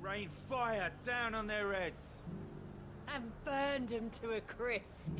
Rain fire down on their heads. And burned them to a crisp.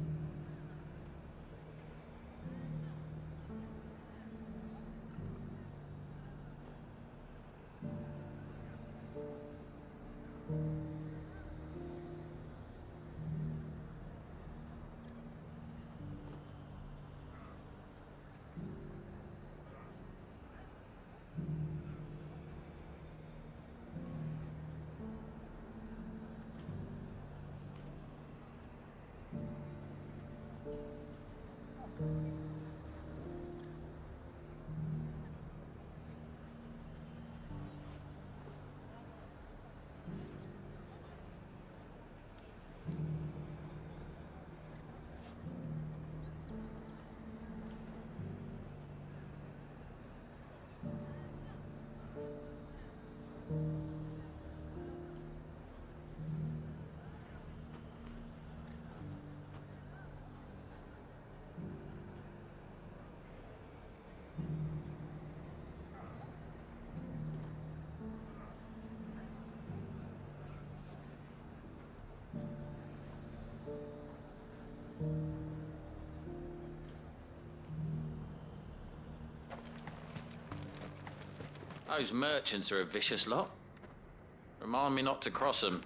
Those merchants are a vicious lot. Remind me not to cross them.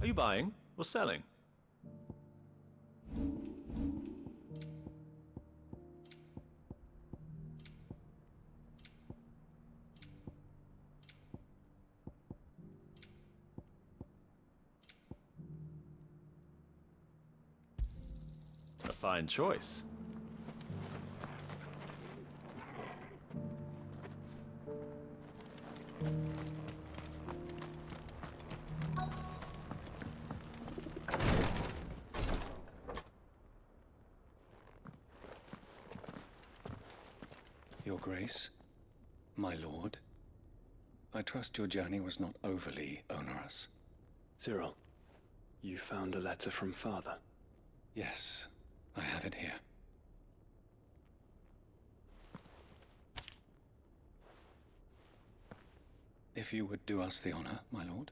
Are you buying or selling? A fine choice. Your Grace, my lord, I trust your journey was not overly onerous. Cyril, you found a letter from Father? Yes, I have it here. If you would do us the honor, my lord.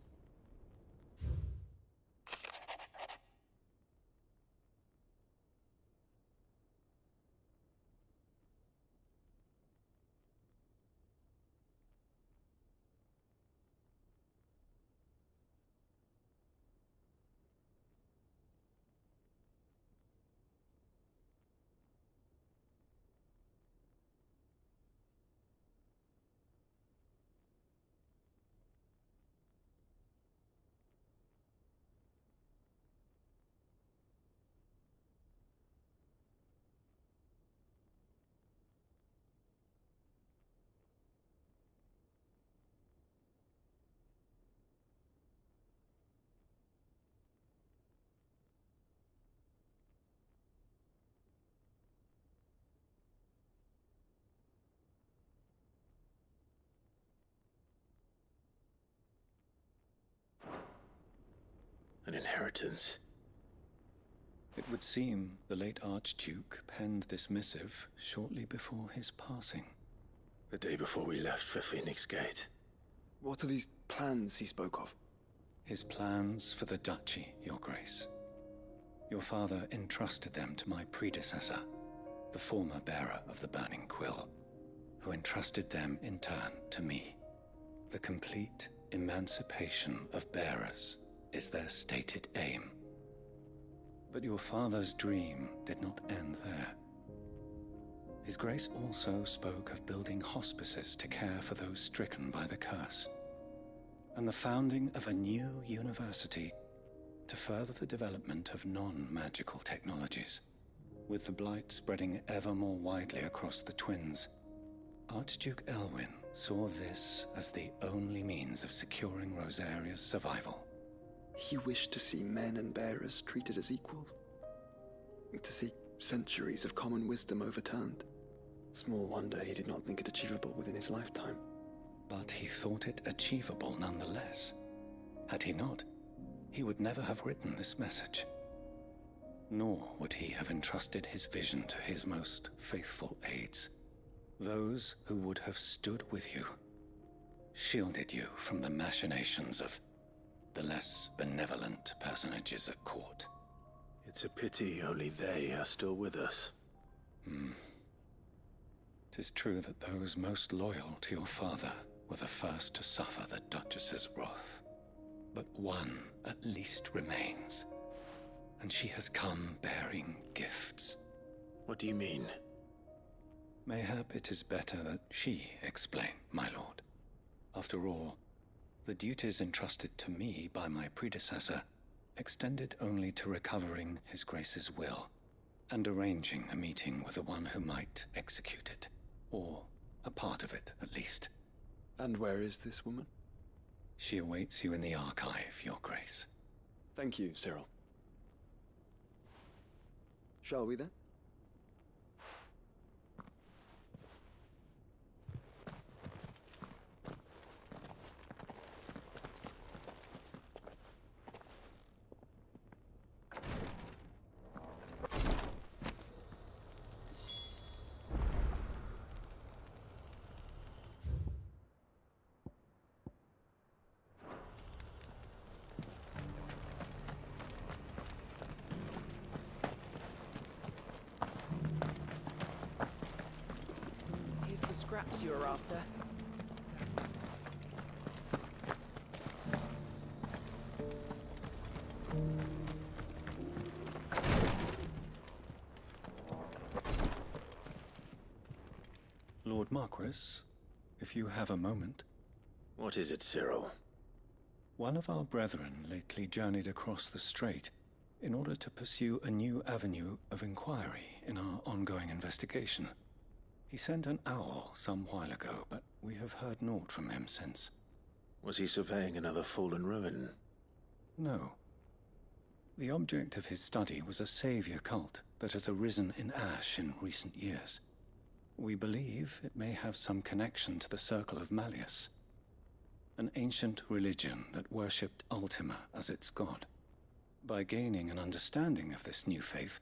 An inheritance. It would seem the late Archduke penned this missive shortly before his passing. The day before we left for Phoenix Gate. What are these plans he spoke of? His plans for the duchy, Your Grace. Your father entrusted them to my predecessor, the former bearer of the Burning Quill, who entrusted them in turn to me. The complete emancipation of bearers is their stated aim. But your father's dream did not end there. His Grace also spoke of building hospices to care for those stricken by the curse. and the founding of a new university to further the development of non-magical technologies. With the blight spreading ever more widely across the Twins, Archduke Elwyn saw this as the only means of securing Rosaria's survival. He wished to see men and bearers treated as equals. To see centuries of common wisdom overturned. Small wonder he did not think it achievable within his lifetime. But he thought it achievable nonetheless. Had he not, he would never have written this message. Nor would he have entrusted his vision to his most faithful aides, those who would have stood with you, shielded you from the machinations of the less benevolent personages at court. It's a pity only they are still with us. 'Tis true that those most loyal to your father were the first to suffer the Duchess's wrath. But one at least remains, and she has come bearing gifts. What do you mean? Mayhap it is better that she explain, my lord. After all, the duties entrusted to me by my predecessor extended only to recovering His Grace's will and arranging a meeting with the one who might execute it, or a part of it at least. And where is this woman? She awaits you in the archive, Your Grace. Thank you, Cyril. Shall we then? Here's the scraps you were after. Lord Marquis, if you have a moment. What is it, Cyril? One of our brethren lately journeyed across the strait in order to pursue a new avenue of inquiry in our ongoing investigation. He sent an owl some while ago, but we have heard naught from him since. Was he surveying another fallen ruin? No. The object of his study was a savior cult that has arisen in Ash in recent years. We believe it may have some connection to the Circle of Malleus, an ancient religion that worshipped Ultima as its god. By gaining an understanding of this new faith,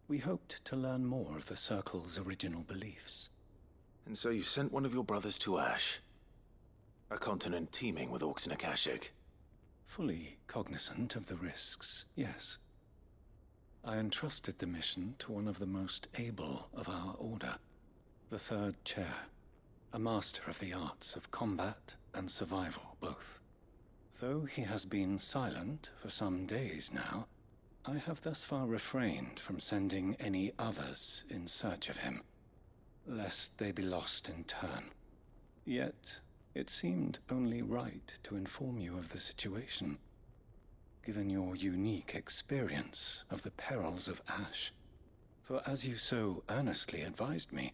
we hoped to learn more of the Circle's original beliefs. And so you sent one of your brothers to Ash? A continent teeming with orcs and Akashic? Fully cognizant of the risks, yes. I entrusted the mission to one of the most able of our order, the Third Chair, a master of the arts of combat and survival both. Though he has been silent for some days now, I have thus far refrained from sending any others in search of him, lest they be lost in turn. Yet, it seemed only right to inform you of the situation, given your unique experience of the perils of Ash. For as you so earnestly advised me,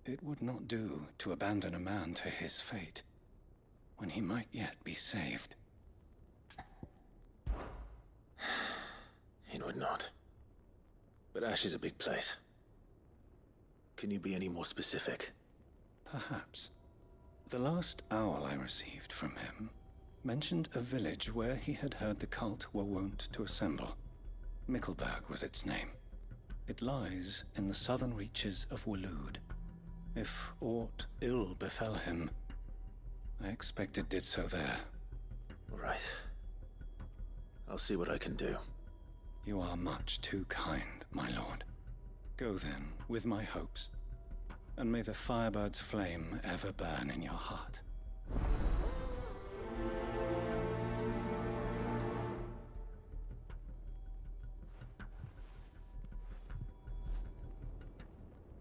it would not do to abandon a man to his fate, when he might yet be saved. It would not. But Ash is a big place. Can you be any more specific? Perhaps. The last owl I received from him mentioned a village where he had heard the cult were wont to assemble. Mickleburg was its name. It lies in the southern reaches of Walood. If aught ill befell him, I expect it did so there. Right. I'll see what I can do. You are much too kind, my lord. Go then, with my hopes, and may the Firebird's flame ever burn in your heart.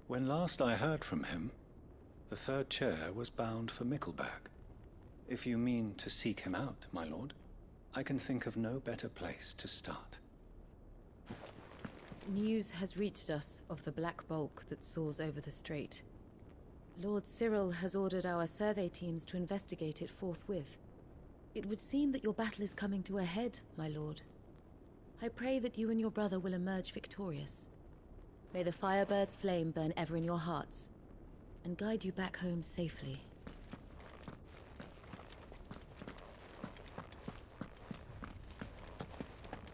When last I heard from him, the Third Chair was bound for Mickleburg. If you mean to seek him out, my lord, I can think of no better place to start. News has reached us of the black bulk that soars over the strait. Lord Cyril has ordered our survey teams to investigate it forthwith. It would seem that your battle is coming to a head, my lord. I pray that you and your brother will emerge victorious. May the Firebird's flame burn ever in your hearts, and guide you back home safely.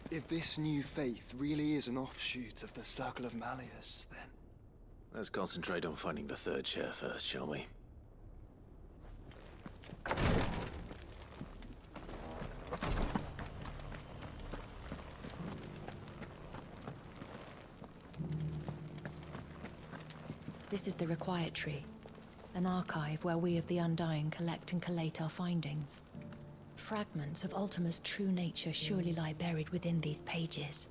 If this new faith really is an offshoot of the Circle of Malleus, then... Let's concentrate on finding the third chair first, shall we? This is the Required Tree, an archive where we of the Undying collect and collate our findings. Fragments of Ultima's true nature surely lie buried within these pages.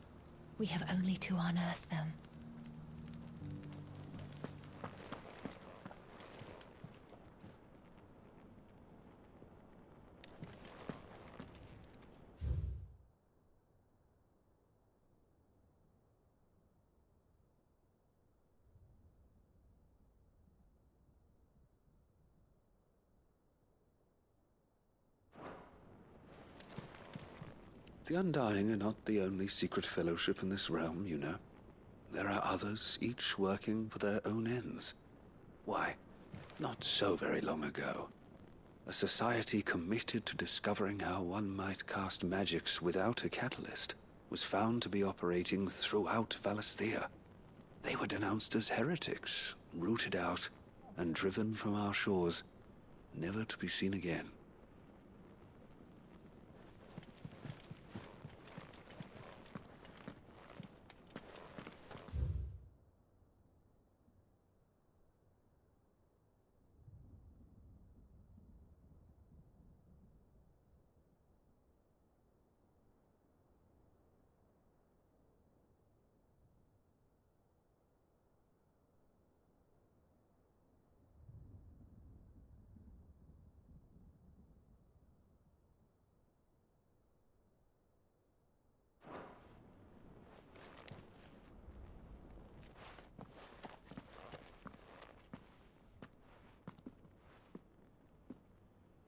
We have only to unearth them. The Undying are not the only secret fellowship in this realm, you know. There are others, each working for their own ends. Why, not so very long ago, a society committed to discovering how one might cast magics without a catalyst was found to be operating throughout Valisthea. They were denounced as heretics, rooted out, and driven from our shores, never to be seen again.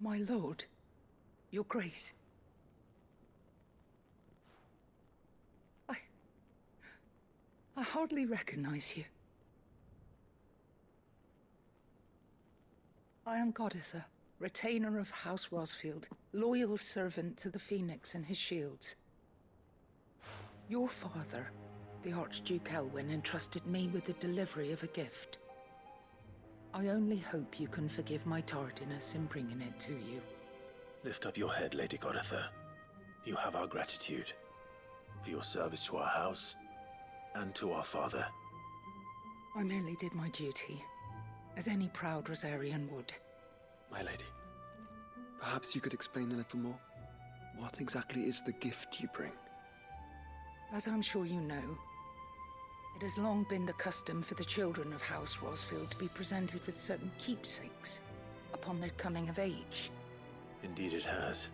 My lord, your grace. I hardly recognize you. I am Goditha, retainer of House Rosfield, loyal servant to the Phoenix and his shields. Your father, the Archduke Elwyn, entrusted me with the delivery of a gift. I only hope you can forgive my tardiness in bringing it to you. Lift up your head, Lady Goditha. You have our gratitude for your service to our house and to our father. I merely did my duty, as any proud Rosarian would. My lady, perhaps you could explain a little more? What exactly is the gift you bring? As I'm sure you know, it has long been the custom for the children of House Rosfield to be presented with certain keepsakes upon their coming of age. Indeed it has.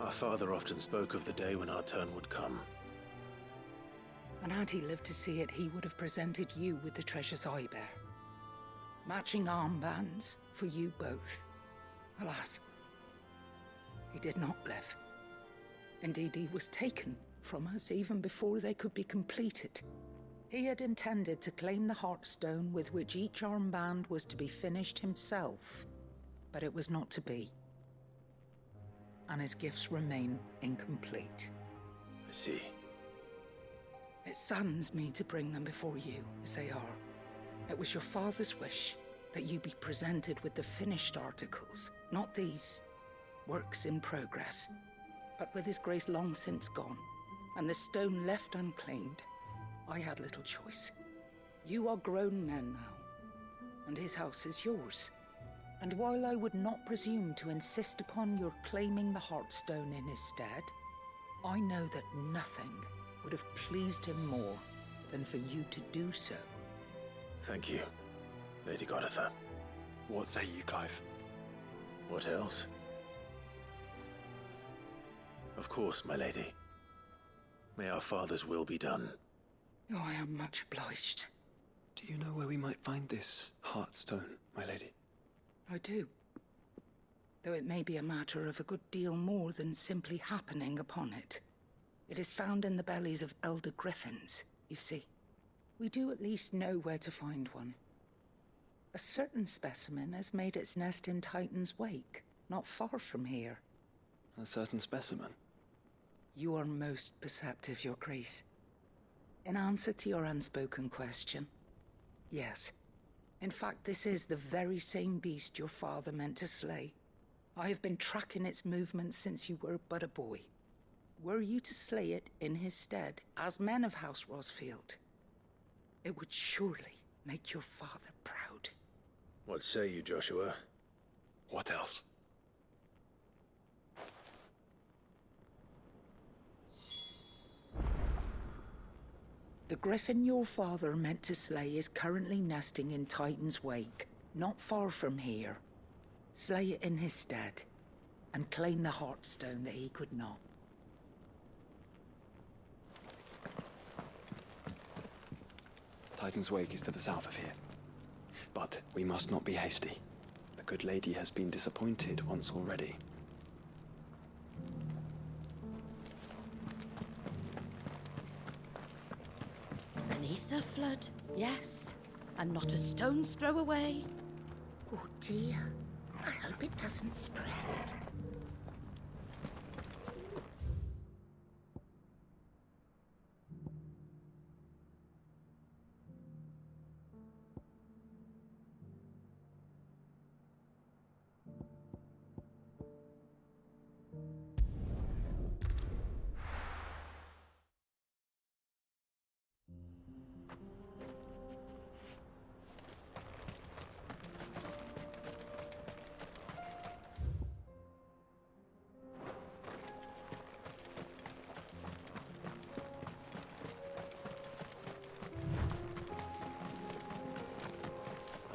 Our father often spoke of the day when our turn would come. And had he lived to see it, he would have presented you with the treasures I bear. Matching armbands for you both. Alas, he did not live. Indeed, he was taken from us even before they could be completed. He had intended to claim the Heartstone with which each armband was to be finished himself, but it was not to be. And his gifts remain incomplete. I see. It saddens me to bring them before you, as they are. It was your father's wish that you be presented with the finished articles, not these works in progress. But with his grace long since gone, and the stone left unclaimed, I had little choice. You are grown men now, and his house is yours. And while I would not presume to insist upon your claiming the Heartstone in his stead, I know that nothing would have pleased him more than for you to do so. Thank you, Lady Goditha. What say you, Clive? What else? Of course, my lady. May our father's will be done. Oh, I am much obliged. Do you know where we might find this Heartstone, my lady? I do. Though it may be a matter of a good deal more than simply happening upon it. It is found in the bellies of elder griffins, you see. We do at least know where to find one. A certain specimen has made its nest in Titan's Wake, not far from here. A certain specimen? You are most perceptive, Your Grace. In answer to your unspoken question, yes. In fact, this is the very same beast your father meant to slay. I have been tracking its movements since you were but a boy. Were you to slay it in his stead, as men of House Rosfield, it would surely make your father proud. What say you, Joshua? What else? The griffin your father meant to slay is currently nesting in Titan's Wake, not far from here. Slay it in his stead, and claim the Heartstone that he could not. Titan's Wake is to the south of here. But we must not be hasty. The good lady has been disappointed once already. Beneath the flood, yes. And not a stone's throw away. Oh dear. I hope it doesn't spread.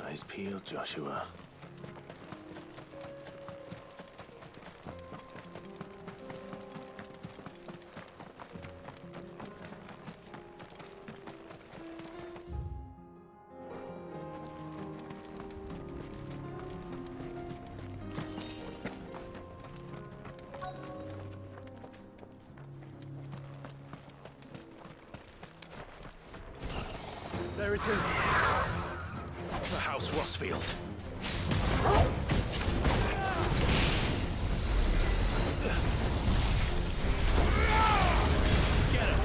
Eyes peeled, Joshua. There it is. The House Rosfield. Get him.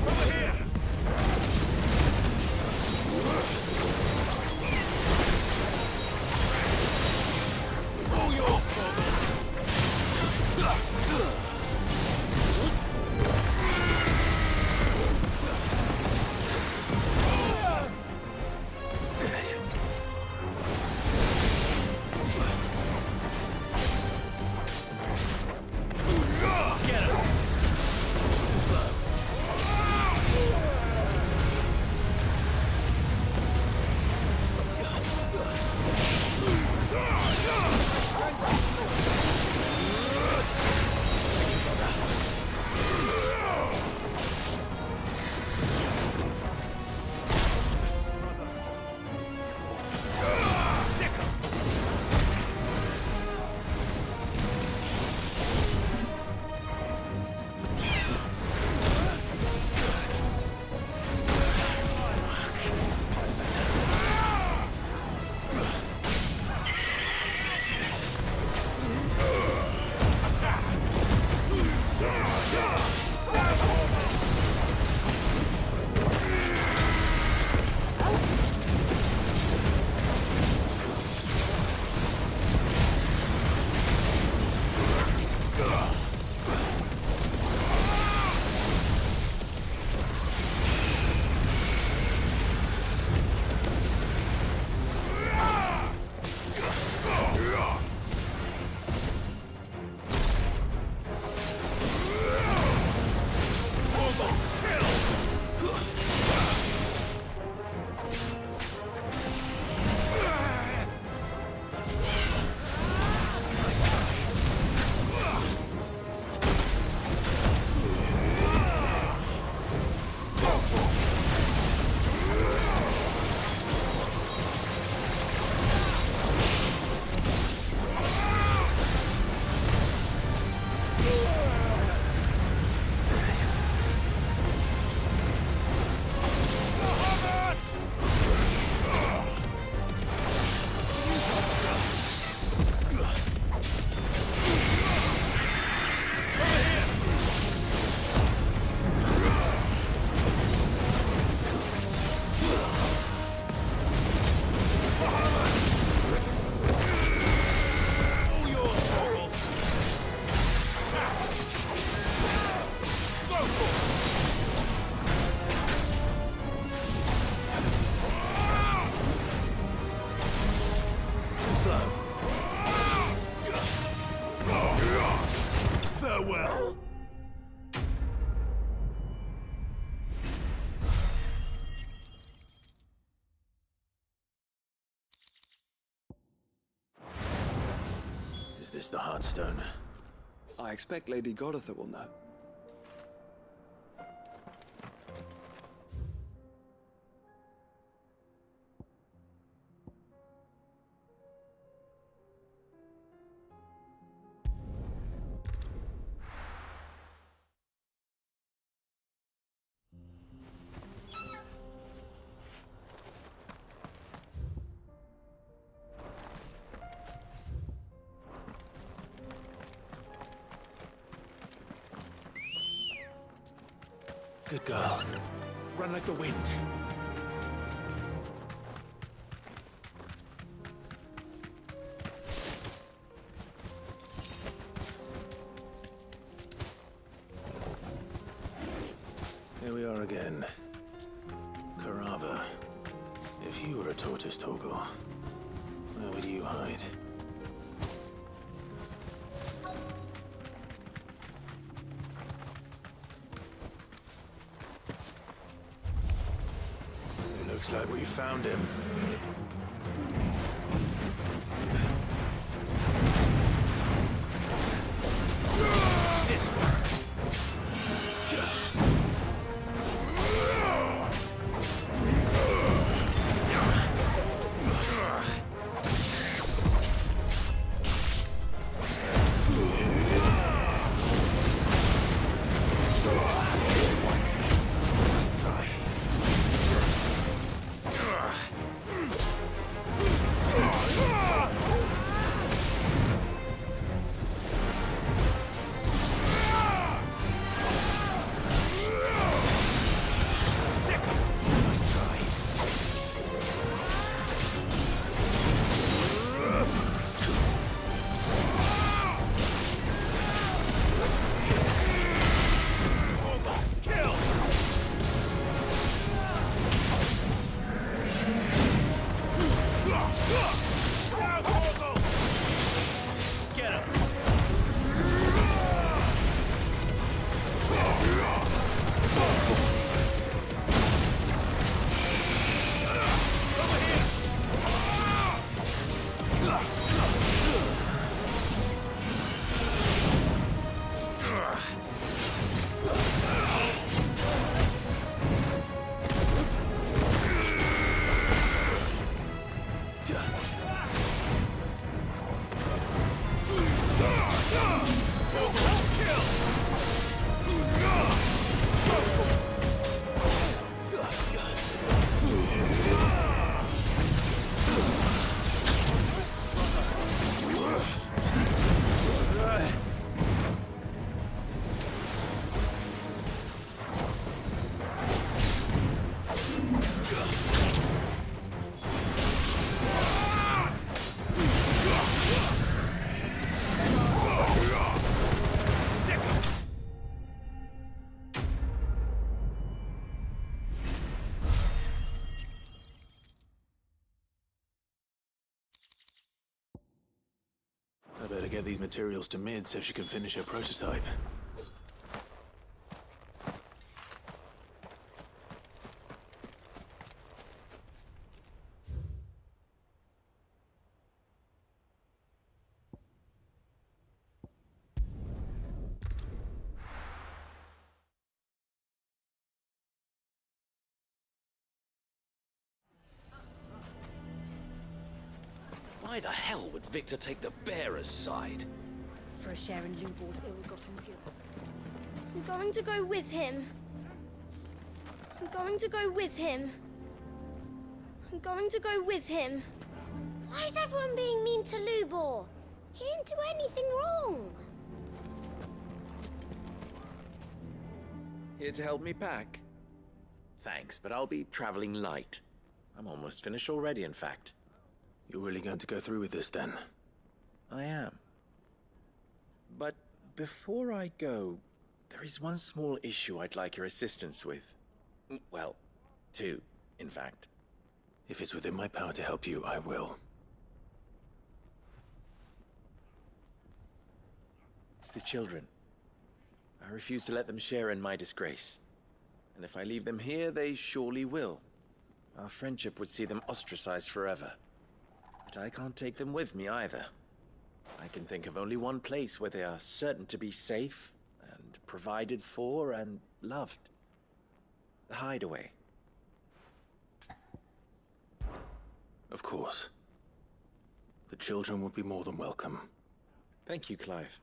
Over here. slow. Farewell. Is this the Heartstone? I expect Lady Goditha will know. Good girl. Run like the wind. Here we are again. Carava. If you were a tortoise, Torgor, where would you hide? Looks like we found him. This one. I better get these materials to Mid so she can finish her prototype. Why the hell would Victor take the bearer's side? For a share in Loobor's ill-gotten guilt. I'm going to go with him. I'm going to go with him. I'm going to go with him. Why is everyone being mean to Loobor? He didn't do anything wrong. Here to help me pack? Thanks, but I'll be traveling light. I'm almost finished already, in fact. You're really going to go through with this, then? I am. But before I go, there is one small issue I'd like your assistance with. Well, two, in fact. If it's within my power to help you, I will. It's the children. I refuse to let them share in my disgrace. And if I leave them here, they surely will. Our friendship would see them ostracized forever. But I can't take them with me either. I can think of only one place where they are certain to be safe, and provided for, and loved. The Hideaway. Of course. The children would be more than welcome. Thank you, Clive.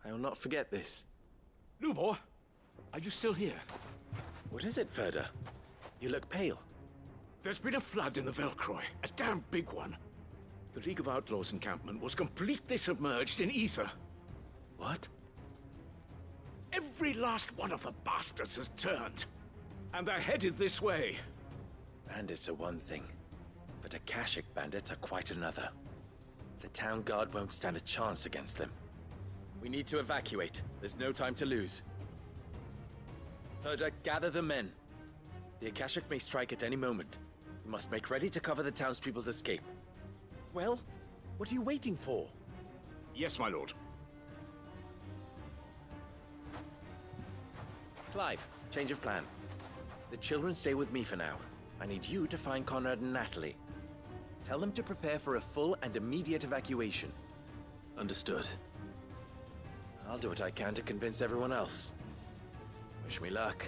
I will not forget this. Lubor, are you still here? What is it, Ferda? You look pale. There's been a flood in the Velcroy, a damn big one. The League of Outlaws encampment was completely submerged in ether. What? Every last one of the bastards has turned. And they're headed this way. Bandits are one thing, but Akashic bandits are quite another. The town guard won't stand a chance against them. We need to evacuate. There's no time to lose. Ferda, gather the men. The Akashic may strike at any moment. We must make ready to cover the townspeople's escape. Well, what are you waiting for? Yes, my lord. Clive, change of plan. The children stay with me for now. I need you to find Conrad and Natalie. Tell them to prepare for a full and immediate evacuation. Understood. I'll do what I can to convince everyone else. Wish me luck.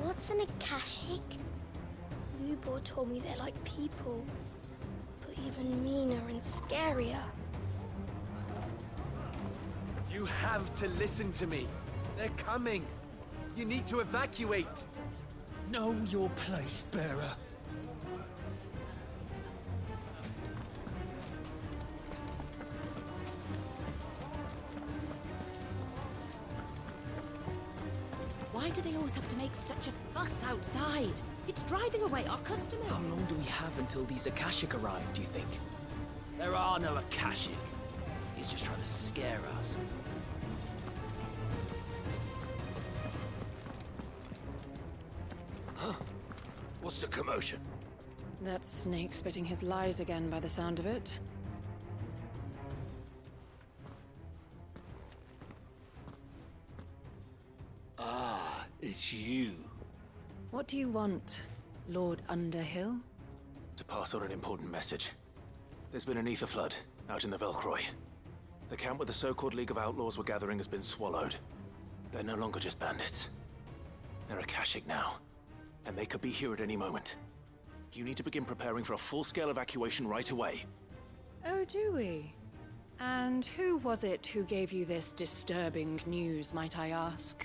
What's an Akashic? Lubor told me they're like people, but even meaner and scarier. You have to listen to me. They're coming. You need to evacuate. Know your place, bearer. Why do they always have to make such a fuss outside? It's driving away our customers. How long do we have until these Akashic arrive, do you think? There are no Akashic. He's just trying to scare us. Huh? What's the commotion? That snake spitting his lies again by the sound of it. Ah, it's you. What do you want, Lord Underhill? To pass on an important message. There's been an ether flood out in the Velcroy. The camp where the so-called League of Outlaws were gathering has been swallowed. They're no longer just bandits. They're Akashic now, and they could be here at any moment. You need to begin preparing for a full-scale evacuation right away. Oh, do we? And who was it who gave you this disturbing news, might I ask?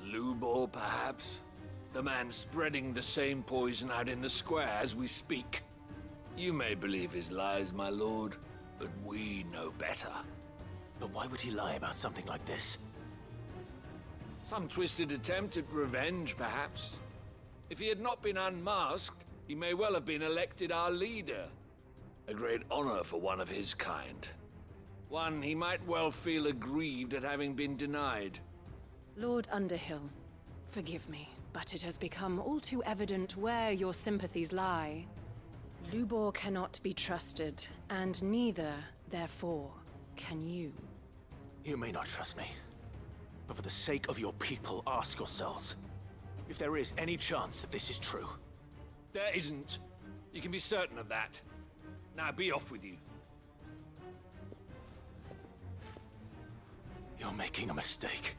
Lubor, perhaps? The man spreading the same poison out in the square as we speak. You may believe his lies, my lord, but we know better. But why would he lie about something like this? Some twisted attempt at revenge, perhaps. If he had not been unmasked, he may well have been elected our leader. A great honor for one of his kind. One he might well feel aggrieved at having been denied. Lord Underhill, forgive me, but it has become all too evident where your sympathies lie. Lubor cannot be trusted, and neither, therefore, can you. You may not trust me, but for the sake of your people, ask yourselves if there is any chance that this is true. There isn't. You can be certain of that. Now be off with you. You're making a mistake.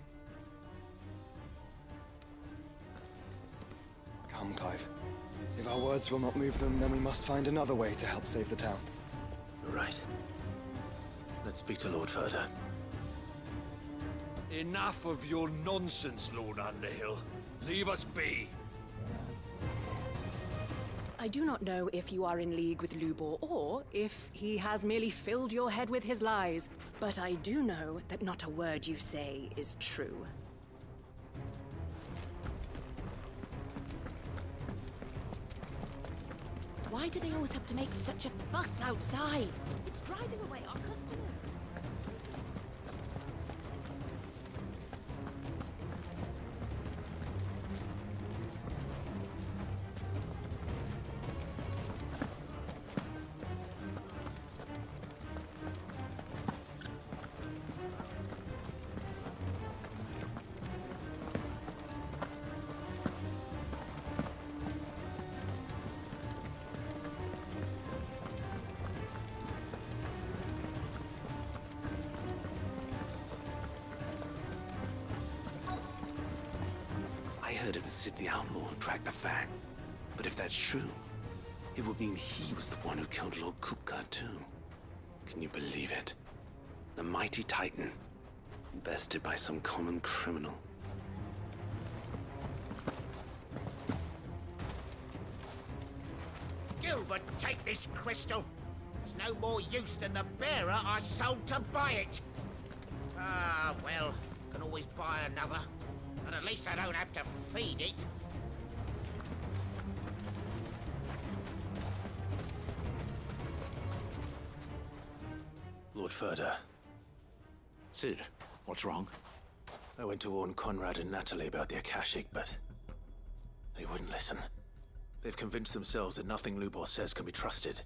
Come, Clive. If our words will not move them, then we must find another way to help save the town. You're right. Let's speak to Lord Ferda. Enough of your nonsense, Lord Underhill. Leave us be. I do not know if you are in league with Lubor, or if he has merely filled your head with his lies, but I do know that not a word you say is true. Why do they always have to make such a fuss outside? It's driving away our customers. I heard it was Sid the Outlaw who tracked the Fang. But if that's true, it would mean he was the one who killed Lord Kupka too. Can you believe it? The mighty Titan, bested by some common criminal. Gilbert, take this crystal. It's no more use than the bearer I sold to buy it. Ah, well, can always buy another. But at least I don't have to feed it. Lord Furder. Sid, what's wrong? I went to warn Conrad and Natalie about the Akashic, but they wouldn't listen. They've convinced themselves that nothing Lubor says can be trusted.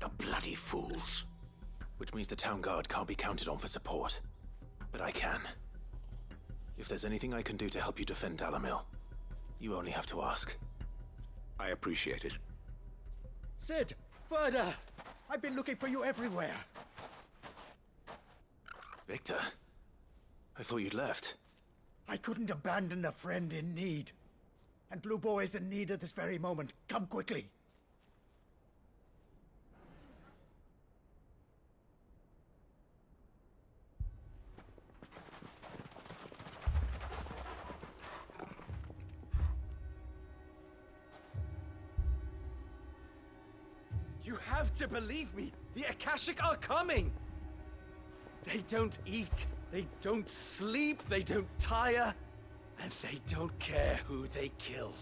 The bloody fools. Which means the town guard can't be counted on for support. But I can. If there's anything I can do to help you defend Dalamil, you only have to ask. I appreciate it. Sid! Further! I've been looking for you everywhere. Victor? I thought you'd left. I couldn't abandon a friend in need. And Lubor is in need at this very moment. Come quickly. You have to believe me! The Akashic are coming! They don't eat, they don't sleep, they don't tire, and they don't care who they kill.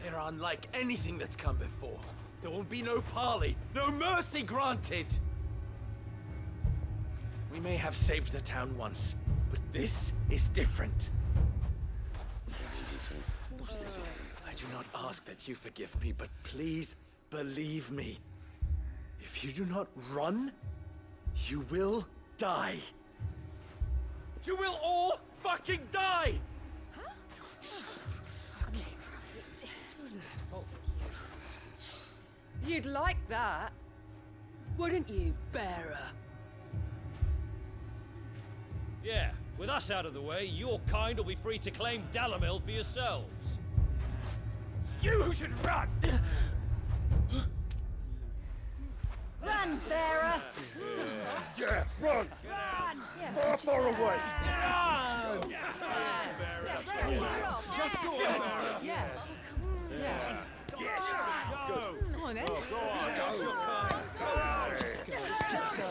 They're unlike anything that's come before. There will be no parley, no mercy granted! We may have saved the town once, but this is different. I do not ask that you forgive me, but please believe me. If you do not run, you will die. You will all fucking die! You'd like that, wouldn't you, bearer? Yeah, with us out of the way, your kind will be free to claim Dalamil for yourselves. You should run! Run, bearer! Yeah, run! Run! Far away! Run! Just go on. Yeah. Yeah. Yes! Go. Come on, then. Go on, go! Just go.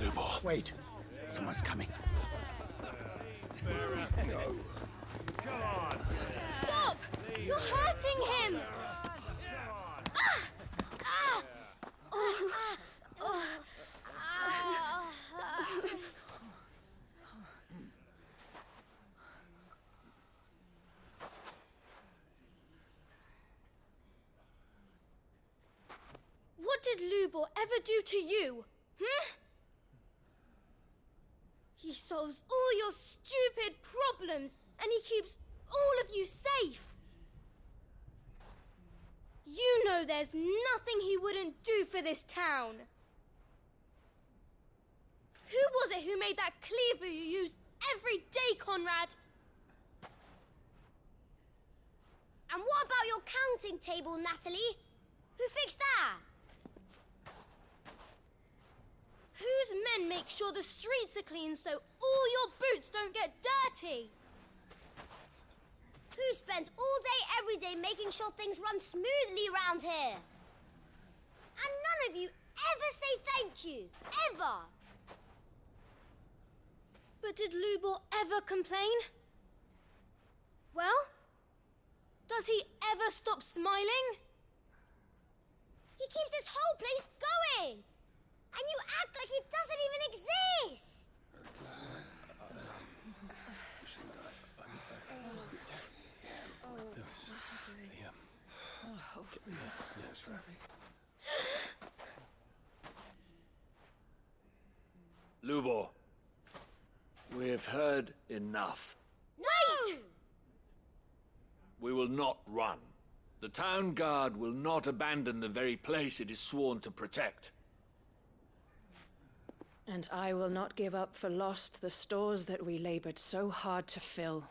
Lubor. Wait. Someone's coming. Go. Come on. Stop! You're hurting him! What did Lubor ever do to you? He solves all your stupid problems, and he keeps all of you safe. You know there's nothing he wouldn't do for this town. Who was it who made that cleaver you use every day, Conrad? And what about your counting table, Natalie? Who fixed that? Whose men make sure the streets are clean so all your boots don't get dirty? Who spends all day, every day making sure things run smoothly round here? And none of you ever say thank you. Ever. But did Lubor ever complain? Well, does Does he ever stop smiling? He keeps this whole place going! And you act like he doesn't even exist! Lubo, we've heard enough. No! We will not run. The town guard will not abandon the very place it is sworn to protect. And I will not give up for lost the stores that we labored so hard to fill.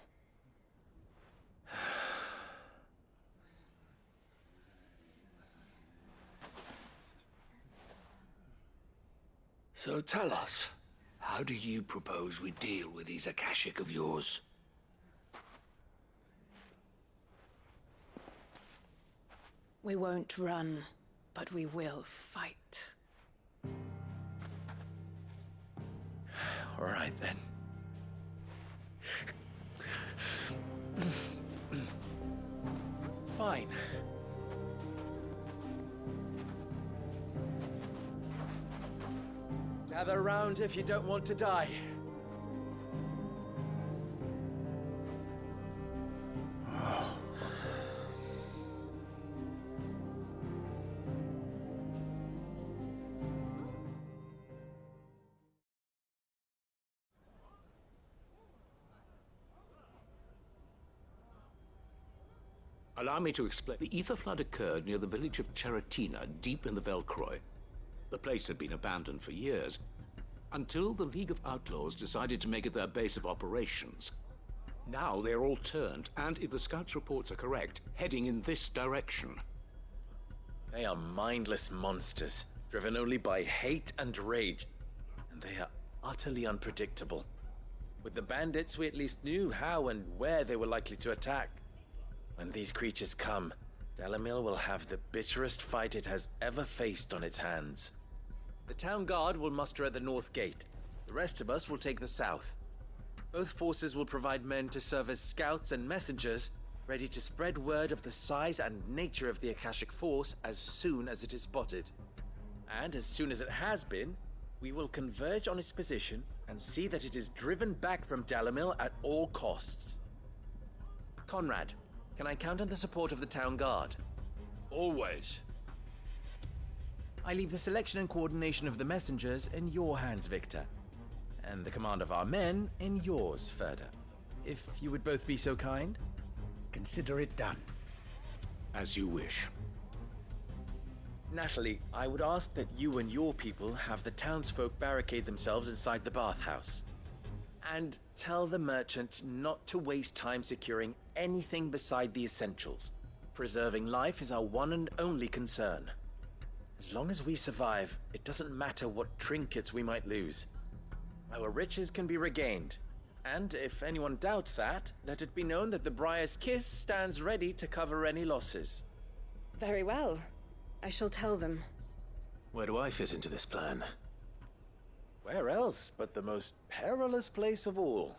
So tell us, how do you propose we deal with these Akashic of yours? We won't run, but we will fight. All right, then. Fine. Gather round if you don't want to die. Allow me to explain. The ether flood occurred near the village of Cheratina, deep in the Velcroy. The place had been abandoned for years, until the League of Outlaws decided to make it their base of operations. Now they're all turned, and if the scouts' reports are correct, heading in this direction. They are mindless monsters, driven only by hate and rage. And they are utterly unpredictable. With the bandits, we at least knew how and where they were likely to attack. When these creatures come, Dalamil will have the bitterest fight it has ever faced on its hands. The town guard will muster at the north gate. The rest of us will take the south. Both forces will provide men to serve as scouts and messengers, ready to spread word of the size and nature of the Akashic force as soon as it is spotted. And as soon as it has been, we will converge on its position and see that it is driven back from Dalamil at all costs. Conrad, can I count on the support of the town guard? Always. I leave the selection and coordination of the messengers in your hands, Victor. And the command of our men in yours, Ferda. If you would both be so kind. Consider it done. As you wish. Natalie, I would ask that you and your people have the townsfolk barricade themselves inside the bathhouse. And tell the merchant not to waste time securing anything beside the essentials. Preserving life is our one and only concern. As long as we survive, it doesn't matter what trinkets we might lose. Our riches can be regained. And if anyone doubts that, let it be known that the Briar's Kiss stands ready to cover any losses. Very well. I shall tell them. Where do I fit into this plan? Where else but the most perilous place of all?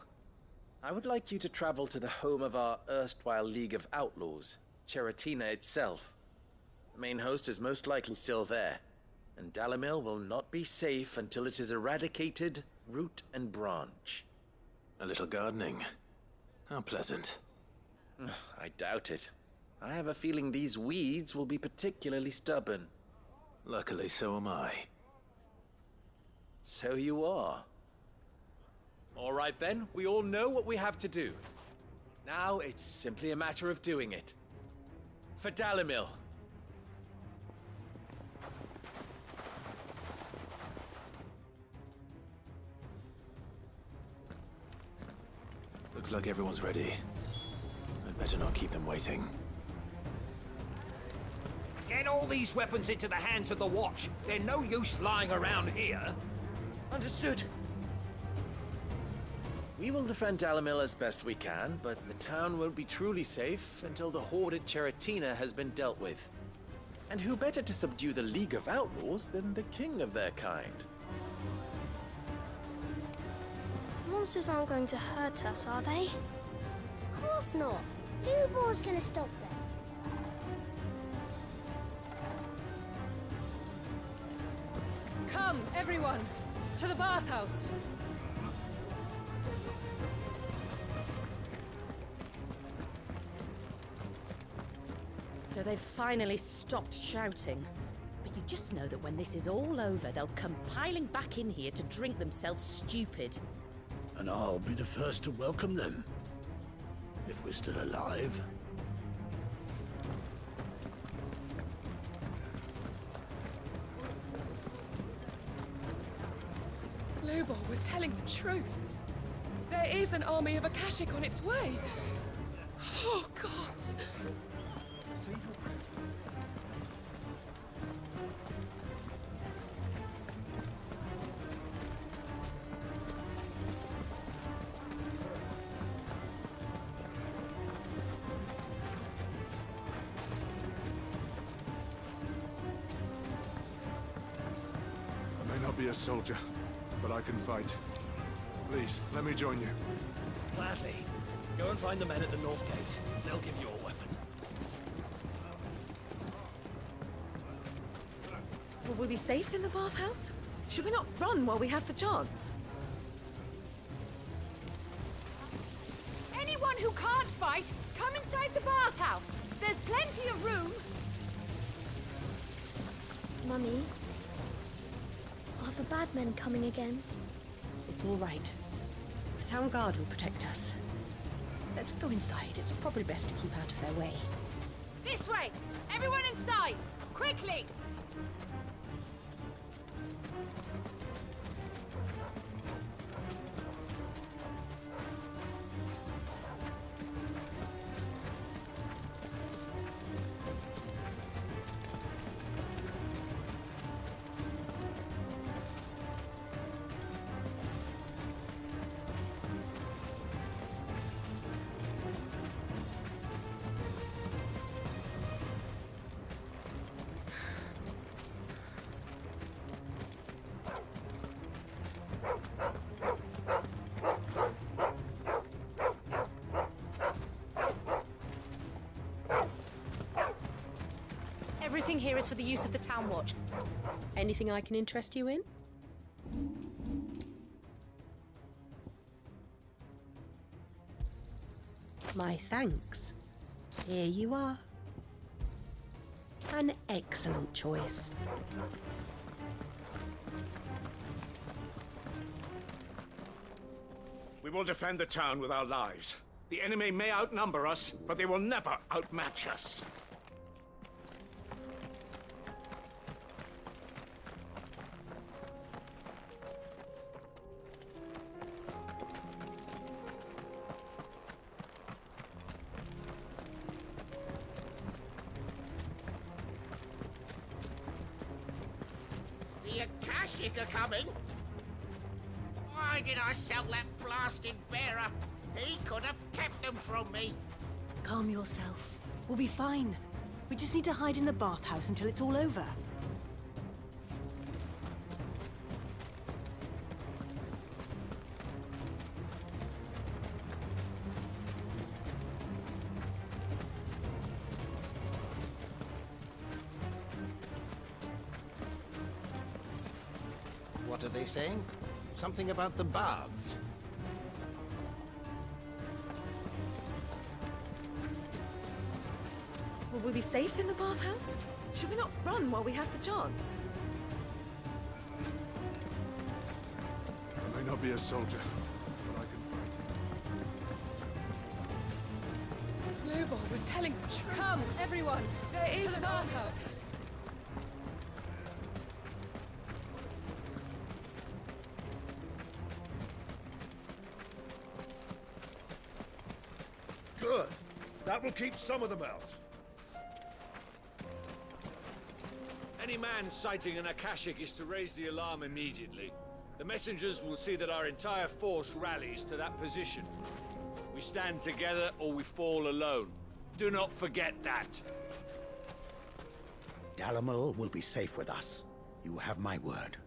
I would like you to travel to the home of our erstwhile League of Outlaws, Cheratina itself. The main host is most likely still there, and Dalamil will not be safe until it is eradicated, root and branch. A little gardening. How pleasant. I doubt it. I have a feeling these weeds will be particularly stubborn. Luckily, so am I. So you are. All right then, we all know what we have to do. Now it's simply a matter of doing it. For Dalamil. Looks like everyone's ready. I'd better not keep them waiting. Get all these weapons into the hands of the Watch. They're no use lying around here. Understood. We will defend Dalamil as best we can, but the town won't be truly safe until the horde at Cheratina has been dealt with. And who better to subdue the League of Outlaws than the king of their kind? Monsters aren't going to hurt us, are they? Of course not. Lubor's gonna stop them. Come, everyone! To the bathhouse! So they've finally stopped shouting. But you just know that when this is all over, they'll come piling back in here to drink themselves stupid. And I'll be the first to welcome them. If we're still alive. Lobor was telling the truth. There is an army of Akashic on its way. Oh, gods. Save your prayers. I may not be a soldier, but I can fight. Please, let me join you. Gladly. Go and find the men at the north gate. They'll give you a weapon. Will we be safe in the bathhouse? Should we not run while we have the chance? Anyone who can't fight, come inside the bathhouse. There's plenty of room. Mummy, are the bad men coming again? It's all right. The town guard will protect us. Let's go inside. It's probably best to keep out of their way. This way! Everyone inside! Quickly! Everything here is for the use of the Town Watch. Anything I can interest you in? My thanks. Here you are. An excellent choice. We will defend the town with our lives. The enemy may outnumber us, but they will never outmatch us. The Akashic are coming. Why did I sell that blasted bearer? He could have kept them from me. Calm yourself. We'll be fine. We just need to hide in the bathhouse until it's all over. What are they saying? Something about the baths. Will we be safe in the bathhouse? Should we not run while we have the chance? I may not be a soldier, but I can fight. Lobor was telling the truth. Come, everyone! There is to the an bathhouse! Good. That will keep some of them out. Any man sighting an Akashic is to raise the alarm immediately. The messengers will see that our entire force rallies to that position. We stand together or we fall alone. Do not forget that. Dalamil will be safe with us. You have my word.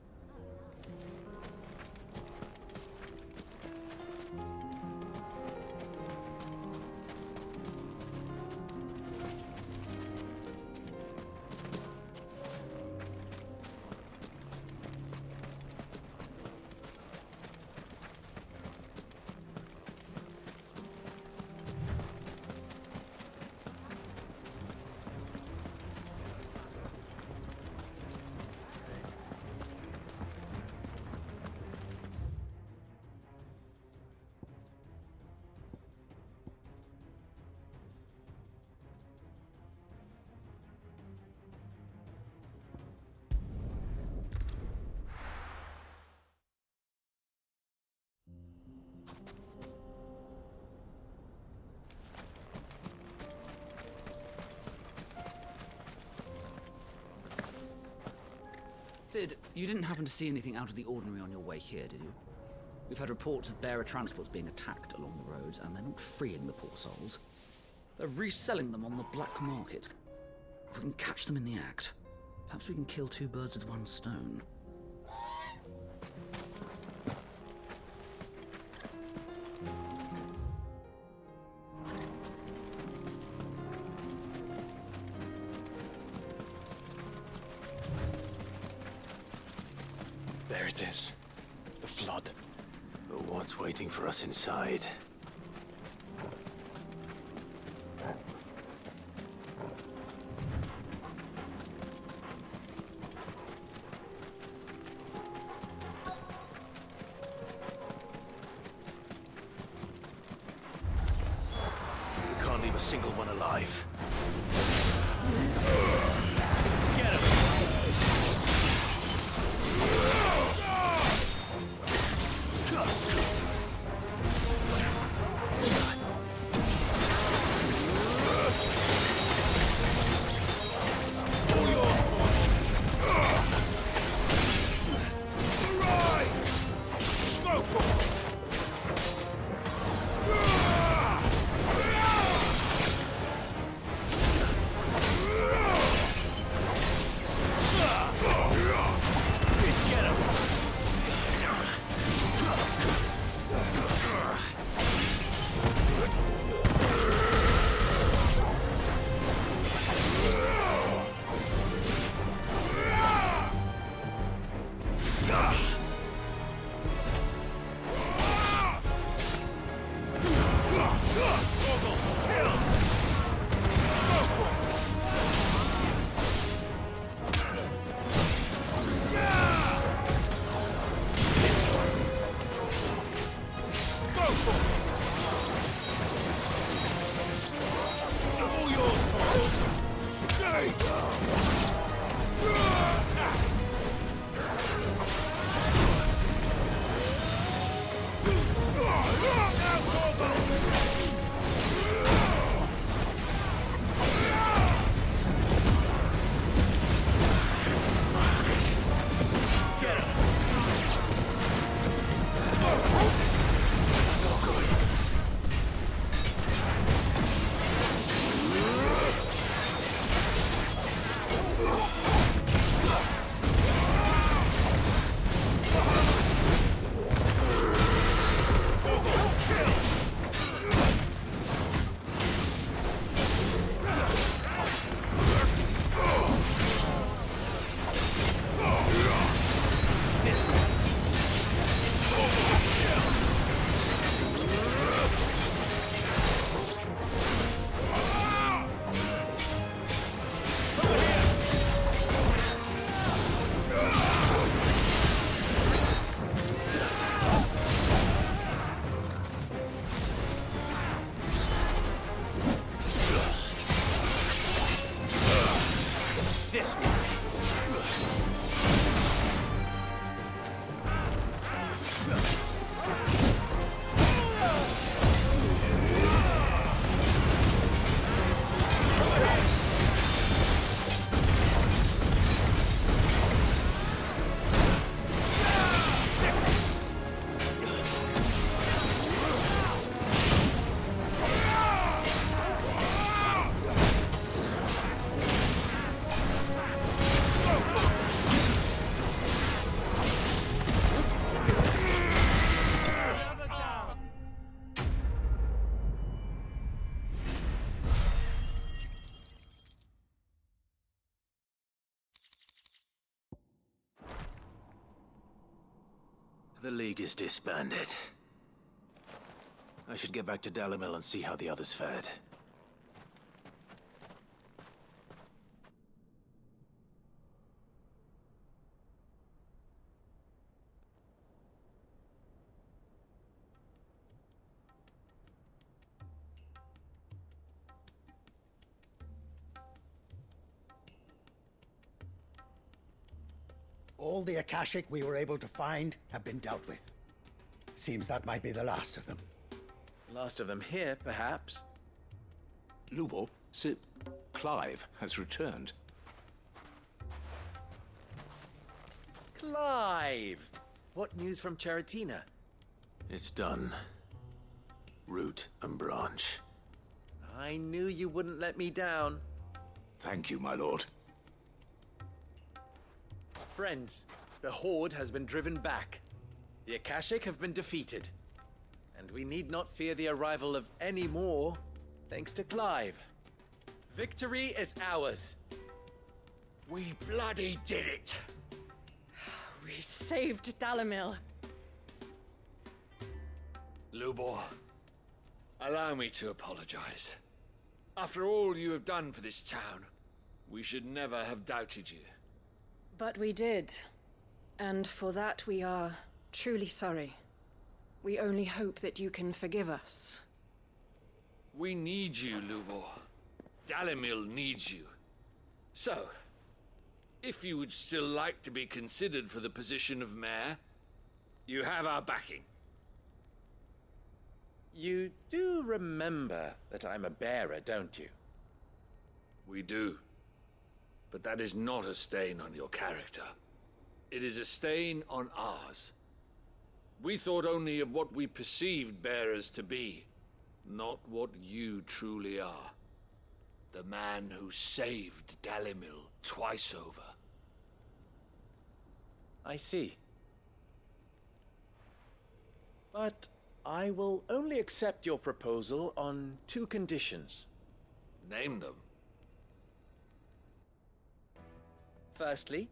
Sid, you didn't happen to see anything out of the ordinary on your way here, did you? We've had reports of bearer transports being attacked along the roads, and they're not freeing the poor souls. They're reselling them on the black market. If we can catch them in the act, perhaps we can kill two birds with one stone. There it is. The flood. But what's waiting for us inside? We can't leave a single one alive. Get him! The League is disbanded. I should get back to Dalamil and see how the others fared. All the Akashic we were able to find have been dealt with. Seems that might be the last of them. Last of them here, perhaps. Lubo, Sir Clive has returned. Clive! What news from Charatina? It's done. Root and branch. I knew you wouldn't let me down. Thank you, my lord. Friends, the Horde has been driven back. The Akashic have been defeated. And we need not fear the arrival of any more, thanks to Clive. Victory is ours. We bloody did it! We saved Dalamil. Lubor, allow me to apologize. After all you have done for this town, we should never have doubted you. But we did. And for that we are truly sorry. We only hope that you can forgive us. We need you, Lubor. Dalamil needs you. So, if you would still like to be considered for the position of mayor, you have our backing. You do remember that I'm a bearer, don't you? We do. But that is not a stain on your character. It is a stain on ours. We thought only of what we perceived bearers to be, not what you truly are. The man who saved Dalimil twice over. I see. But I will only accept your proposal on 2 conditions. Name them. Firstly,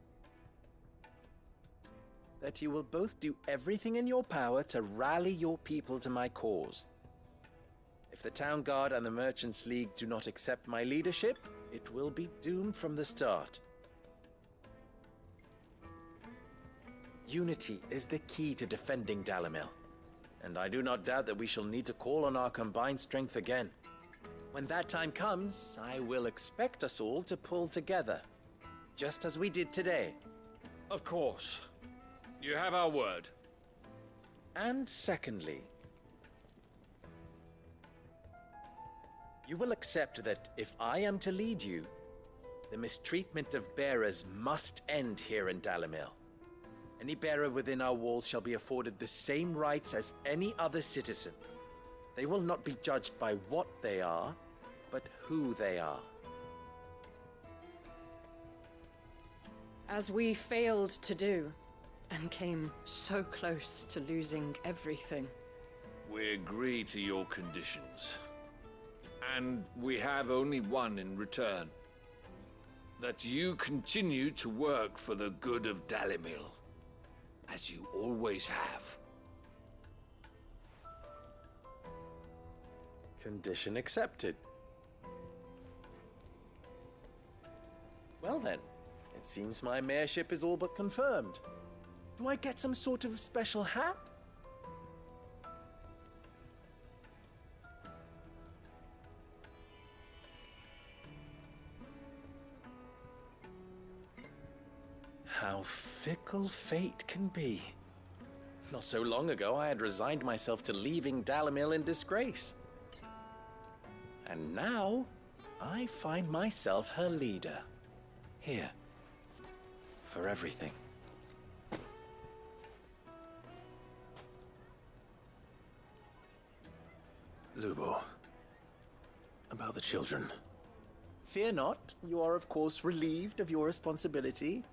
that you will both do everything in your power to rally your people to my cause. If the Town Guard and the Merchants League do not accept my leadership, it will be doomed from the start. Unity is the key to defending Dalamil, and I do not doubt that we shall need to call on our combined strength again. When that time comes, I will expect us all to pull together, just as we did today. Of course. You have our word. And secondly, you will accept that if I am to lead you, the mistreatment of bearers must end here in Dalamil. Any bearer within our walls shall be afforded the same rights as any other citizen. They will not be judged by what they are, but who they are. As we failed to do, and came so close to losing everything. We agree to your conditions. And we have only one in return. That you continue to work for the good of Dalimil, as you always have. Condition accepted. Well then, it seems my mayorship is all but confirmed. Do I get some sort of special hat? How fickle fate can be. Not so long ago, I had resigned myself to leaving Dalamil in disgrace. And now, I find myself her leader. Here. For everything. Lubo. About the children. Fear not. You are, of course, relieved of your responsibility.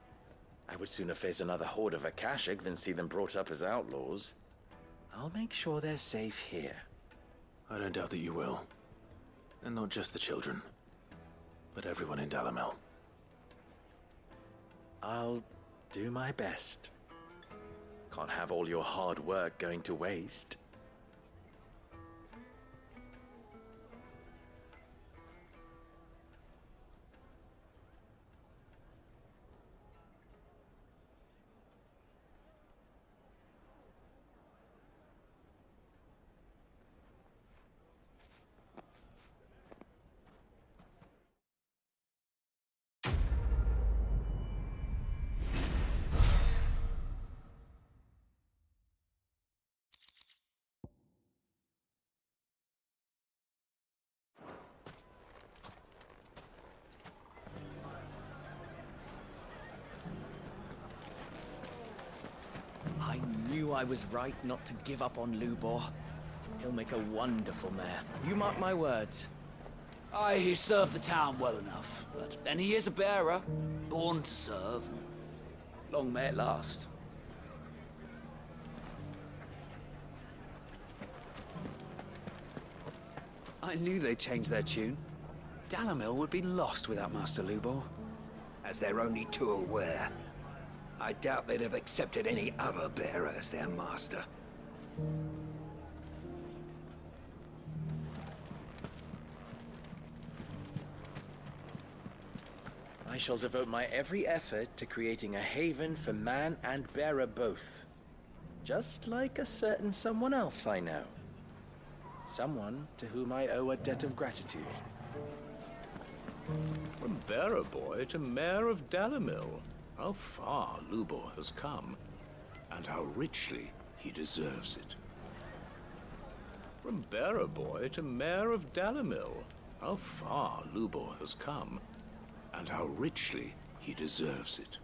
I would sooner face another horde of Akashic than see them brought up as outlaws. I'll make sure they're safe here. I don't doubt that you will. And not just the children, but everyone in Dalamil. I'll do my best. Can't have all your hard work going to waste. knew I was right not to give up on Lubor. He'll make a wonderful mayor. You mark my words. Aye, he served the town well enough, but then he is a bearer, born to serve. Long may it last. I knew they'd change their tune. Dalamil would be lost without Master Lubor. As they're only too aware. I doubt they'd have accepted any other bearer as their master. I shall devote my every effort to creating a haven for man and bearer both. Just like a certain someone else I know. Someone to whom I owe a debt of gratitude. From bearer boy to mayor of Dalamil, how far Lubor has come, and how richly he deserves it. From bearer boy to mayor of Dalamil, how far Lubor has come, and how richly he deserves it.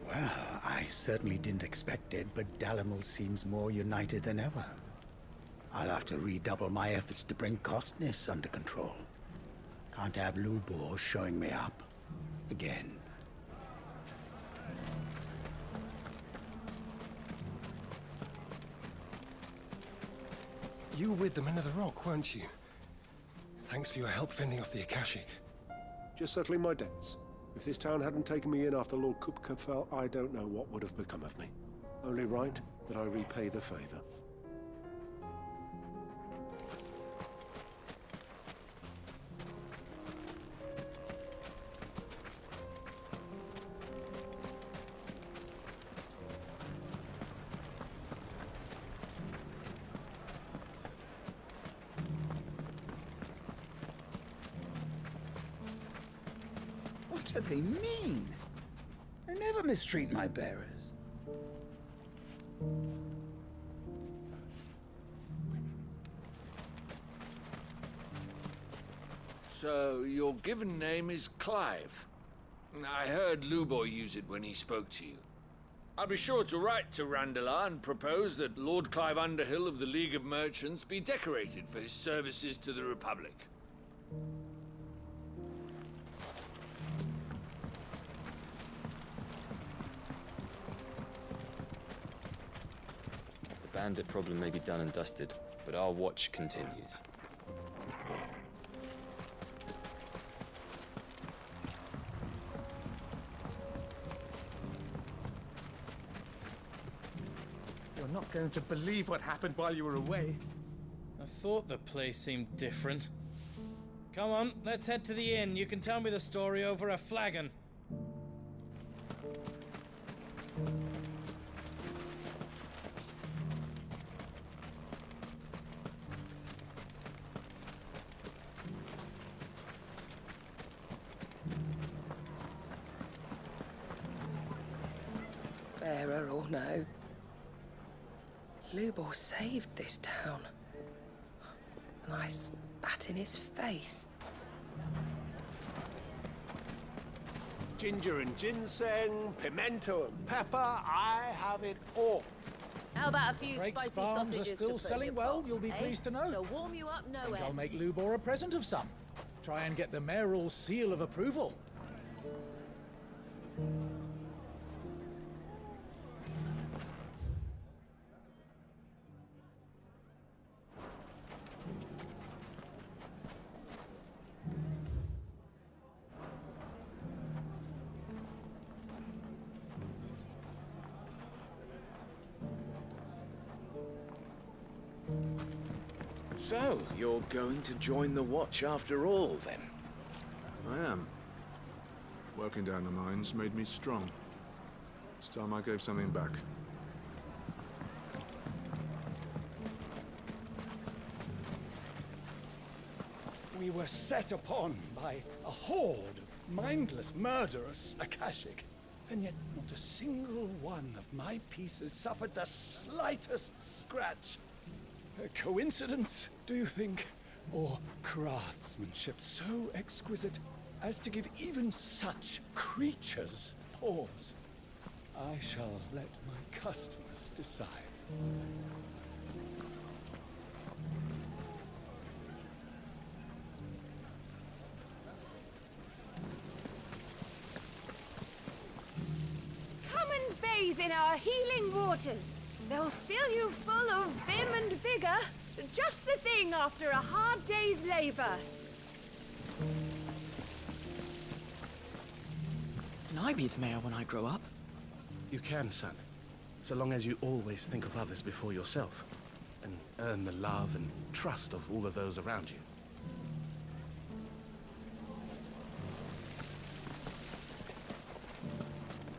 Well, I certainly didn't expect it, but Dalamil seems more united than ever. I'll have to redouble my efforts to bring Costness under control. Can't have Lubor showing me up again. You were with the Men of the Rock, weren't you? Thanks for your help fending off the Akashic. Just settling my debts. If this town hadn't taken me in after Lord Kupka fell, I don't know what would have become of me. Only right that I repay the favor. What do they mean? I never mistreat my bearers. So, your given name is Clive. I heard Lubor use it when he spoke to you. I'll be sure to write to Randalar and propose that Lord Clive Underhill of the League of Merchants be decorated for his services to the Republic. The bandit problem may be done and dusted, but our watch continues. You're not going to believe what happened while you were away. I thought the place seemed different. Come on, let's head to the inn. You can tell me the story over a flagon. Bearer or no, Lubor saved this town. And I spat in his face. Ginger and ginseng, pimento and pepper, I have it all. How about a few Craig's spicy farms sausages are still to put in selling your well, pot, you'll be eh? pleased to know. They'll warm you up no Think I'll end. make Lubor a present of some. Try and get the mayoral seal of approval. So, you're going to join the Watch after all, then? I am. Working down the mines made me strong. It's time I gave something back. We were set upon by a horde of mindless, murderous Akashic. And yet not a single one of my pieces suffered the slightest scratch. A coincidence, do you think? Or craftsmanship so exquisite as to give even such creatures pause? I shall let my customers decide. Come and bathe in our healing waters. They'll fill you full of vim and vigor. Just the thing after a hard day's labor. Can I be the mayor when I grow up? You can, son. So long as you always think of others before yourself. And earn the love and trust of all of those around you.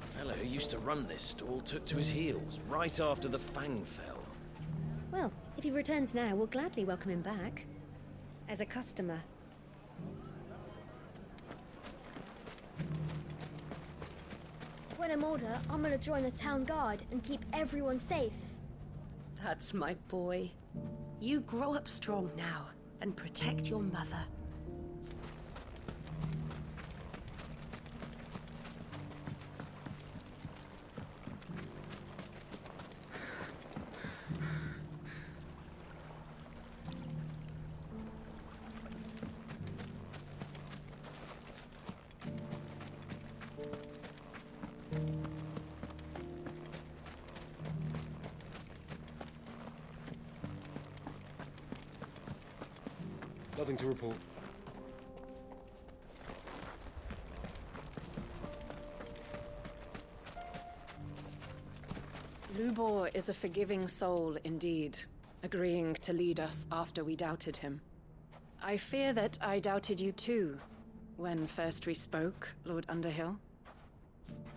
The fellow who used to run this stall took to his heels right after the Fang fell. Well, if he returns now, we'll gladly welcome him back. As a customer. When I'm older, I'm gonna join the town guard and keep everyone safe. That's my boy. You grow up strong now and protect your mother. Nothing to report. Lubor is a forgiving soul indeed, agreeing to lead us after we doubted him. I fear that I doubted you too, when first we spoke, Lord Underhill.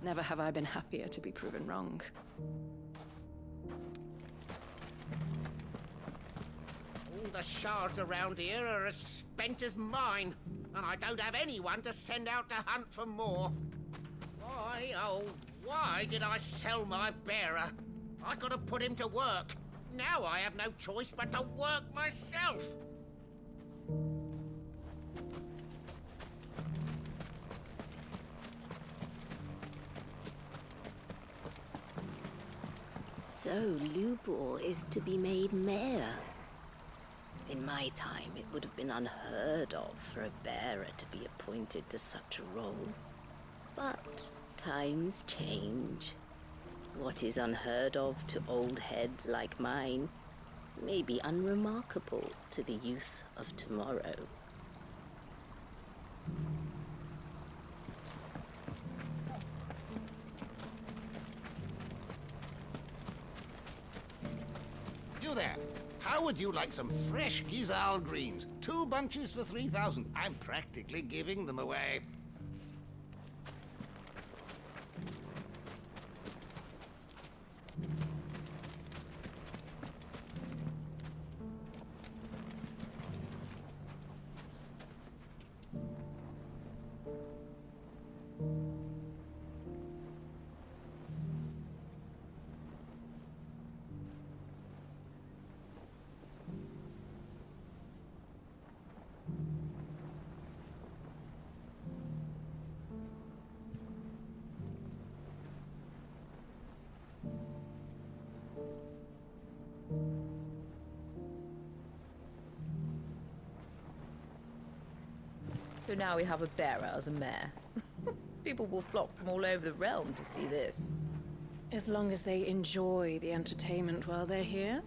Never have I been happier to be proven wrong. All the shards around here are as spent as mine, and I don't have anyone to send out to hunt for more. Why, oh, why did I sell my bearer? I could have put him to work. Now I have no choice but to work myself. So, Lubor is to be made mayor. In my time, it would have been unheard of for a bearer to be appointed to such a role. But times change. What is unheard of to old heads like mine may be unremarkable to the youth of tomorrow. You there. How would you like some fresh Gizal greens? 2 bunches for 3,000. I'm practically giving them away. So now we have a bearer as a mayor. People will flock from all over the realm to see this. As long as they enjoy the entertainment while they're here.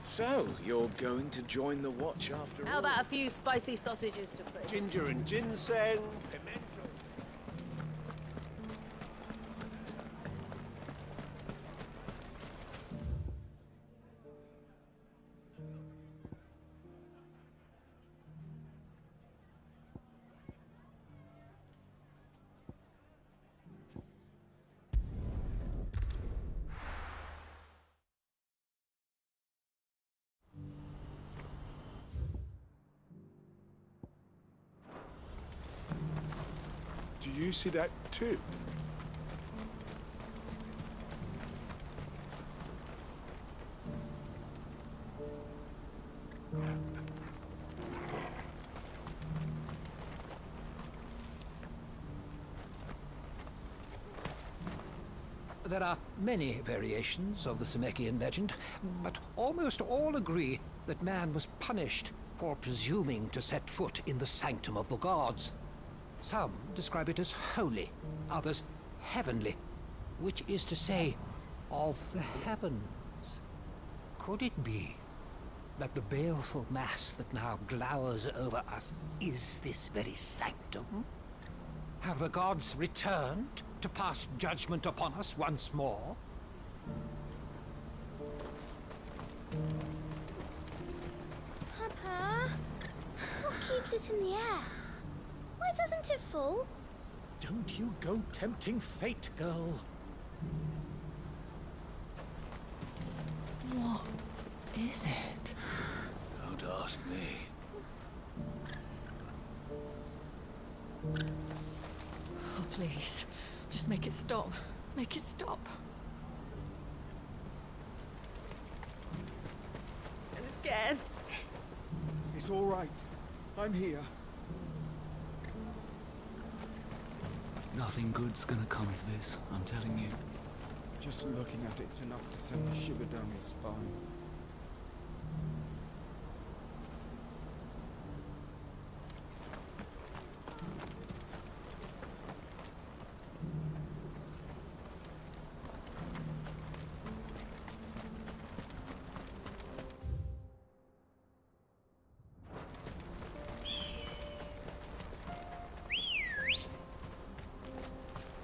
So, you're going to join the watch after all? How about a few spicy sausages to put? Ginger and ginseng, pimento. Do you see that too? There are many variations of the Zemeckis legend, but almost all agree that man was punished for presuming to set foot in the sanctum of the gods. Some describe it as holy, others heavenly, which is to say, of the heavens. Could it be that the baleful mass that now glowers over us is this very sanctum? Have the gods returned to pass judgment upon us once more? Papa, what keeps it in the air? Why doesn't it fall? Don't you go tempting fate, girl. What is it? Don't ask me. Oh, please. Just make it stop. Make it stop. I'm scared. It's all right. I'm here. Nothing good's gonna come of this, I'm telling you. Just looking at it's enough to send a shiver down your spine.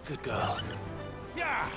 Good girl. Yeah!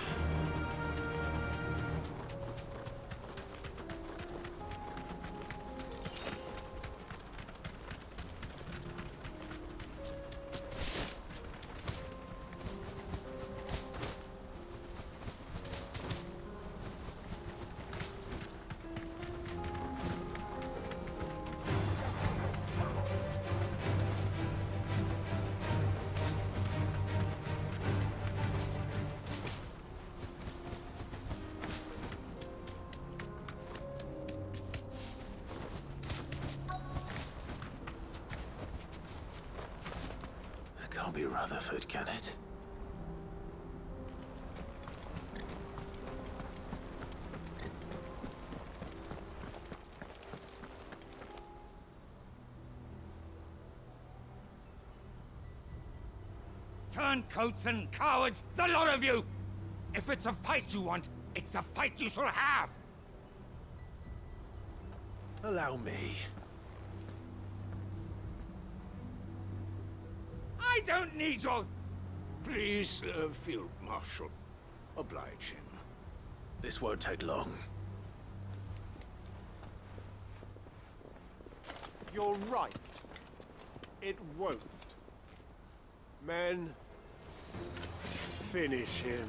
Can't be Rutherford, can it? Turncoats and cowards, the lot of you! If it's a fight you want, it's a fight you shall have! Allow me. I don't need your... Please, Field Marshal, oblige him. This won't take long. You're right. It won't. Men, finish him.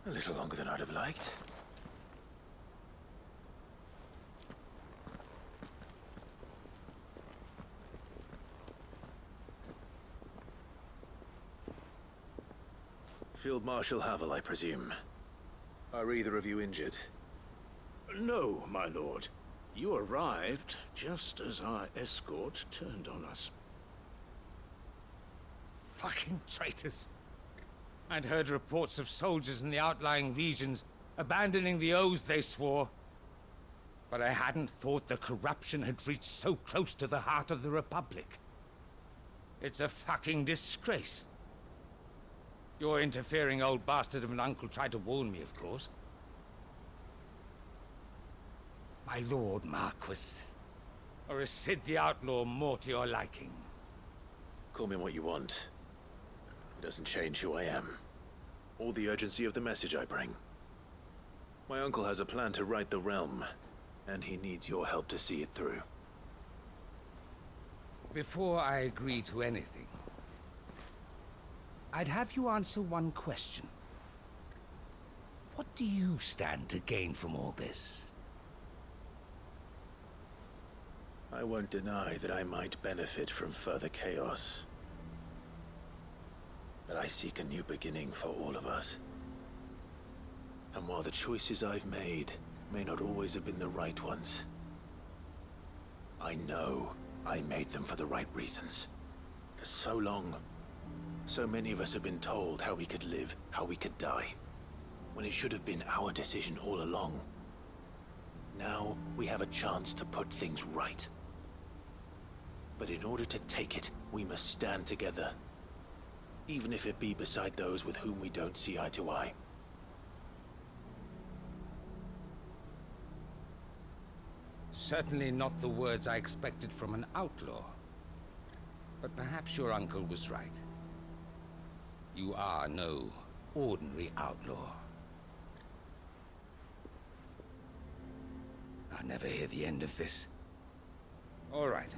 A little longer than I'd have liked. Field Marshal Havel, I presume. Are either of you injured? No, my lord. You arrived just as our escort turned on us. Fucking traitors. I'd heard reports of soldiers in the outlying regions abandoning the oaths they swore. But I hadn't thought the corruption had reached so close to the heart of the Republic. It's a fucking disgrace. Your interfering old bastard of an uncle tried to warn me, of course. My lord Marquis. Or is Sid the Outlaw more to your liking? Call me what you want. It doesn't change who I am, or the urgency of the message I bring. My uncle has a plan to right the realm, and he needs your help to see it through. Before I agree to anything, I'd have you answer one question. What do you stand to gain from all this? I won't deny that I might benefit from further chaos. But I seek a new beginning for all of us. And while the choices I've made may not always have been the right ones, I know I made them for the right reasons. For so long, so many of us have been told how we could live, how we could die, when it should have been our decision all along. Now, we have a chance to put things right. But in order to take it, we must stand together. Even if it be beside those with whom we don't see eye to eye. Certainly not the words I expected from an outlaw. But perhaps your uncle was right. You are no ordinary outlaw. I'll never hear the end of this. All right.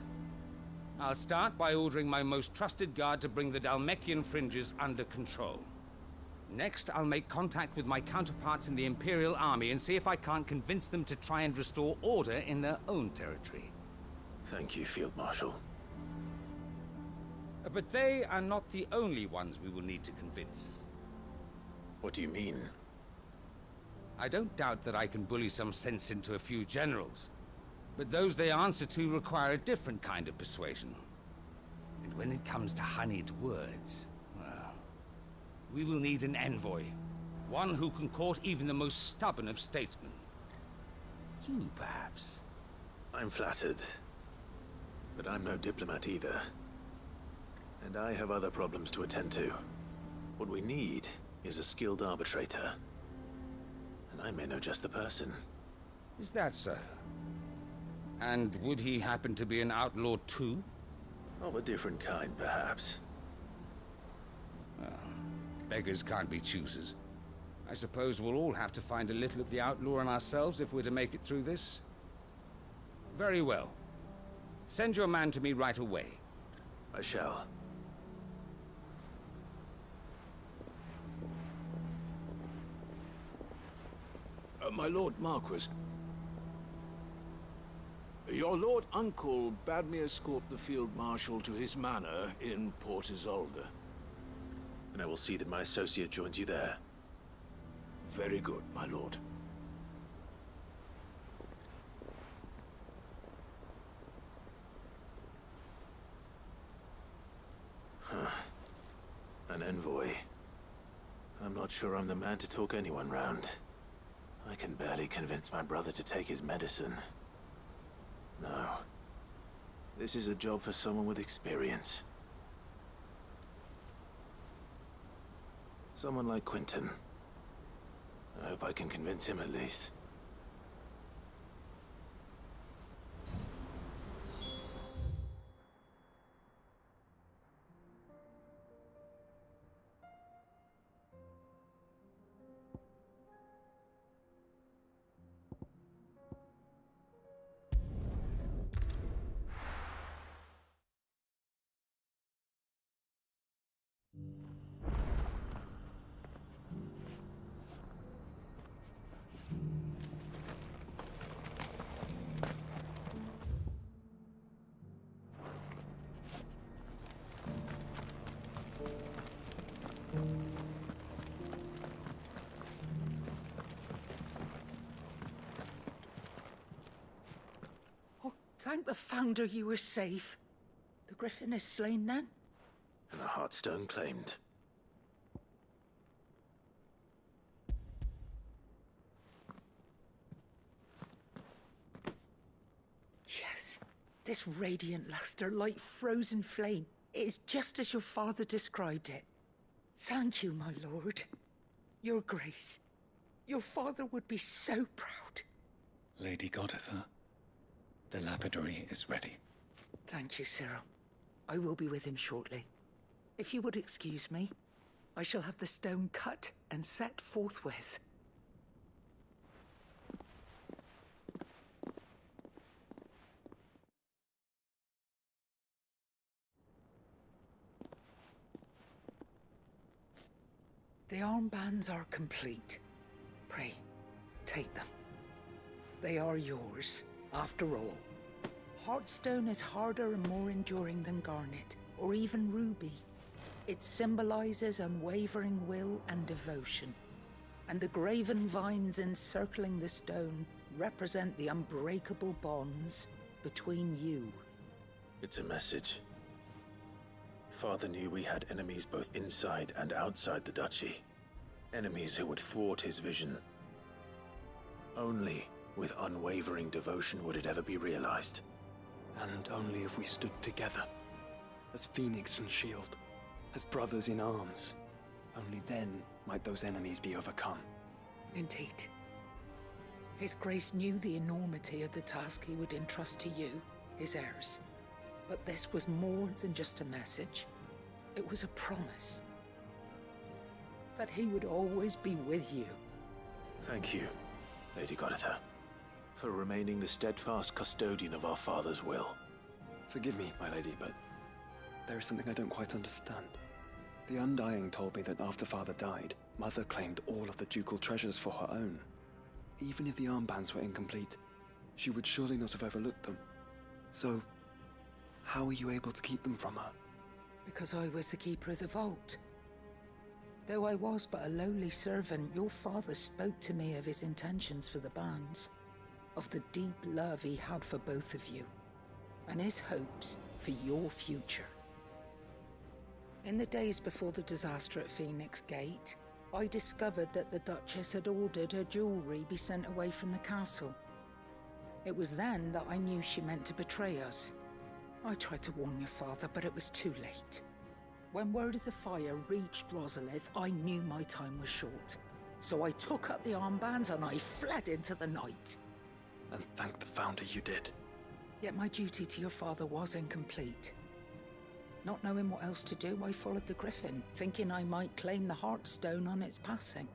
I'll start by ordering my most trusted guard to bring the Dhalmekian fringes under control. Next, I'll make contact with my counterparts in the Imperial Army and see if I can't convince them to try and restore order in their own territory. Thank you, Field Marshal. But they are not the only ones we will need to convince. What do you mean? I don't doubt that I can bully some sense into a few generals. But those they answer to require a different kind of persuasion. And when it comes to honeyed words, well, we will need an envoy. One who can court even the most stubborn of statesmen. You, perhaps. I'm flattered. But I'm no diplomat either. And I have other problems to attend to. What we need is a skilled arbitrator. And I may know just the person. Is that so? And would he happen to be an outlaw too? Of a different kind, perhaps. Well, beggars can't be choosers. I suppose we'll all have to find a little of the outlaw in ourselves if we're to make it through this. Very well. Send your man to me right away. I shall. My Lord Marquis. Your Lord Uncle bade me escort the Field Marshal to his manor in Port Isolde. And I will see that my associate joins you there. Very good, my lord. Huh. An envoy. I'm not sure I'm the man to talk anyone round. I can barely convince my brother to take his medicine. No. This is a job for someone with experience. Someone like Quentin. I hope I can convince him at least. Thank the Founder you were safe. The Griffin is slain then? And the Heartstone claimed. Yes. This radiant luster, like frozen flame, is just as your father described it. Thank you, my lord. Your grace. Your father would be so proud. Lady Goditha, the lapidary is ready. Thank you, Cyril. I will be with him shortly. If you would excuse me, I shall have the stone cut and set forthwith. The armbands are complete. Pray, take them. They are yours, after all. Heartstone is harder and more enduring than garnet, or even ruby. It symbolizes unwavering will and devotion. And the graven vines encircling the stone represent the unbreakable bonds between you. It's a message. Father knew we had enemies both inside and outside the duchy. Enemies who would thwart his vision. Only with unwavering devotion would it ever be realized. And only if we stood together, as Phoenix and Shield, as brothers in arms. Only then might those enemies be overcome. Indeed. His Grace knew the enormity of the task he would entrust to you, his heirs. But this was more than just a message. It was a promise. That he would always be with you. Thank you, Lady Goditha, for remaining the steadfast custodian of our father's will. Forgive me, my lady, but there is something I don't quite understand. The Undying told me that after Father died, Mother claimed all of the ducal treasures for her own. Even if the armbands were incomplete, she would surely not have overlooked them. So, how were you able to keep them from her? Because I was the keeper of the vault. Though I was but a lowly servant, your father spoke to me of his intentions for the bands, of the deep love he had for both of you, and his hopes for your future. In the days before the disaster at Phoenix Gate, I discovered that the Duchess had ordered her jewelry be sent away from the castle. It was then that I knew she meant to betray us. I tried to warn your father, but it was too late. When word of the fire reached Rosalith, I knew my time was short. So I took up the armbands and I fled into the night. And thank the Founder you did. Yet my duty to your father was incomplete. Not knowing what else to do, I followed the Griffin, thinking I might claim the Heartstone on its passing.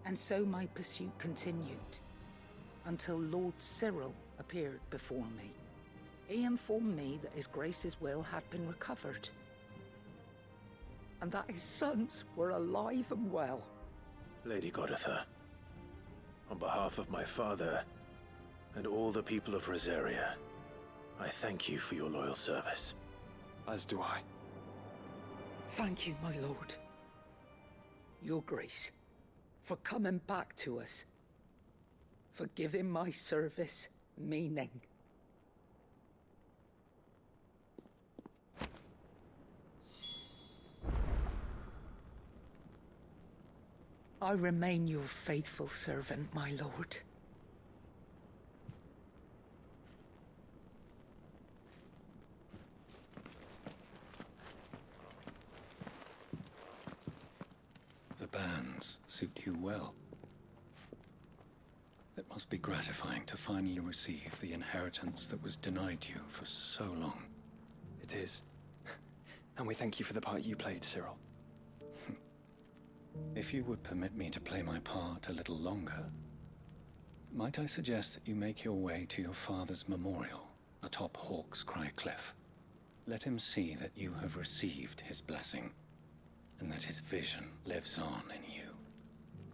And so my pursuit continued, until Lord Cyril appeared before me. He informed me that His Grace's will had been recovered, and that his sons were alive and well. Lady Goditha, on behalf of my father and all the people of Rosaria, I thank you for your loyal service. As do I. Thank you, my lord. Your Grace, for coming back to us, for giving my service meaning. I remain your faithful servant, my lord. The bands suit you well. It must be gratifying to finally receive the inheritance that was denied you for so long. It is. And we thank you for the part you played, Cyril. If you would permit me to play my part a little longer, might I suggest that you make your way to your father's memorial atop Hawk's Cry Cliff? Let him see that you have received his blessing, and that his vision lives on in you.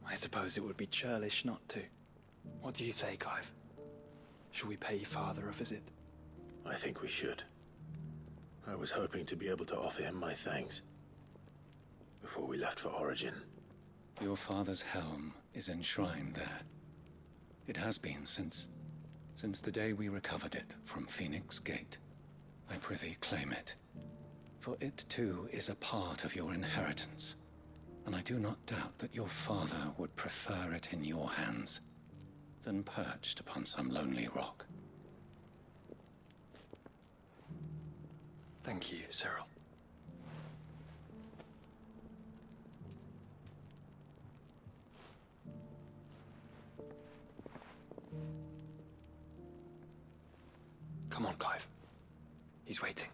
I suppose it would be churlish not to. What do you say, Clive? Shall we pay Father a visit? I think we should. I was hoping to be able to offer him my thanks before we left for Origin. Your father's helm is enshrined there. It has been since Since the day we recovered it from Phoenix Gate, I prithee claim it. For it too is a part of your inheritance, and I do not doubt that your father would prefer it in your hands than perched upon some lonely rock. Thank you, Cyril. Come on, Clive. He's waiting.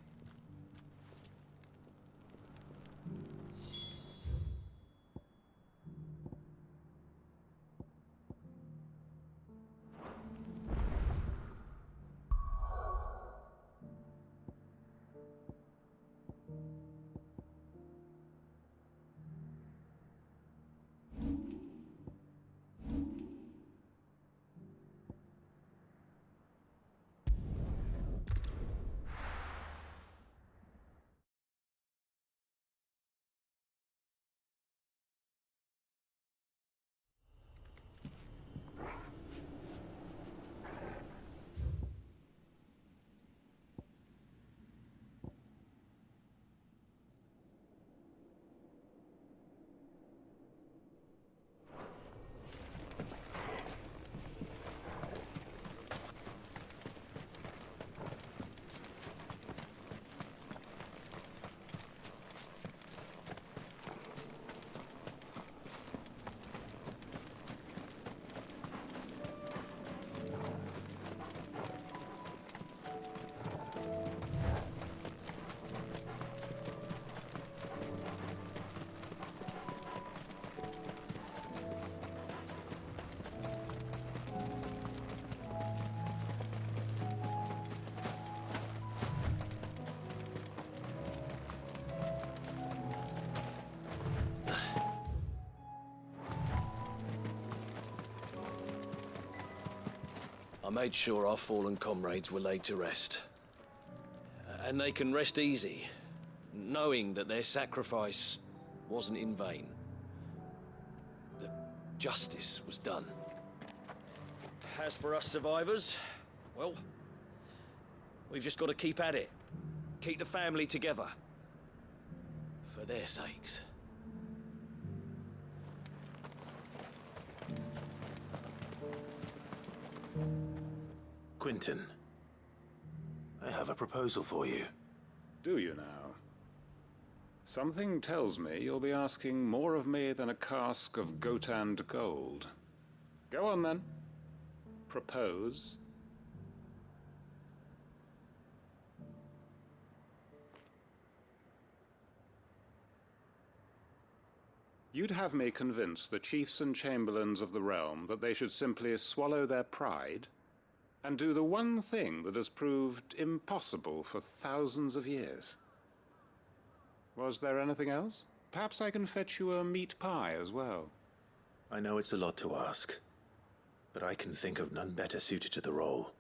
I made sure our fallen comrades were laid to rest. And they can rest easy, knowing that their sacrifice wasn't in vain. That justice was done. As for us survivors, well, we've just got to keep at it. Keep the family together. For their sakes. Quentin, I have a proposal for you. Do you now? Something tells me you'll be asking more of me than a cask of Gotand gold. Go on then. Propose. You'd have me convince the chiefs and chamberlains of the realm that they should simply swallow their pride and do the one thing that has proved impossible for thousands of years. Was there anything else? Perhaps I can fetch you a meat pie as well. I know it's a lot to ask, but I can think of none better suited to the role.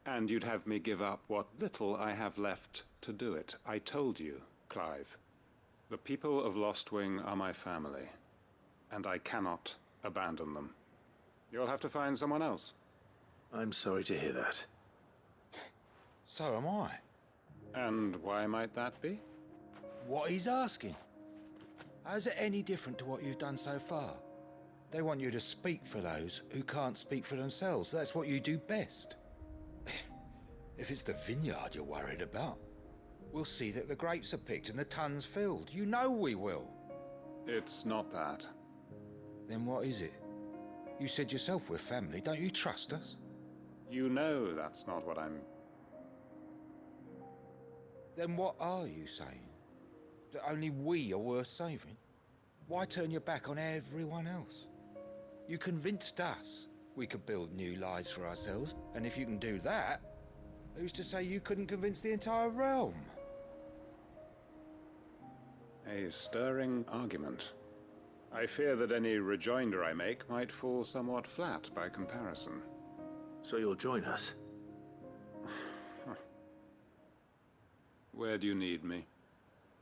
And you'd have me give up what little I have left to do it. I told you, Clive. The people of Lostwing are my family, and I cannot abandon them. You'll have to find someone else. I'm sorry to hear that. So am I. And why might that be? What he's asking. How's it any different to what you've done so far? They want you to speak for those who can't speak for themselves. That's what you do best. If it's the vineyard you're worried about, we'll see that the grapes are picked and the tons filled. You know we will. It's not that. Then what is it? You said yourself we're family. Don't you trust us? You know that's not what I'm... Then what are you saying? That only we are worth saving? Why turn your back on everyone else? You convinced us we could build new lives for ourselves, and if you can do that, who's to say you couldn't convince the entire realm? A stirring argument. I fear that any rejoinder I make might fall somewhat flat by comparison. So you'll join us? Where do you need me?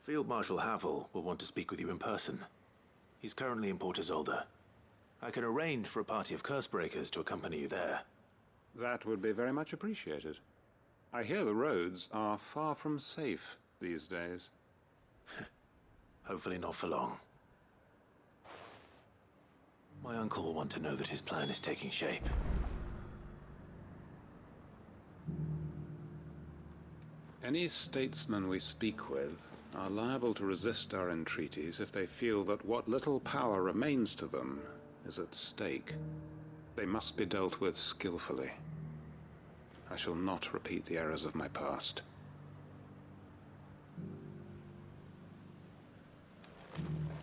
Field Marshal Havel will want to speak with you in person. He's currently in Port Isolde. I can arrange for a party of Cursebreakers to accompany you there. That would be very much appreciated. I hear the roads are far from safe these days. Hopefully not for long. My uncle will want to know that his plan is taking shape. Any statesmen we speak with are liable to resist our entreaties if they feel that what little power remains to them is at stake. They must be dealt with skillfully. I shall not repeat the errors of my past.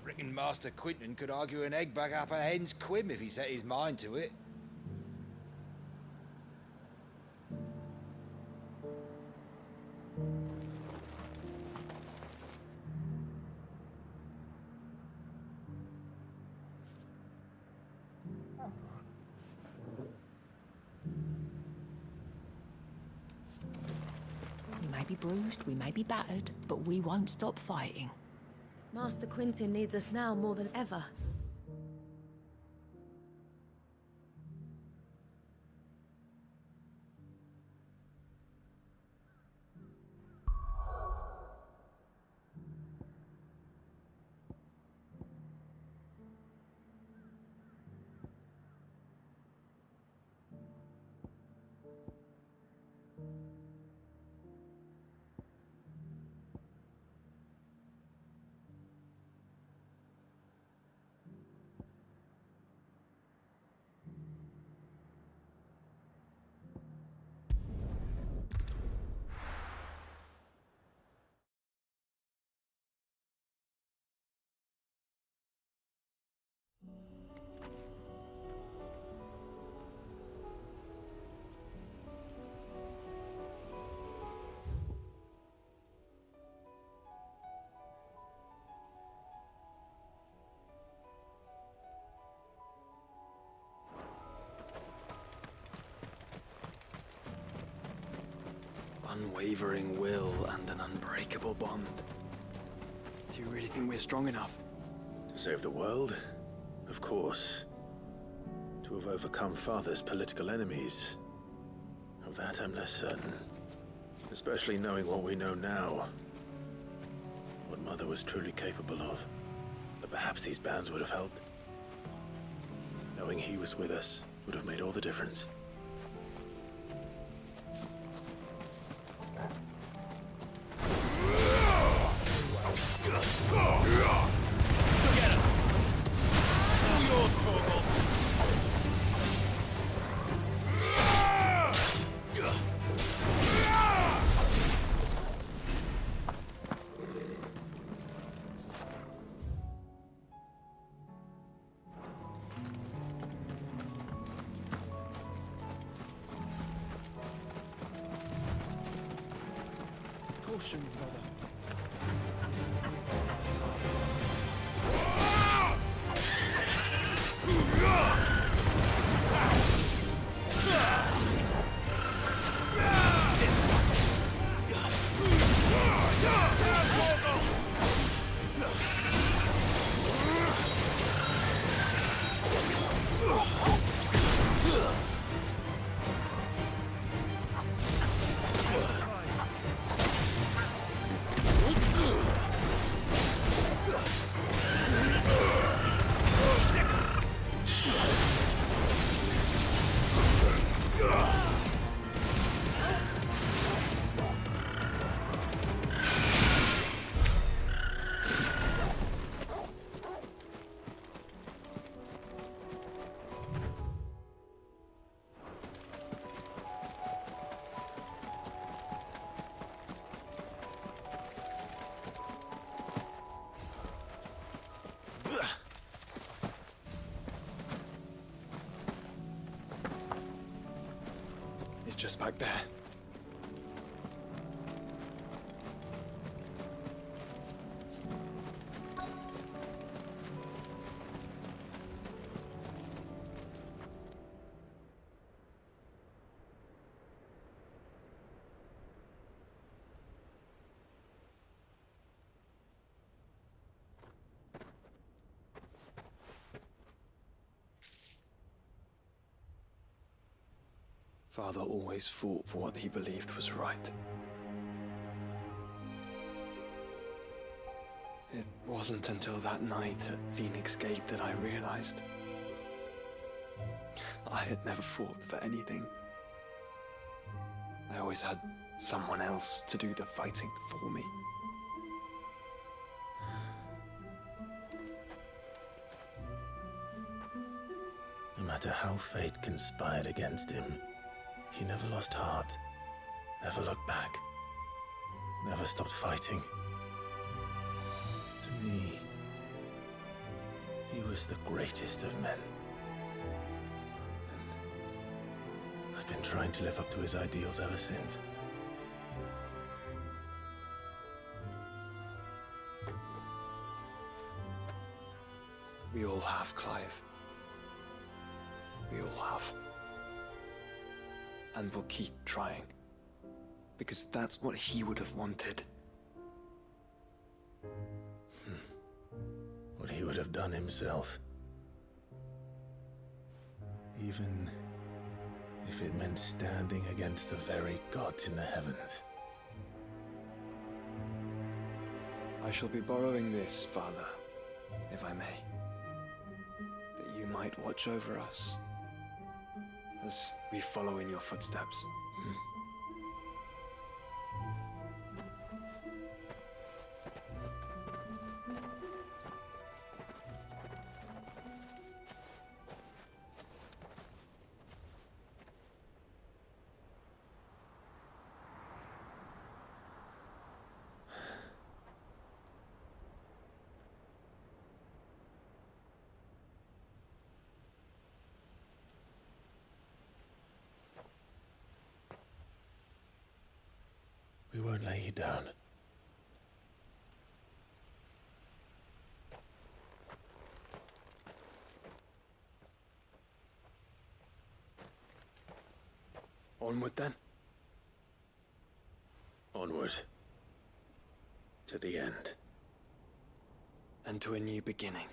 Reckon Master Quinton could argue an egg back up a hen's quim if he set his mind to it. We may be bruised, we may be battered, but we won't stop fighting. Master Quintin needs us now more than ever. Unwavering will and an unbreakable bond. Do you really think we're strong enough? To save the world? Of course. To have overcome Father's political enemies? Of that I'm less certain. Especially knowing what we know now. What Mother was truly capable of. But perhaps these bands would have helped. Knowing he was with us would have made all the difference. Caution, brother. It's just back there. Father always fought for what he believed was right. It wasn't until that night at Phoenix Gate that I realized I had never fought for anything. I always had someone else to do the fighting for me. No matter how fate conspired against him, he never lost heart, never looked back, never stopped fighting. To me, he was the greatest of men. And I've been trying to live up to his ideals ever since. We all have, Clive. We all have. And we'll keep trying. Because that's what he would have wanted. What he would have done himself. Even if it meant standing against the very gods in the heavens. I shall be borrowing this, Father, if I may. That you might watch over us as we follow in your footsteps. We won't lay you down. Onward then. Onward. To the end. And to a new beginning.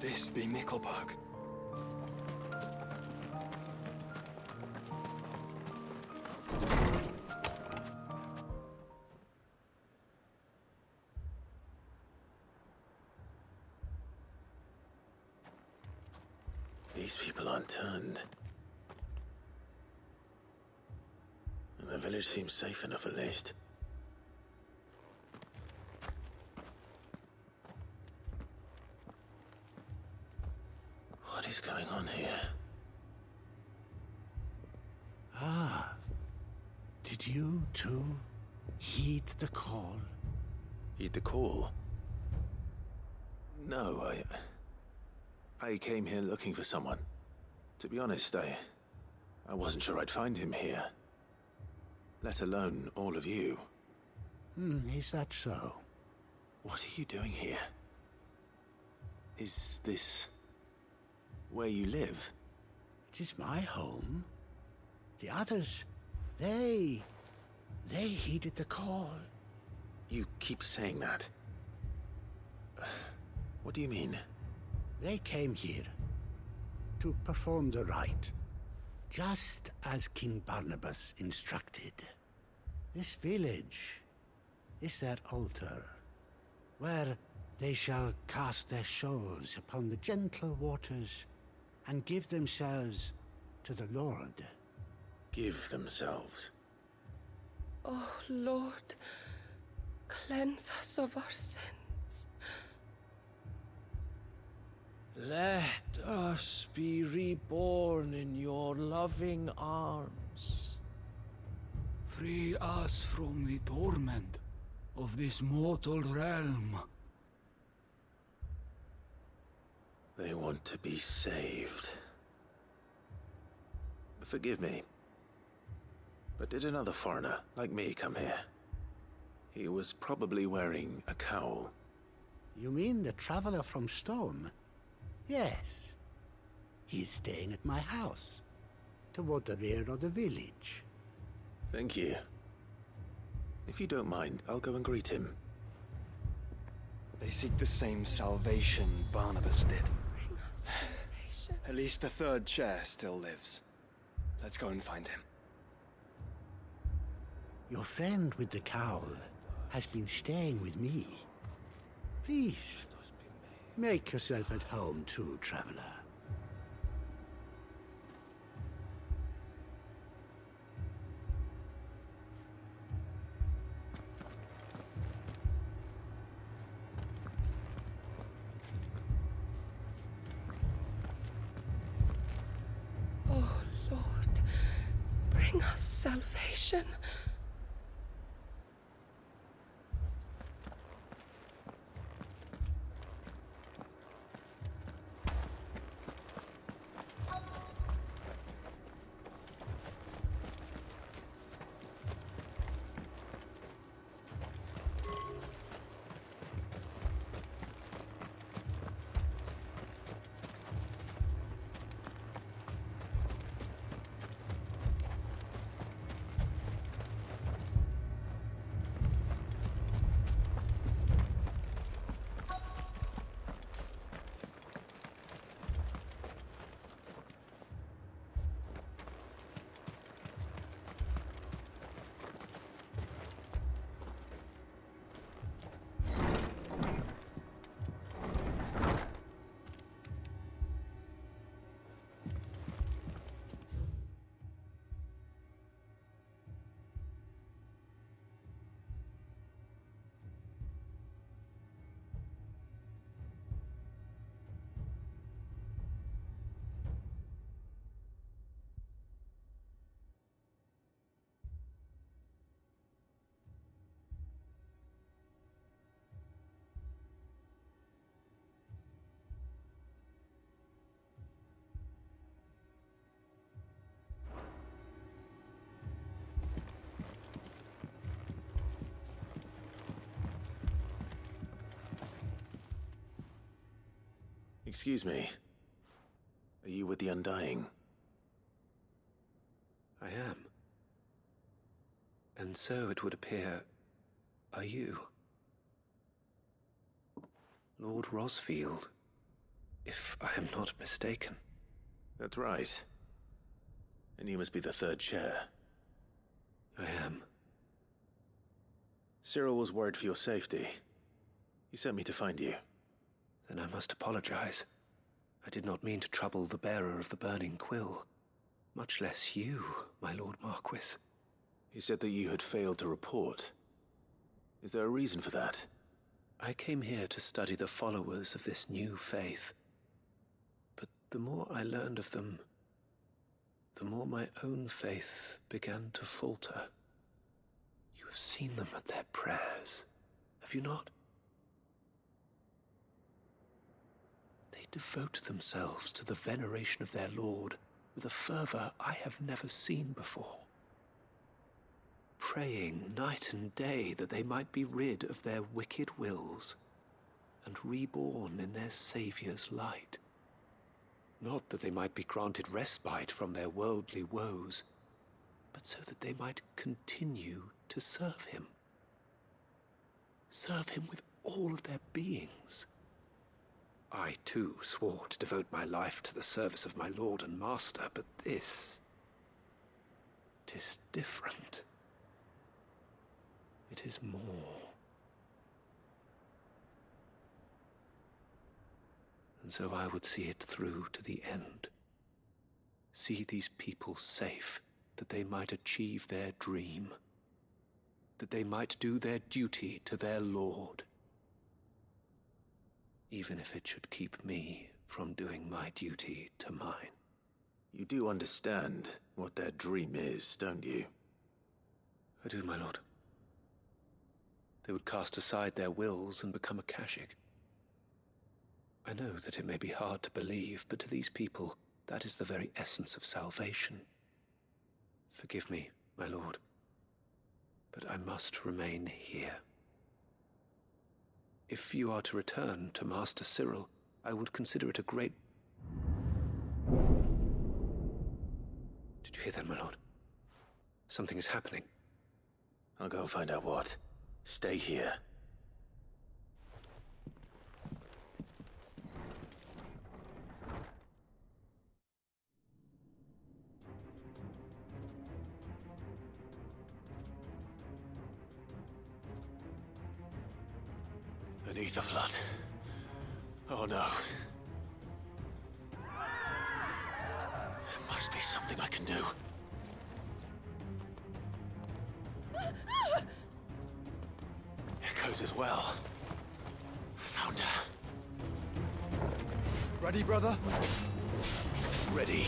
this be Mickleburg? These people aren't turned. And the village seems safe enough at least. What is going on here? Ah. Did you too heed the call? Heed the call? No, I came here looking for someone. To be honest, I wasn't sure I'd find him here. Let alone all of you. Is that so? What are you doing here? Is this where you live? It is my home. The others, they heeded the call. You keep saying that. What do you mean? They came here to perform the rite, just as King Barnabas instructed. This village is their altar, where they shall cast their souls upon the gentle waters and give themselves to the Lord. Give themselves? Oh, Lord, cleanse us of our sins. Let us be reborn in your loving arms. Free us from the torment of this mortal realm. They want to be saved. Forgive me, but did another foreigner like me come here? He was probably wearing a cowl. You mean the traveler from Stone? Yes. He's staying at my house, toward the rear of the village. Thank you. If you don't mind, I'll go and greet him. They seek the same salvation Barnabas did. At least the third chair still lives. Let's go and find him. Your friend with the cowl has been staying with me. Please, make yourself at home too, traveler. Oh, Lord, bring us salvation. Excuse me. Are you with the Undying? I am. And so it would appear, are you? Lord Rosfield. If I am not mistaken. That's right. And you must be the third chair. I am. Cyril was worried for your safety. He sent me to find you. Then I must apologize. I did not mean to trouble the bearer of the burning quill. Much less you, my Lord Marquis. He said that you had failed to report. Is there a reason for that? I came here to study the followers of this new faith. But the more I learned of them, the more my own faith began to falter. You have seen them at their prayers, have you not? They devote themselves to the veneration of their Lord with a fervor I have never seen before. Praying night and day that they might be rid of their wicked wills and reborn in their Saviour's light. Not that they might be granted respite from their worldly woes, but so that they might continue to serve him. Serve him with all of their beings. I, too, swore to devote my life to the service of my Lord and Master, but this... 'tis different. It is more. And so I would see it through to the end. See these people safe, that they might achieve their dream. That they might do their duty to their Lord. Even if it should keep me from doing my duty to mine. You do understand what their dream is, don't you? I do, my lord. They would cast aside their wills and become Akashic. I know that it may be hard to believe, but to these people, that is the very essence of salvation. Forgive me, my lord, but I must remain here. If you are to return to Master Cyril, I would consider it a great... Did you hear that, my lord? Something is happening. I'll go and find out what. Stay here. Beneath the flood. Oh no. There must be something I can do. Echoes as well. Found her. Ready, brother? Ready.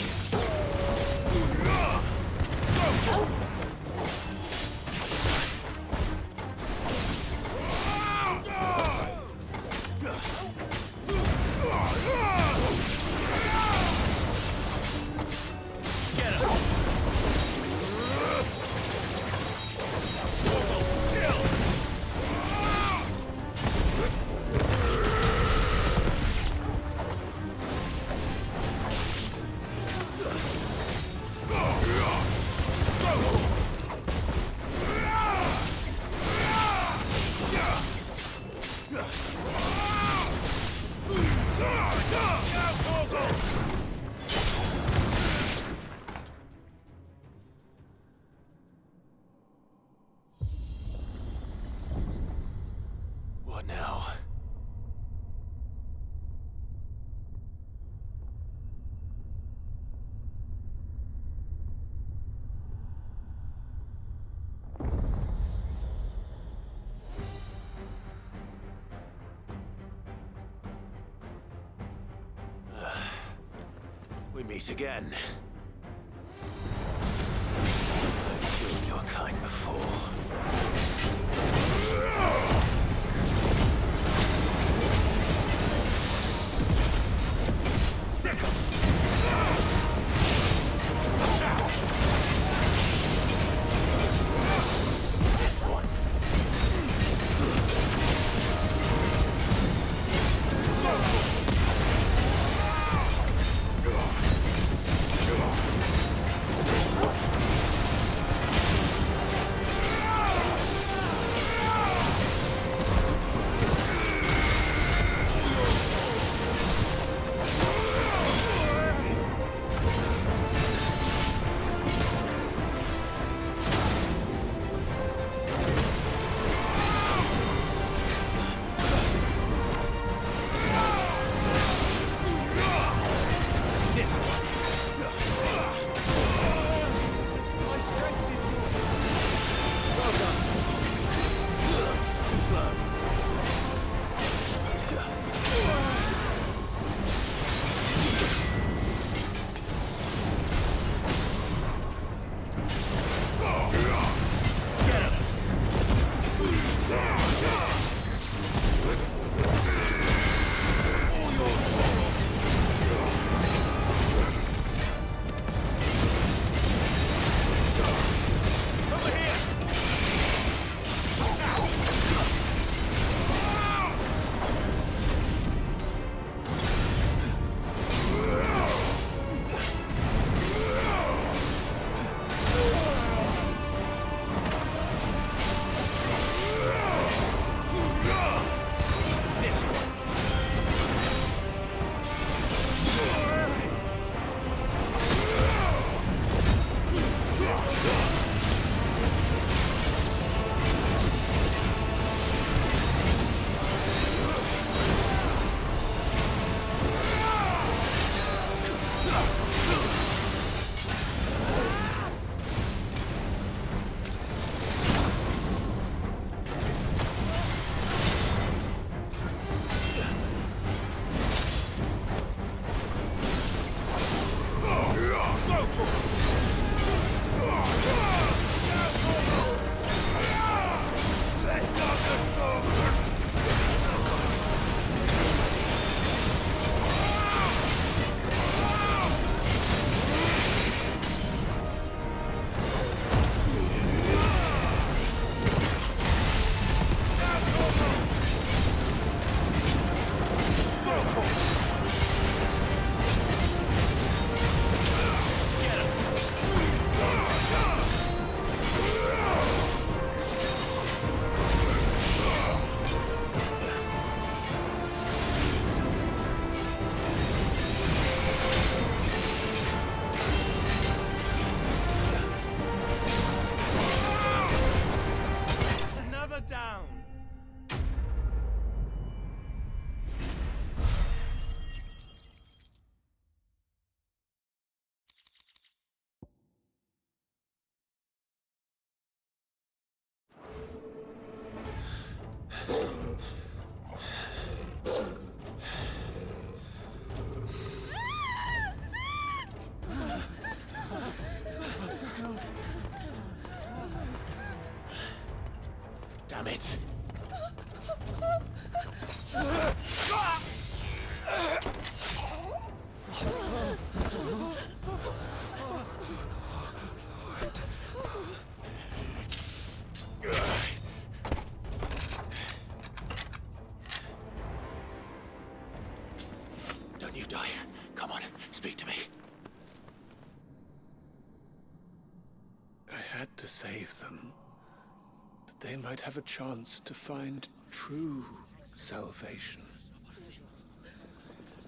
What now? We meet again. I've killed your kind before. Another down. Damn it. Don't you die. Come on, speak to me. I had to save them, that they might have a chance to find true salvation.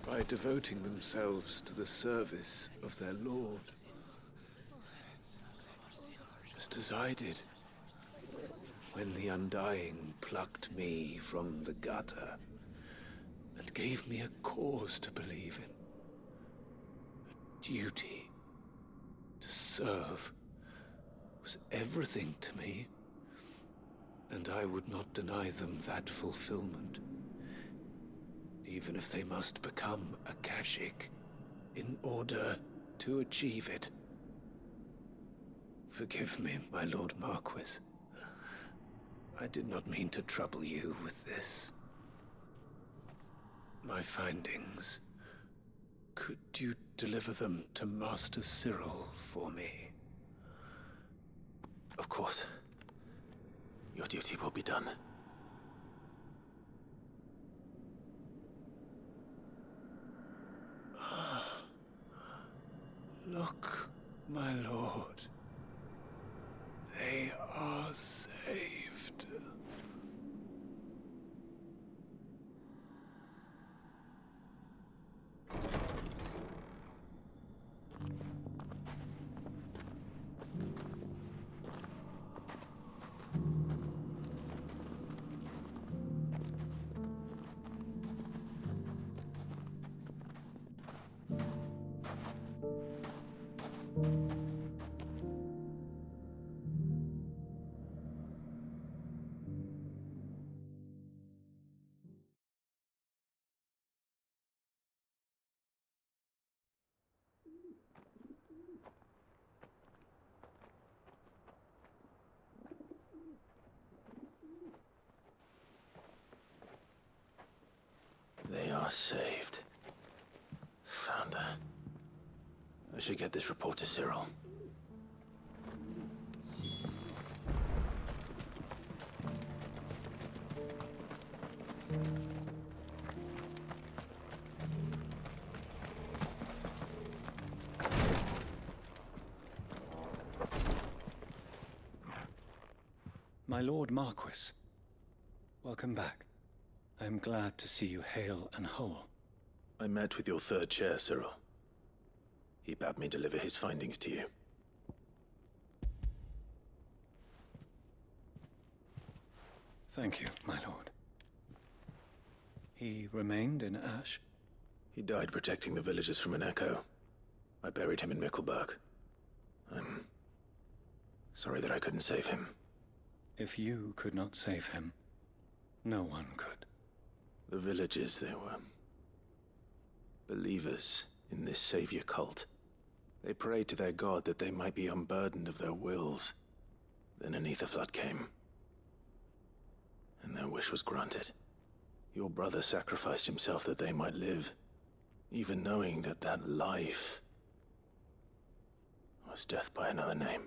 By devoting themselves to the service of their Lord. Just as I did, when the Undying plucked me from the gutter and gave me a cause to believe in. A duty to serve was everything to me, and I would not deny them that fulfillment, even if they must become a Kashik in order to achieve it. Forgive me, my Lord Marquis. I did not mean to trouble you with this. My findings. Could you deliver them to Master Cyril for me? Of course. Your duty will be done. Look, my lord. They are saved. They are saved. Founder. I should get this report to Cyril. My Lord Marquis, welcome back. I am glad to see you hale and whole. I met with your third chair, Cyril. He bade me deliver his findings to you. Thank you, my lord. He remained in Ash? He died protecting the villagers from an echo. I buried him in Mickelberg. I'm sorry that I couldn't save him. If you could not save him, no one could. The villagers, they were believers in this savior cult. They prayed to their god that they might be unburdened of their wills. Then an ether flood came, and their wish was granted. Your brother sacrificed himself that they might live, even knowing that that life was death by another name.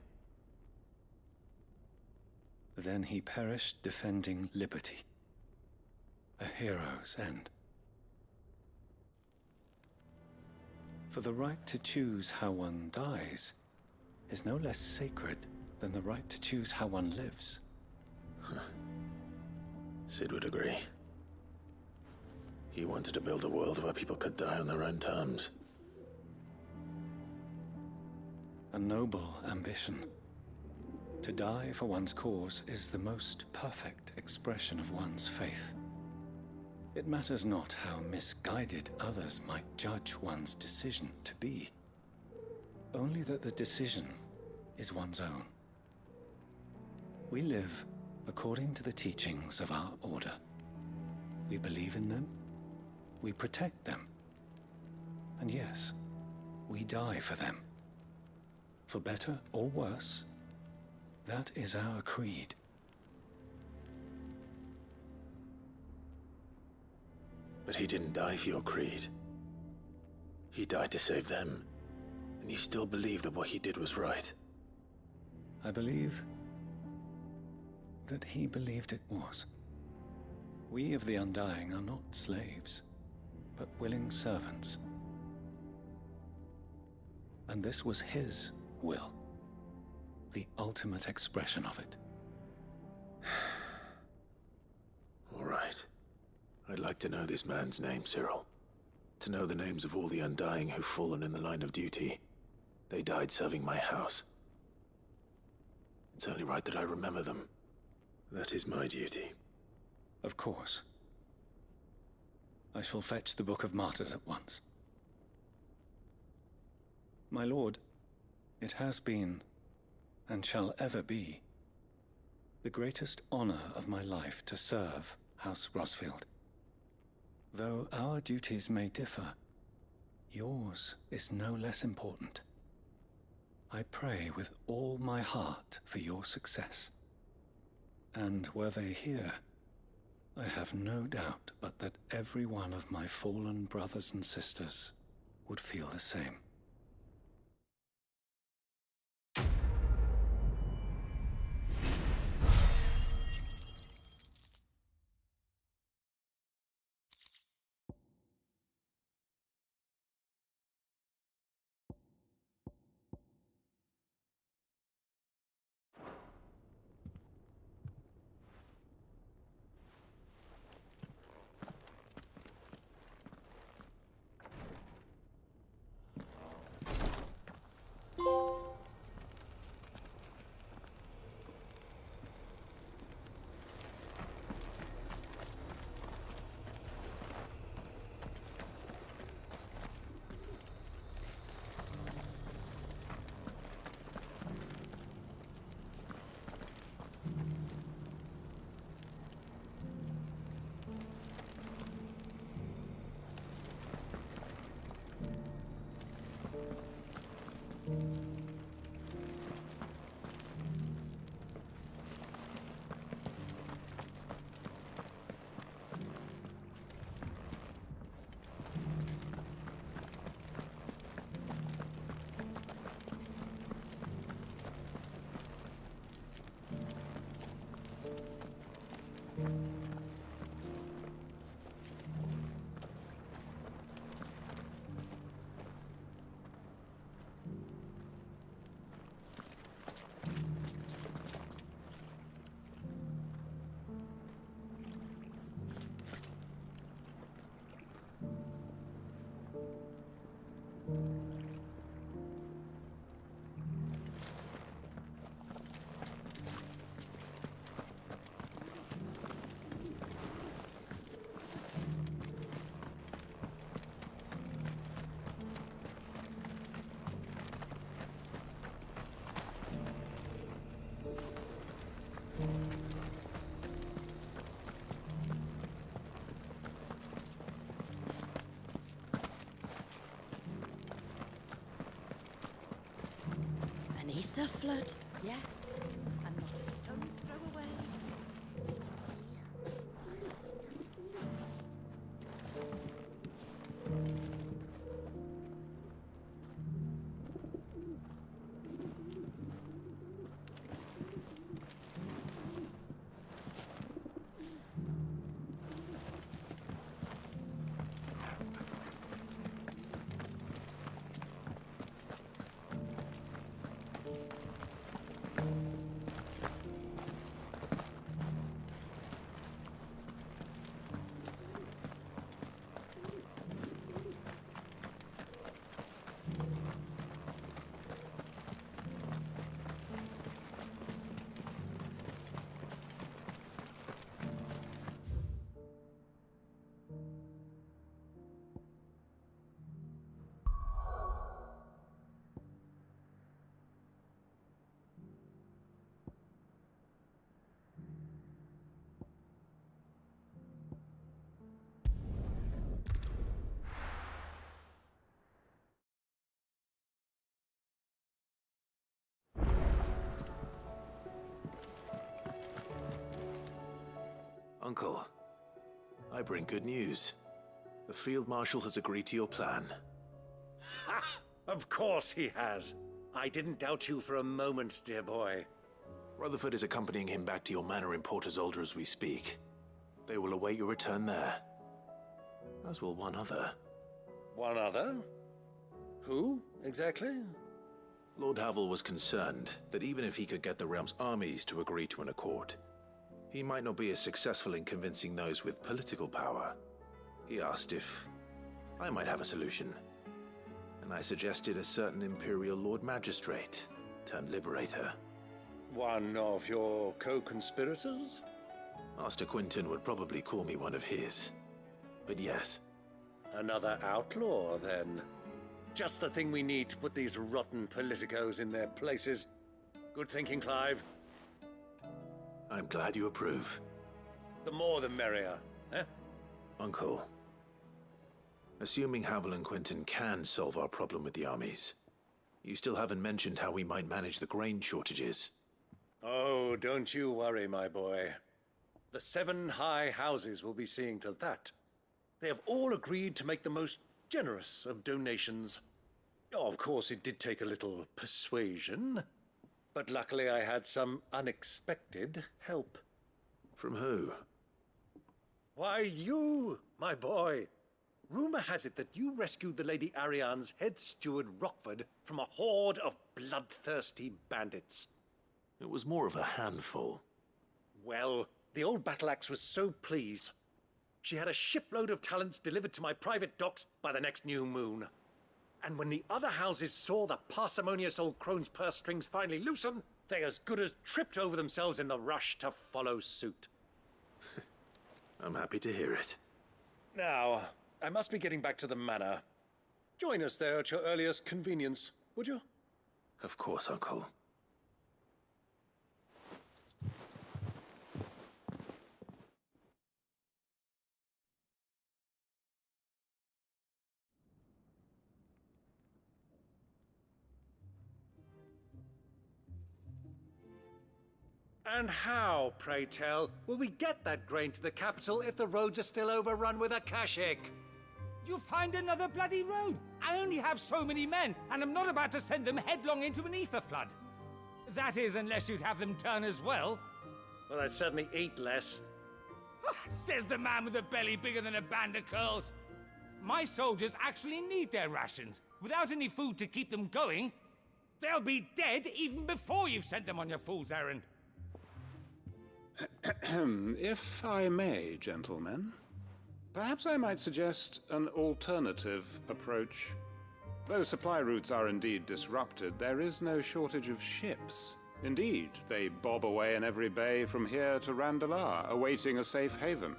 Then he perished defending liberty. A hero's end. For the right to choose how one dies is no less sacred than the right to choose how one lives. Sid would agree. He wanted to build a world where people could die on their own terms. A noble ambition. To die for one's cause is the most perfect expression of one's faith. It matters not how misguided others might judge one's decision to be, only that the decision is one's own. We live according to the teachings of our order. We believe in them, we protect them, and yes, we die for them. For better or worse, that is our creed. But he didn't die for your creed. He died to save them, and you still believe that what he did was right. I believe that he believed it was. We of the Undying are not slaves, but willing servants. And this was his will, the ultimate expression of it. All right. I'd like to know this man's name, Cyril. To know the names of all the Undying who've fallen in the line of duty. They died serving my house. It's only right that I remember them. That is my duty. Of course. I shall fetch the Book of Martyrs at once. My lord, it has been, and shall ever be, the greatest honor of my life to serve House Rosfield. Though our duties may differ, yours is no less important. I pray with all my heart for your success. And were they here, I have no doubt but that every one of my fallen brothers and sisters would feel the same. The flood, yes. And not a stone's throw away. Uncle, I bring good news. The Field Marshal has agreed to your plan. Ha! Of course he has. I didn't doubt you for a moment, dear boy. Rutherford is accompanying him back to your manor in Port Isolde as we speak. They will await your return there. As will one other. One other? Who, exactly? Lord Havel was concerned that even if he could get the realm's armies to agree to an accord, he might not be as successful in convincing those with political power. He asked if I might have a solution, and I suggested a certain Imperial Lord Magistrate turned Liberator. One of your co-conspirators? Master Quinton would probably call me one of his, but yes. Another outlaw, then. Just the thing we need to put these rotten politicos in their places. Good thinking, Clive. I'm glad you approve. The more the merrier, eh? Uncle, assuming Havel and Quinton can solve our problem with the armies, you still haven't mentioned how we might manage the grain shortages. Oh, don't you worry, my boy. The 7 high houses will be seeing to that. They have all agreed to make the most generous of donations. Oh, of course, it did take a little persuasion. But luckily I had some unexpected help. From who? Why, you, my boy. Rumor has it that you rescued the Lady Ariane's head steward Rockford from a horde of bloodthirsty bandits. It was more of a handful. Well, the old battle axe was so pleased. She had a shipload of talents delivered to my private docks by the next new moon. And when the other houses saw the parsimonious old crone's purse strings finally loosen, they as good as tripped over themselves in the rush to follow suit. I'm happy to hear it. Now, I must be getting back to the manor. Join us there at your earliest convenience, would you? Of course, Uncle. And how, pray tell, will we get that grain to the capital if the roads are still overrun with Akashic? You'll find another bloody road. I only have so many men, and I'm not about to send them headlong into an ether flood. That is, unless you'd have them turn as well. Well, I'd certainly eat less. Says the man with a belly bigger than a band of curls. My soldiers actually need their rations. Without any food to keep them going, they'll be dead even before you've sent them on your fool's errand. If I may, gentlemen, perhaps I might suggest an alternative approach. Though supply routes are indeed disrupted, there is no shortage of ships. Indeed, they bob away in every bay from here to Randalar, awaiting a safe haven.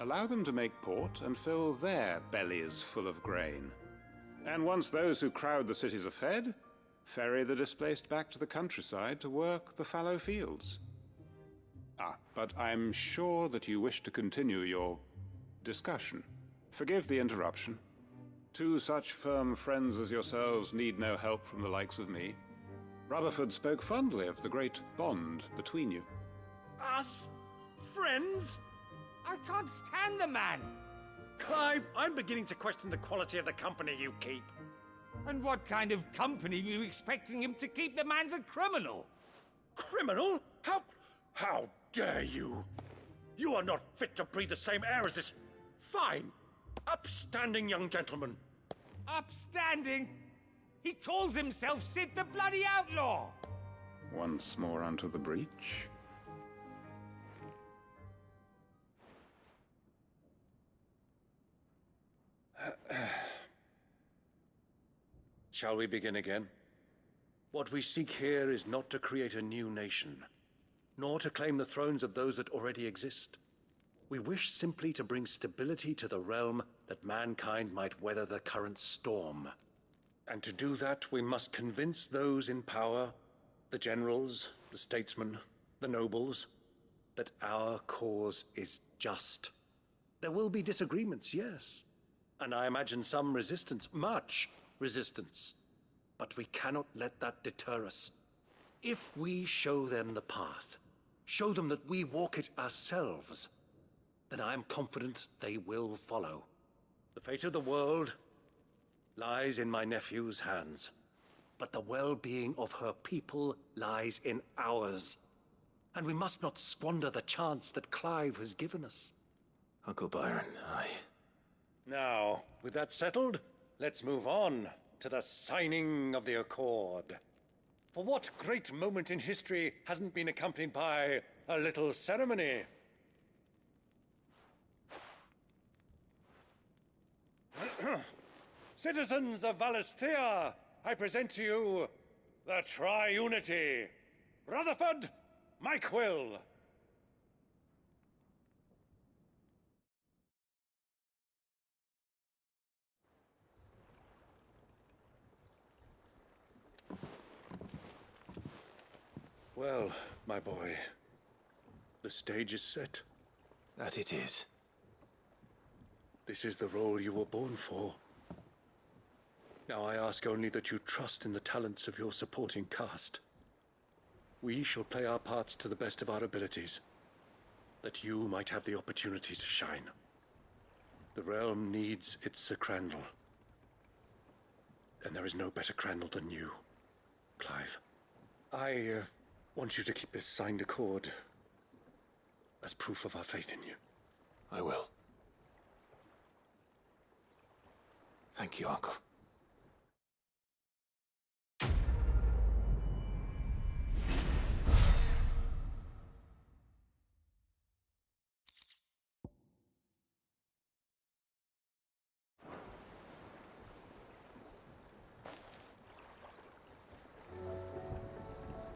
Allow them to make port and fill their bellies full of grain. And once those who crowd the cities are fed, ferry the displaced back to the countryside to work the fallow fields. But I'm sure that you wish to continue your discussion. Forgive the interruption. 2 such firm friends as yourselves need no help from the likes of me. Rutherford spoke fondly of the great bond between you. Us? Friends? I can't stand the man! Clive, I'm beginning to question the quality of the company you keep. And what kind of company were you expecting him to keep? The man's a criminal! Criminal? How dare you? You are not fit to breathe the same air as this fine, upstanding young gentleman. Upstanding? He calls himself Sid the Bloody Outlaw! Once more onto the breach. Shall we begin again? What we seek here is not to create a new nation, nor to claim the thrones of those that already exist. We wish simply to bring stability to the realm that mankind might weather the current storm. And to do that, we must convince those in power, the generals, the statesmen, the nobles, that our cause is just. There will be disagreements, yes, and I imagine some resistance, much resistance. But we cannot let that deter us. If we show them the path, show them that we walk it ourselves, then I am confident they will follow. The fate of the world lies in my nephew's hands, but the well-being of her people lies in ours. And we must not squander the chance that Clive has given us. Uncle Byron, Now, with that settled, let's move on to the signing of the Accord. For what great moment in history hasn't been accompanied by a little ceremony? Citizens of Valisthea, I present to you the Triunity. Rutherford, Mike Will. Well, my boy, the stage is set. That it is. This is the role you were born for. Now I ask only that you trust in the talents of your supporting cast. We shall play our parts to the best of our abilities, that you might have the opportunity to shine. The realm needs its Sir Crandall. And there is no better Crandall than you, Clive. I want you to keep this signed accord as proof of our faith in you. I will. Thank you, Uncle.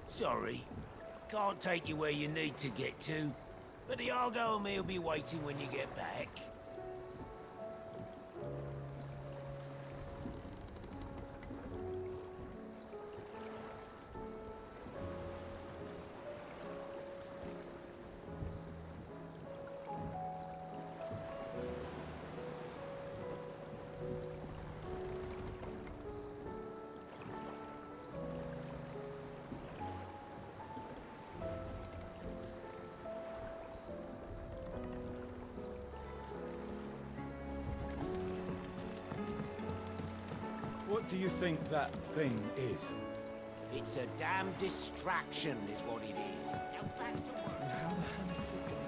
Sorry, can't take you where you need to get to, but the Argo and me will be waiting when you get back. What do you think that thing is? It's a damn distraction, is what it is. Now back to work. And how the hell is it going?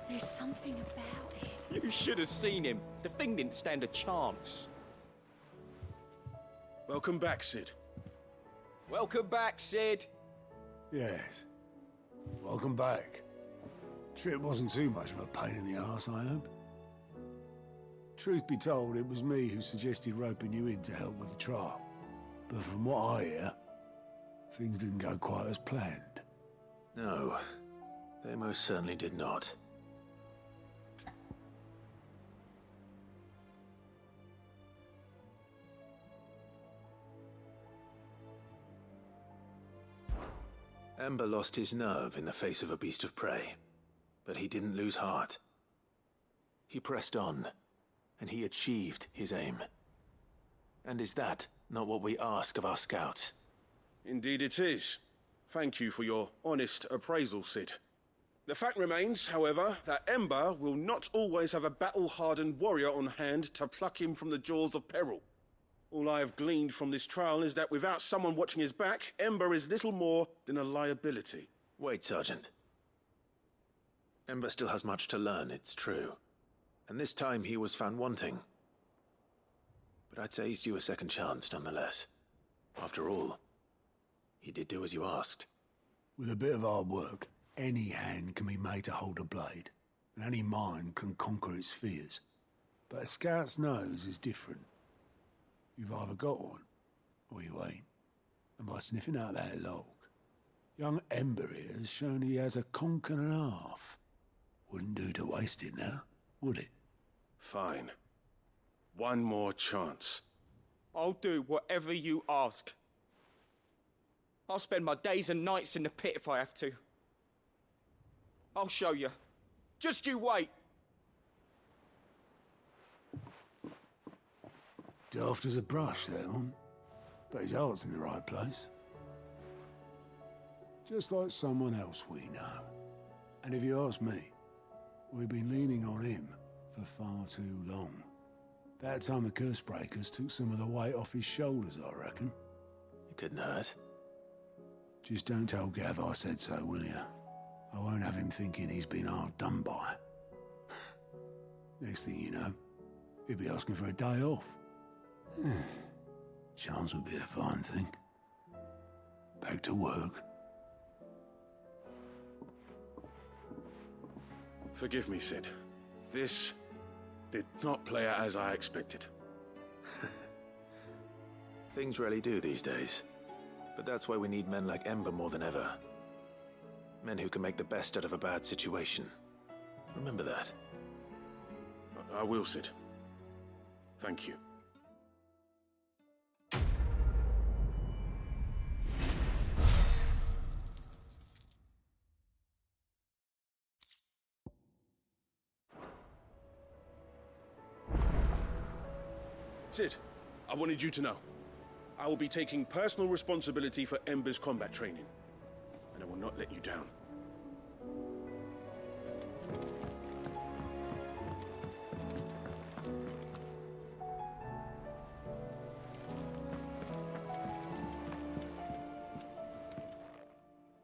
There's something about it. You should have seen him. The thing didn't stand a chance. Welcome back, Sid. Welcome back, Sid. Yes. Welcome back. Trip wasn't too much of a pain in the arse, I hope. Truth be told, it was me who suggested roping you in to help with the trial. But from what I hear, things didn't go quite as planned. No, they most certainly did not. Ember lost his nerve in the face of a beast of prey, but he didn't lose heart. He pressed on, and he achieved his aim. And is that not what we ask of our scouts? Indeed it is. Thank you for your honest appraisal, Sid. The fact remains, however, that Ember will not always have a battle-hardened warrior on hand to pluck him from the jaws of peril. All I have gleaned from this trial is that without someone watching his back, Ember is little more than a liability. Wait, Sergeant. Ember still has much to learn, it's true. And this time he was found wanting. But I'd say he's due a second chance, nonetheless. After all, he did do as you asked. With a bit of hard work, any hand can be made to hold a blade, and any mind can conquer its fears. But a scout's nose is different. You've either got one, or you ain't. And by sniffing out that log, young Ember here has shown he has a conk and a half. Wouldn't do to waste it now, would it? Fine. One more chance. I'll do whatever you ask. I'll spend my days and nights in the pit if I have to. I'll show you. Just you wait. Daft as a brush, that one. But his heart's in the right place. Just like someone else we know. And if you ask me, we've been leaning on him for far too long. That time the curse breakers took some of the weight off his shoulders, I reckon. It couldn't hurt. Just don't tell Gav I said so, will you? I won't have him thinking he's been hard done by. Next thing you know, he'll be asking for a day off. Chance would be a fine thing. Back to work. Forgive me, Sid. This did not play out as I expected. Things really do these days. But that's why we need men like Ember more than ever. Men who can make the best out of a bad situation. Remember that. I will, Sid. Thank you. Sid, I wanted you to know. I will be taking personal responsibility for Ember's combat training. And I will not let you down.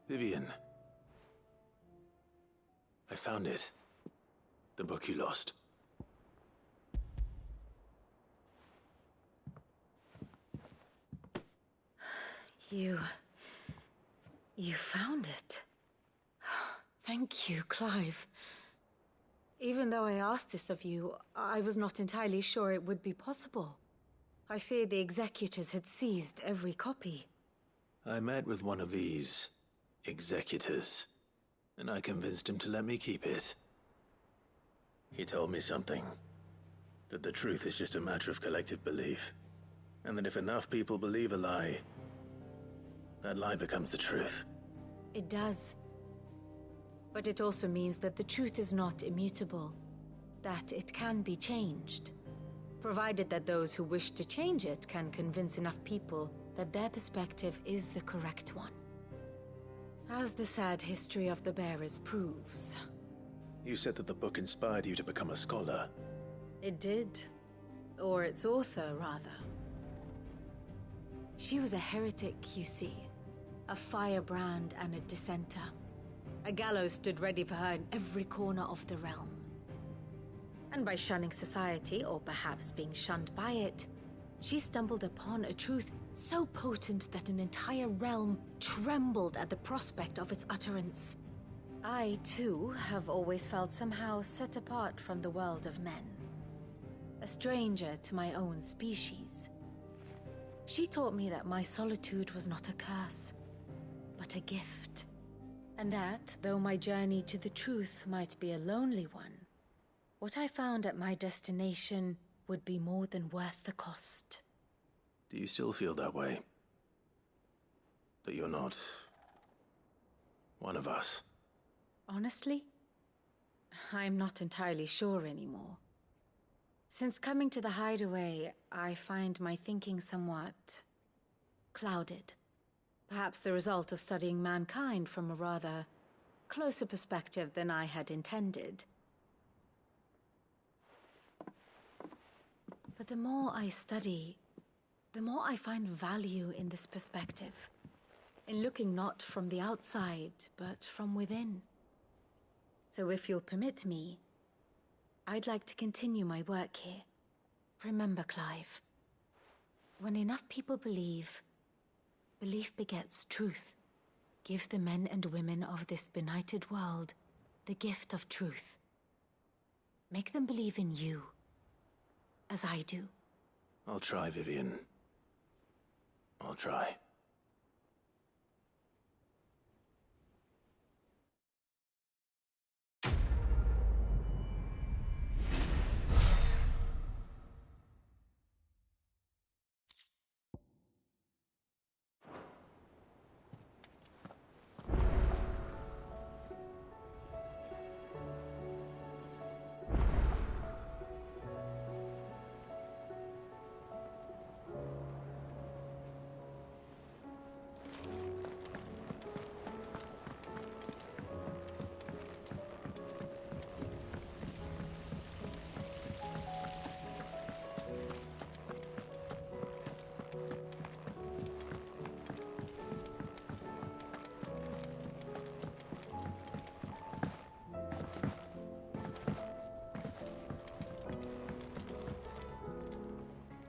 Vivian. I found it. The book you lost. You found it. Thank you, Clive. Even though I asked this of you, I was not entirely sure it would be possible. I feared the executors had seized every copy. I met with one of these executors, and I convinced him to let me keep it. He told me something. That the truth is just a matter of collective belief. And that if enough people believe a lie, that lie becomes the truth. It does. But it also means that the truth is not immutable. That it can be changed. Provided that those who wish to change it can convince enough people that their perspective is the correct one. As the sad history of the Bearers proves. You said that the book inspired you to become a scholar. It did. Or its author, rather. She was a heretic, you see. A firebrand and a dissenter. A gallows stood ready for her in every corner of the realm. And by shunning society, or perhaps being shunned by it, she stumbled upon a truth so potent that an entire realm trembled at the prospect of its utterance. I, too, have always felt somehow set apart from the world of men. A stranger to my own species. She taught me that my solitude was not a curse, but a gift. And that, though my journey to the truth might be a lonely one, what I found at my destination would be more than worth the cost. Do you still feel that way? That you're not One of us. Honestly, I'm not entirely sure anymore. Since coming to the hideaway, I find my thinking somewhat clouded. Perhaps the result of studying mankind from a rather closer perspective than I had intended. But the more I study, the more I find value in this perspective. In looking not from the outside, but from within. So if you'll permit me, I'd like to continue my work here. Remember, Clive, when enough people believe, belief begets truth. Give the men and women of this benighted world the gift of truth. Make them believe in you, as I do. I'll try, Vivian. I'll try.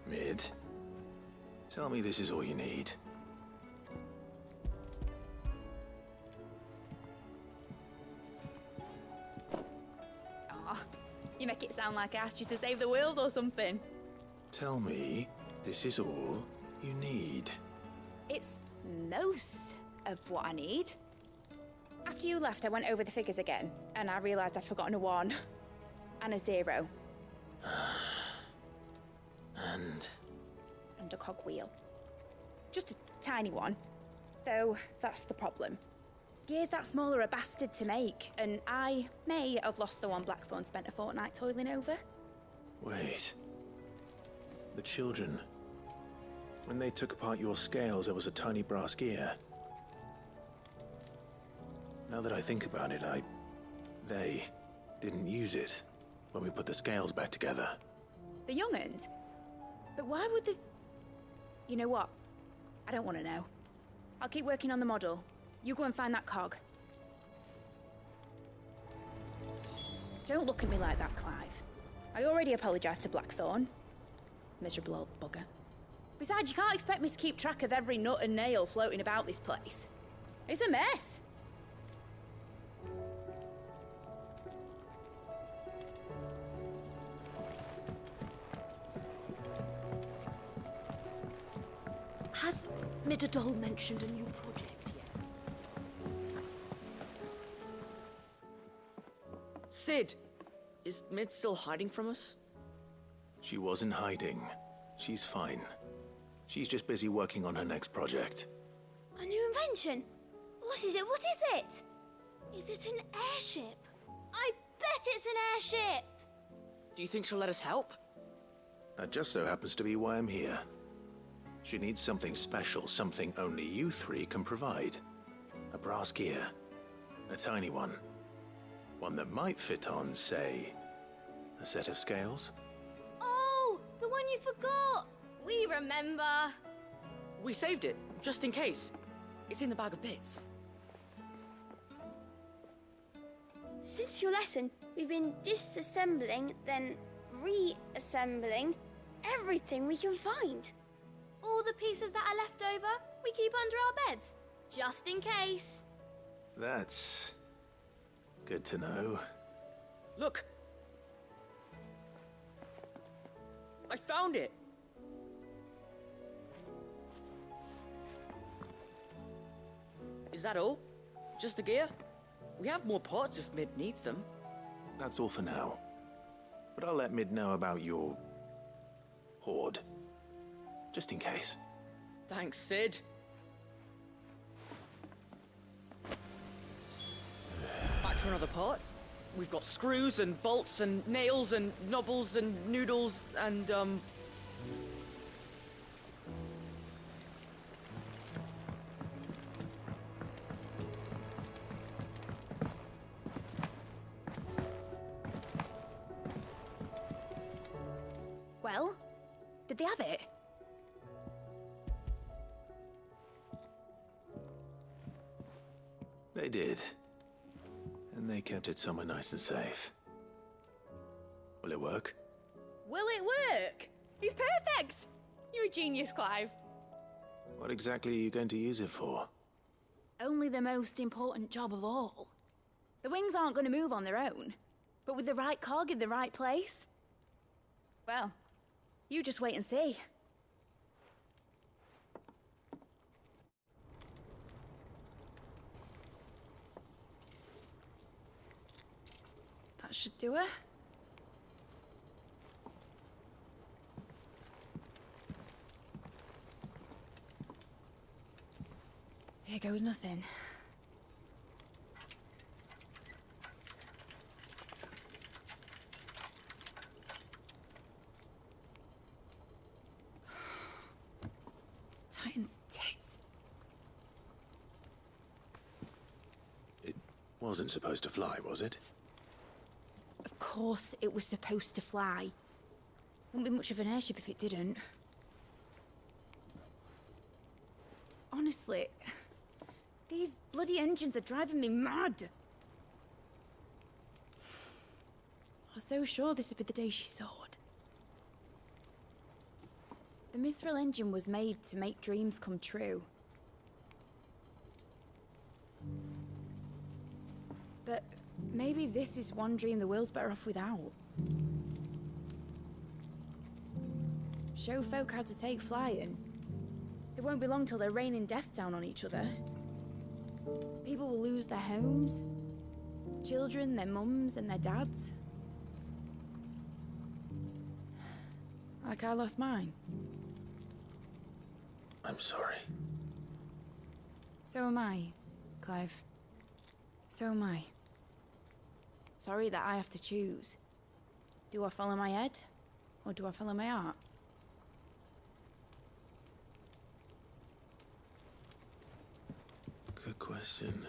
Mid, tell me this is all you need. Aw, you make it sound like I asked you to save the world or something. Tell me this is all you need. It's most of what I need. After you left, I went over the figures again, and I realised I'd forgotten a 1 and a 0. And a cogwheel. Just a tiny one. Though, that's the problem. Gears that small are a bastard to make, and I may have lost the one Blackthorn spent a fortnight toiling over. Wait. The children. When they took apart your scales, there was a tiny brass gear. Now that I think about it, they didn't use it when we put the scales back together. The young'uns? But why would the... You know what? I don't want to know. I'll keep working on the model. You go and find that cog. Don't look at me like that, Clive. I already apologised to Blackthorn. Miserable old bugger. Besides, you can't expect me to keep track of every nut and nail floating about this place. It's a mess. Has Midadol mentioned a new project yet? Sid! Is Mid still hiding from us? She wasn't hiding. She's fine. She's just busy working on her next project. A new invention? What is it? What is it? Is it an airship? I bet it's an airship! Do you think she'll let us help? That just so happens to be why I'm here. She needs something special, something only you three can provide. A brass gear. A tiny one. One that might fit on, say, a set of scales? Oh, the one you forgot! We remember! We saved it, just in case. It's in the bag of bits. Since your lesson, we've been disassembling, then reassembling everything we can find. All the pieces that are left over, we keep under our beds, just in case. That's good to know. Look! I found it! Is that all? Just the gear? We have more parts if Mid needs them. That's all for now. But I'll let Mid know about your hoard. Just in case. Thanks, Sid. for another part. We've got screws and bolts and nails and knobbles and noodles and, Well, did they have it? They did. And they kept it somewhere nice and safe. Will it work? Will it work? He's perfect! You're a genius, Clive. What exactly are you going to use it for? Only the most important job of all. The wings aren't going to move on their own. But with the right cog in the right place... Well, you just wait and see. That should do it. Here goes nothing. Titan's tits. It wasn't supposed to fly, was it? Of course it was supposed to fly. Wouldn't be much of an airship if it didn't. Honestly, these bloody engines are driving me mad. I was so sure this would be the day she soared. The Mithril engine was made to make dreams come true. But maybe this is one dream the world's better off without. Show folk how to take flying. It won't be long till they're raining death down on each other. People will lose their homes. Children, their mums and their dads. Like I lost mine. I'm sorry. So am I, Clive. So am I. Sorry that I have to choose. Do I follow my head, or do I follow my heart? Good question.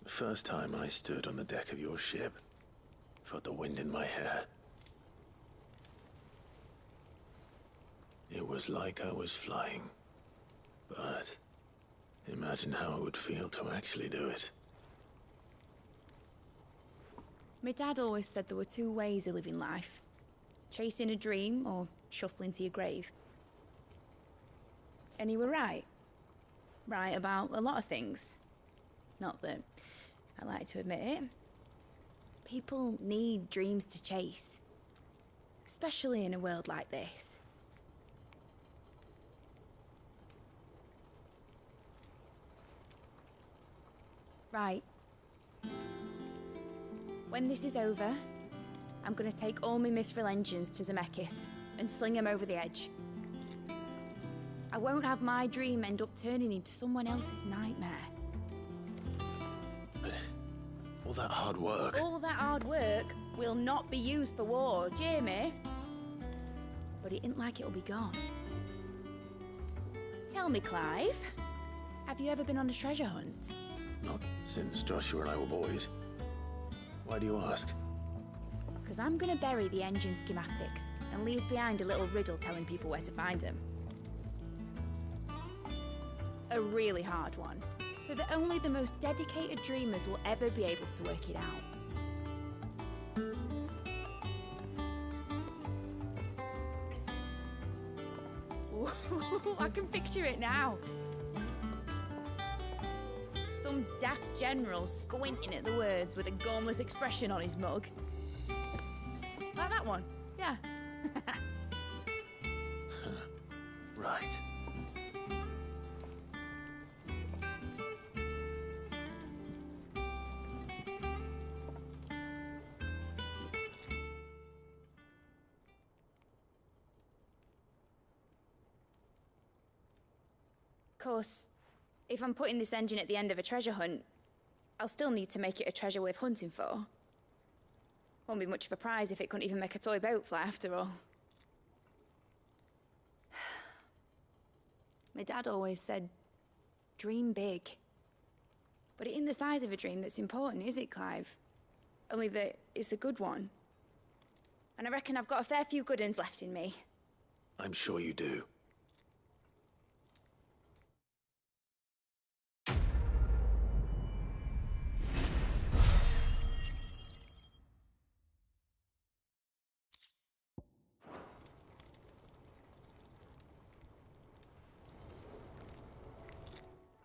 The first time I stood on the deck of your ship, felt the wind in my hair. It was like I was flying. But imagine how it would feel to actually do it. My dad always said there were two ways of living life. Chasing a dream or shuffling to your grave. And he were right. Right about a lot of things. Not that I like to admit it. People need dreams to chase. Especially in a world like this. Right. When this is over, I'm gonna take all my Mithril engines to Zemeckis and sling them over the edge. I won't have my dream end up turning into someone else's nightmare. But all that hard work... All that hard work will not be used for war, Jamie. But it ain't like it'll be gone. Tell me, Clive, have you ever been on a treasure hunt? Not since Joshua and I were boys. Why do you ask? Because I'm gonna bury the engine schematics and leave behind a little riddle telling people where to find them. A really hard one, so that only the most dedicated dreamers will ever be able to work it out. Ooh, I can picture it now. Some daft general squinting at the words with a gormless expression on his mug. Like that one, yeah. Right. Of course, if I'm putting this engine at the end of a treasure hunt, I'll still need to make it a treasure worth hunting for. Won't be much of a prize if it couldn't even make a toy boat fly after all. My dad always said, dream big. But it ain't the size of a dream that's important, is it, Clive? Only that it's a good one. And I reckon I've got a fair few good uns left in me. I'm sure you do.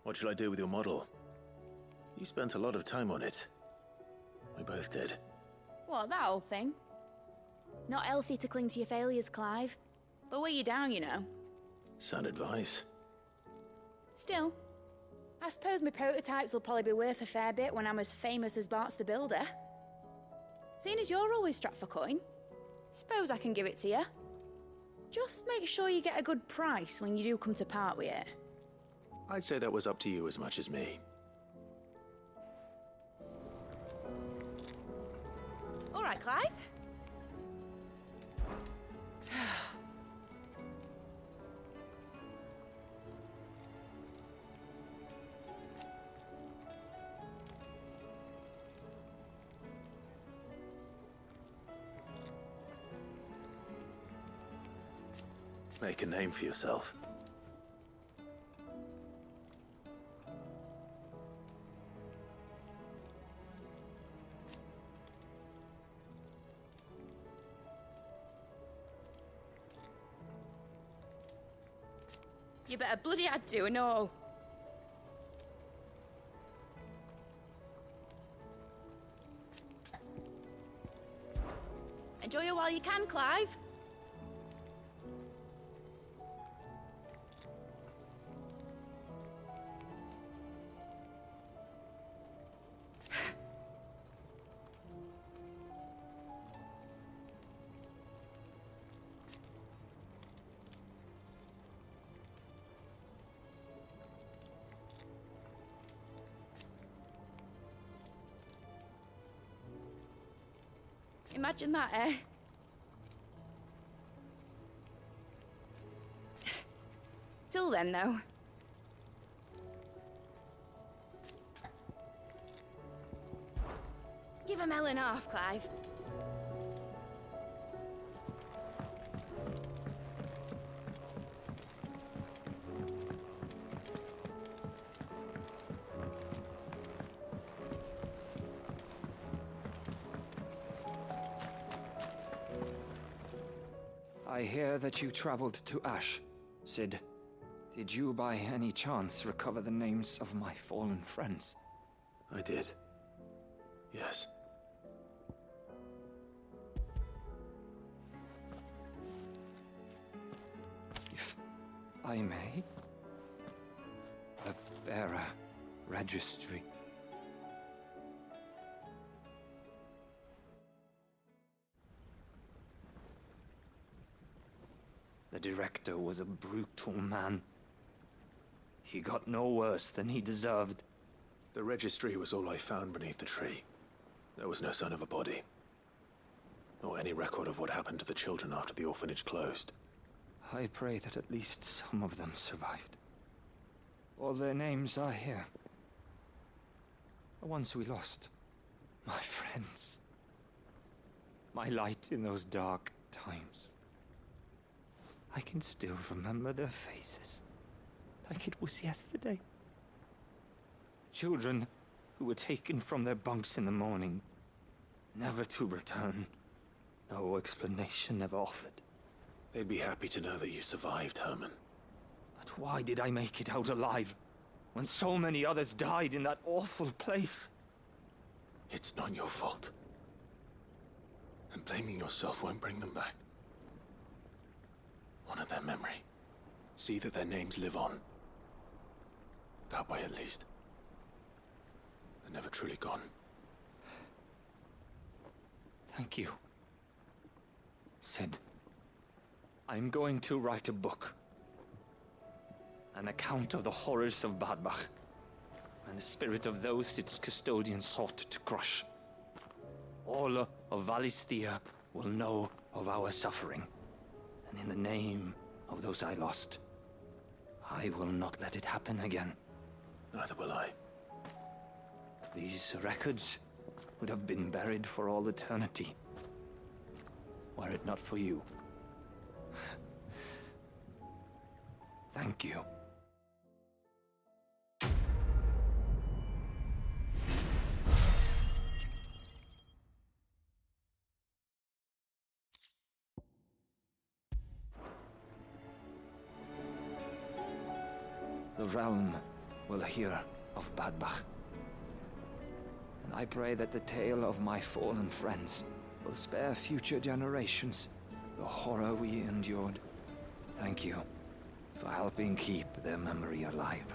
What shall I do with your model? You spent a lot of time on it. We both did. What, that old thing? Not healthy to cling to your failures, Clive. They'll weigh you down, you know. Sound advice. Still, I suppose my prototypes will probably be worth a fair bit when I'm as famous as Bart's the Builder. Seeing as you're always strapped for coin, suppose I can give it to you. Just make sure you get a good price when you do come to part with it. I'd say that was up to you as much as me. All right, Clive. Make a name for yourself. You better bloody I'd do and all. Enjoy it while you can, Clive. Imagine that, eh? Till then, though. Give a melon half, Clive. I hear that you traveled to Ash, Cid. Did you by any chance recover the names of my fallen friends? I did. Yes. If I may, the bearer registry. The director was a brutal man. He got no worse than he deserved. The registry was all I found beneath the tree. There was no sign of a body. Or any record of what happened to the children after the orphanage closed. I pray that at least some of them survived. All their names are here. The ones we lost. My friends. My light in those dark times. I can still remember their faces, like it was yesterday. Children who were taken from their bunks in the morning, never to return. No explanation ever offered. They'd be happy to know that you survived, Herman. But why did I make it out alive, when so many others died in that awful place? It's not your fault. And blaming yourself won't bring them back. Honor their memory. See that their names live on. That way, at least. They're never truly gone. Thank you, Cid. I'm going to write a book. An account of the horrors of Badbach. and the spirit of those its custodians sought to crush. All of Valisthea will know of our suffering, and in the name of those I lost, I will not let it happen again. Neither will I. These records would have been buried for all eternity, were it not for you. Thank you. The realm will hear of Badbach. And I pray that the tale of my fallen friends will spare future generations the horror we endured. Thank you for helping keep their memory alive.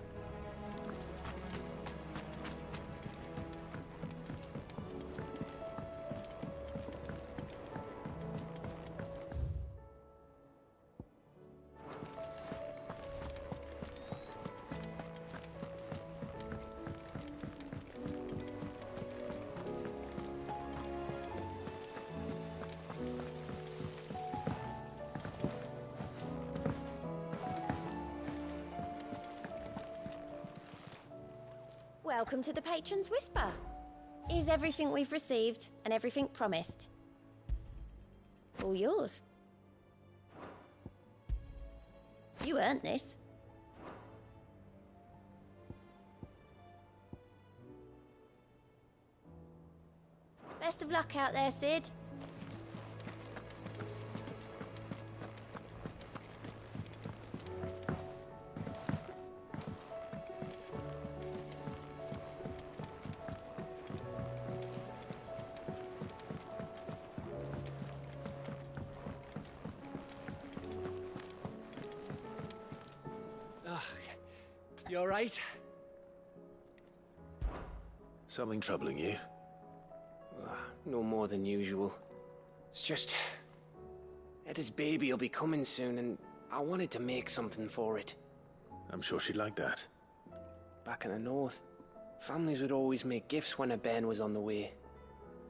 Welcome to the Patron's Whisper. Is everything we've received and everything promised all yours? You earned this. Best of luck out there, Sid. You all right? Something troubling you? No more than usual. It's just... Eda's baby will be coming soon, and I wanted to make something for it. I'm sure she'd like that. Back in the north, families would always make gifts when a bairn was on the way.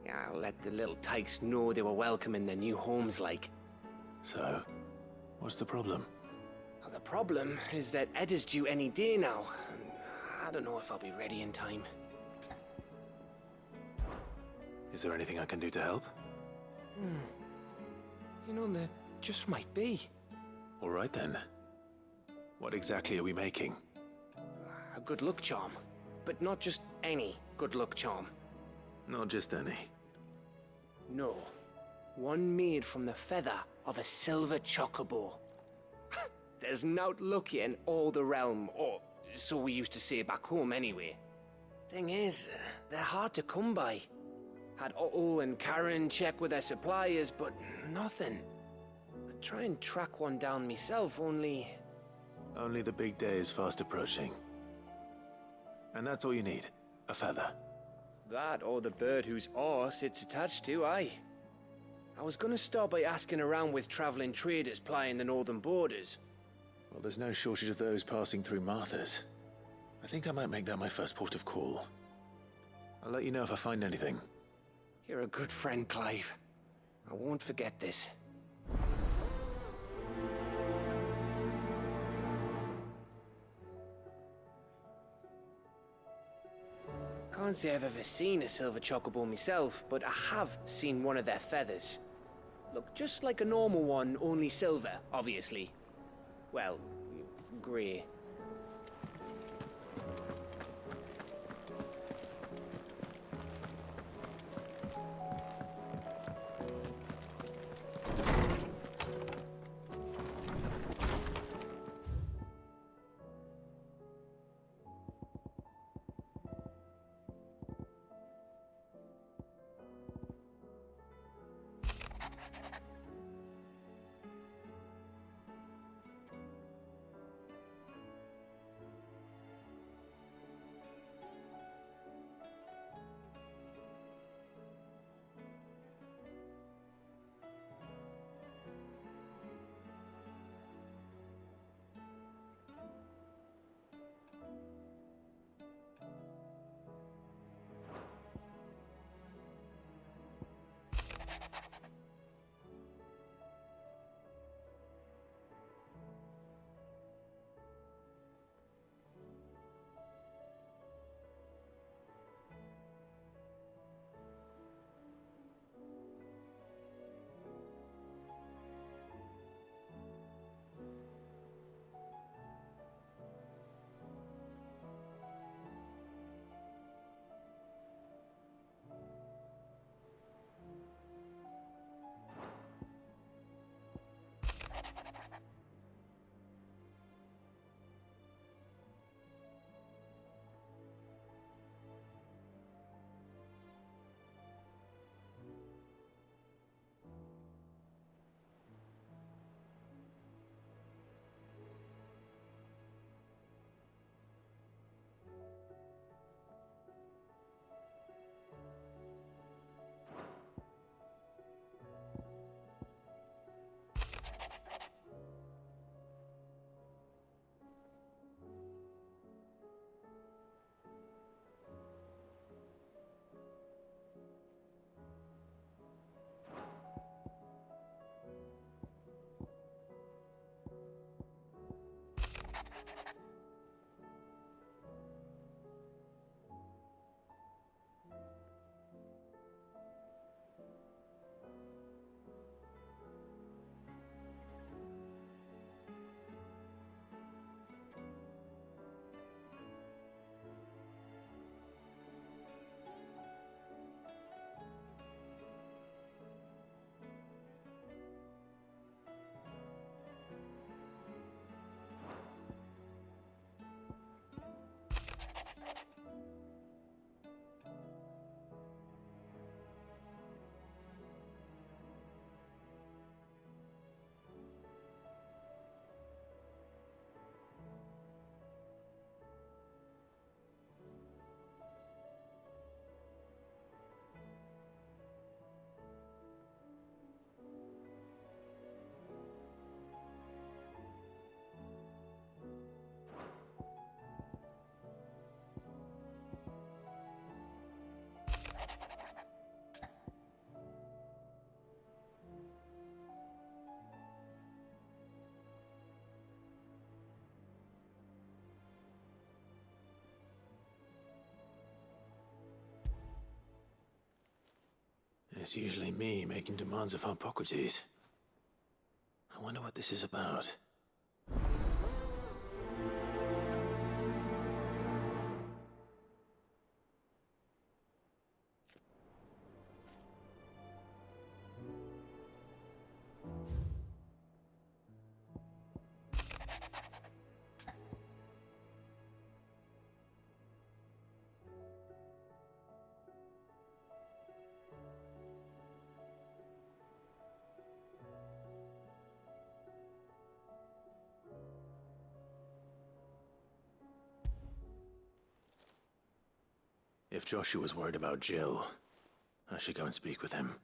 Yeah, let the little tykes know they were welcome in their new homes, like. So, what's the problem? Well, the problem is that Eda's due any day now. And I don't know if I'll be ready in time. Is there anything I can do to help? You know, there just might be. All right then. What exactly are we making? A good luck charm. But not just any good luck charm. Not just any. No. One made from the feather of a silver chocobo. There's naught lucky in all the realm, or so we used to say back home anyway. Thing is, they're hard to come by. Had Otto and Karen check with their suppliers, but nothing. I'd try and track one down myself, only... Only the big day is fast approaching. And that's all you need, a feather. That or the bird whose horse it's attached to, aye. I was gonna start by asking around with traveling traders plying the northern borders. Well, there's no shortage of those passing through Martha's. I think I might make that my first port of call. I'll let you know if I find anything. You're a good friend, Clive. I won't forget this. Can't say I've ever seen a silver chocobo myself, but I have seen one of their feathers. Look just like a normal one, only silver, obviously. Well, grey. It's usually me making demands of Hippocrates. I wonder what this is about. If Joshua's worried about Jill, I should go and speak with him.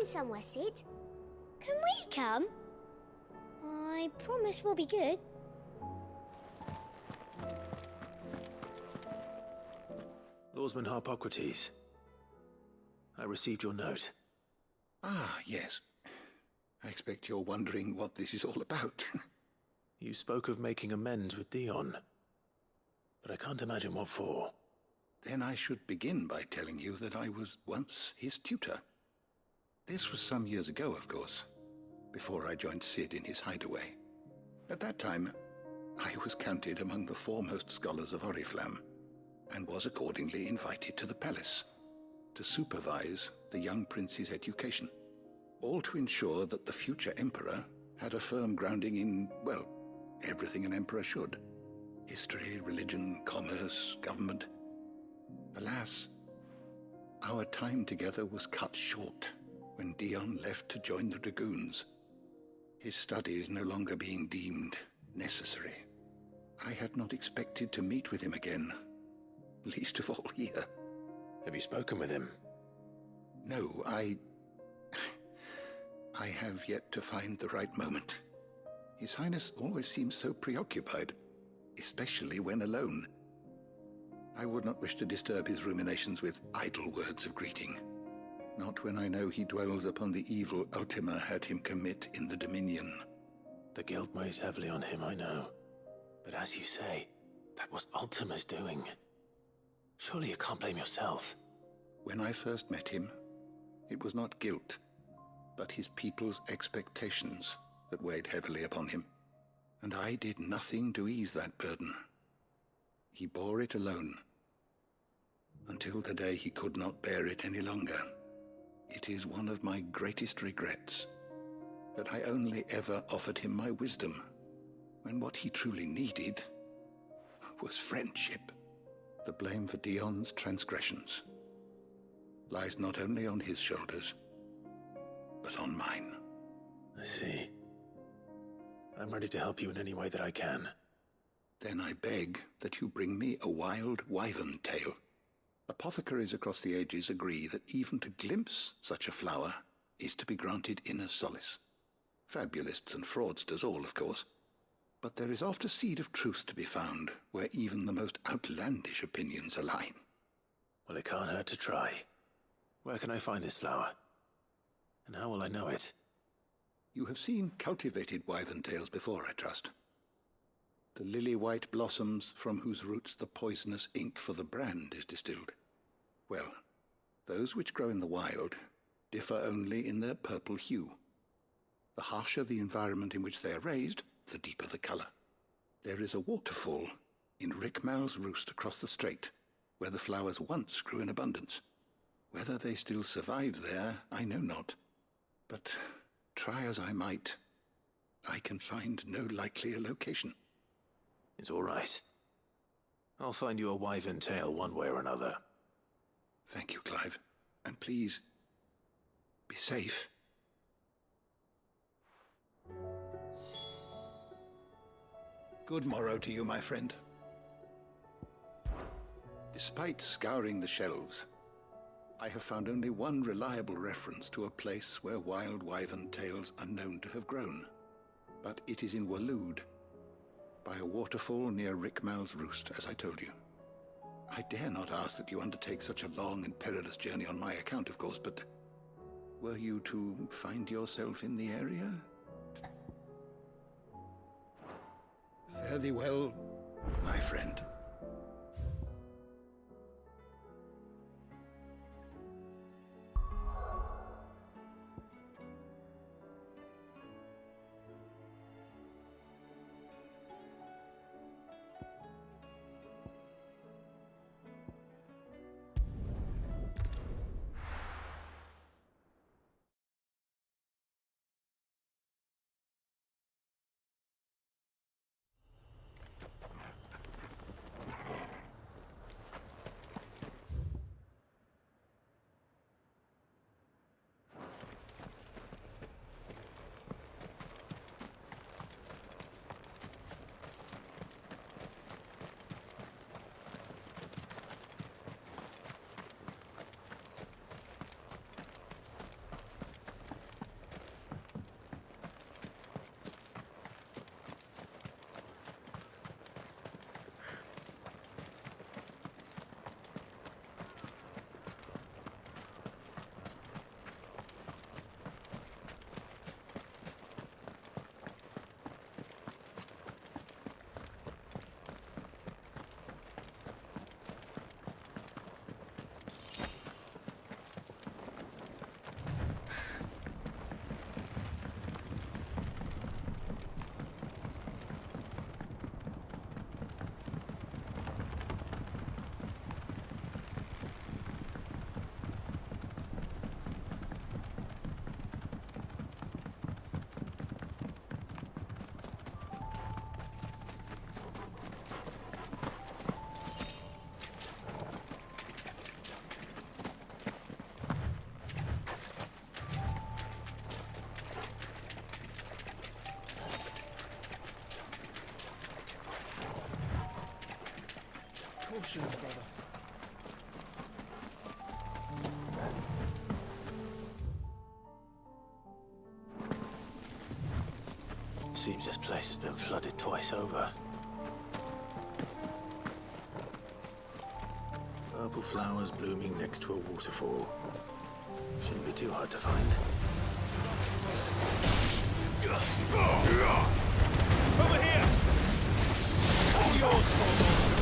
Somewhere, Sid. Can we come? I promise we'll be good. Lawsman Hippocrates. I received your note. Ah, yes. I expect you're wondering what this is all about. You spoke of making amends with Dion, but I can't imagine what for. Then I should begin by telling you that I was once his tutor. This was some years ago, of course, before I joined Sid in his hideaway. At that time, I was counted among the foremost scholars of Oriflamme, and was accordingly invited to the palace to supervise the young prince's education, all to ensure that the future emperor had a firm grounding in, well, everything an emperor should. History, religion, commerce, government. Alas, our time together was cut short when Dion left to join the Dragoons, his studies no longer being deemed necessary. I had not expected to meet with him again, least of all here. Have you spoken with him? No, I have yet to find the right moment. His Highness always seems so preoccupied, especially when alone. I would not wish to disturb his ruminations with idle words of greeting. Not when I know he dwells upon the evil Ultima had him commit in the Dominion. The guilt weighs heavily on him, I know. But as you say, That was Ultima's doing. Surely you can't blame yourself. When I first met him, it was not guilt, but his people's expectations that weighed heavily upon him. And I did nothing to ease that burden. He bore it alone, until the day he could not bear it any longer. It is one of my greatest regrets that I only ever offered him my wisdom, when what he truly needed was friendship. The blame for Dion's transgressions lies not only on his shoulders, but on mine. I see. I'm ready to help you in any way that I can. Then I beg that you bring me a wild wyvern tail. Apothecaries across the ages agree that even to glimpse such a flower is to be granted inner solace. Fabulists and fraudsters all, of course. But there is oft a seed of truth to be found where even the most outlandish opinions align. Well, it can't hurt to try. Where can I find this flower? And how will I know it? You have seen cultivated wyvern tails before, I trust. The lily-white blossoms from whose roots the poisonous ink for the brand is distilled. Well, those which grow in the wild differ only in their purple hue. The harsher the environment in which they are raised, the deeper the color. There is a waterfall in Rickmal's Roost across the strait, where the flowers once grew in abundance. Whether they still survive there, I know not. But try as I might, I can find no likelier location. It's all right. I'll find you a wyvern tail one way or another. Thank you, Clive. And please, be safe. Good morrow to you, my friend. Despite scouring the shelves, I have found only one reliable reference to a place where wild wyvern tails are known to have grown. But it is in Walood, by a waterfall near Rickmal's Roost, as I told you. I dare not ask that you undertake such a long and perilous journey on my account, of course, but were you to find yourself in the area? Fare thee well, my friend. Caution, brother. Seems this place has been flooded twice over. Purple flowers blooming next to a waterfall. Shouldn't be too hard to find. Over here! All yours, Corporal!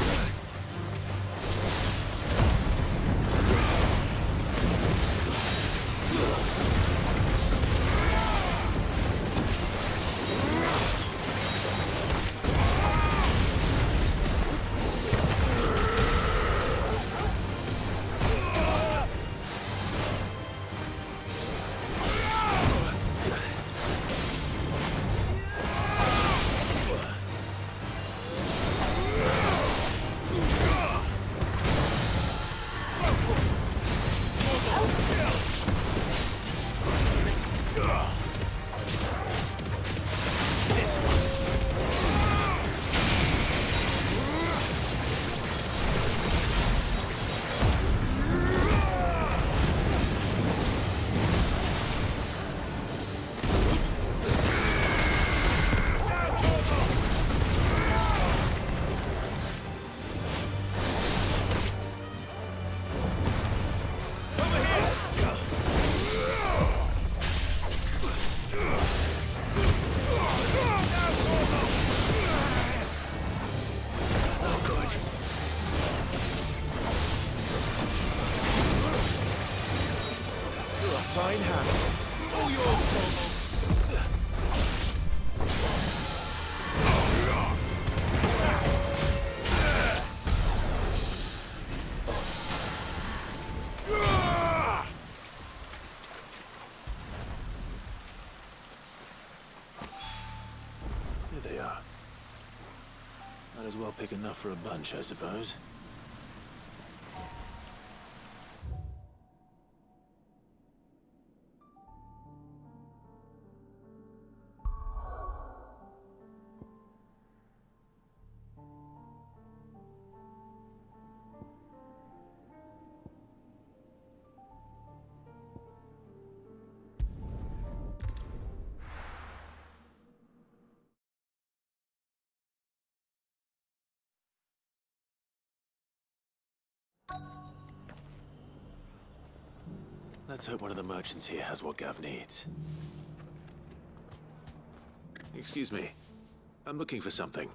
fine hand. All yours, Here they are. Might as well pick enough for a bunch, I suppose. Let's hope one of the merchants here has what Gav needs. Excuse me. I'm looking for something.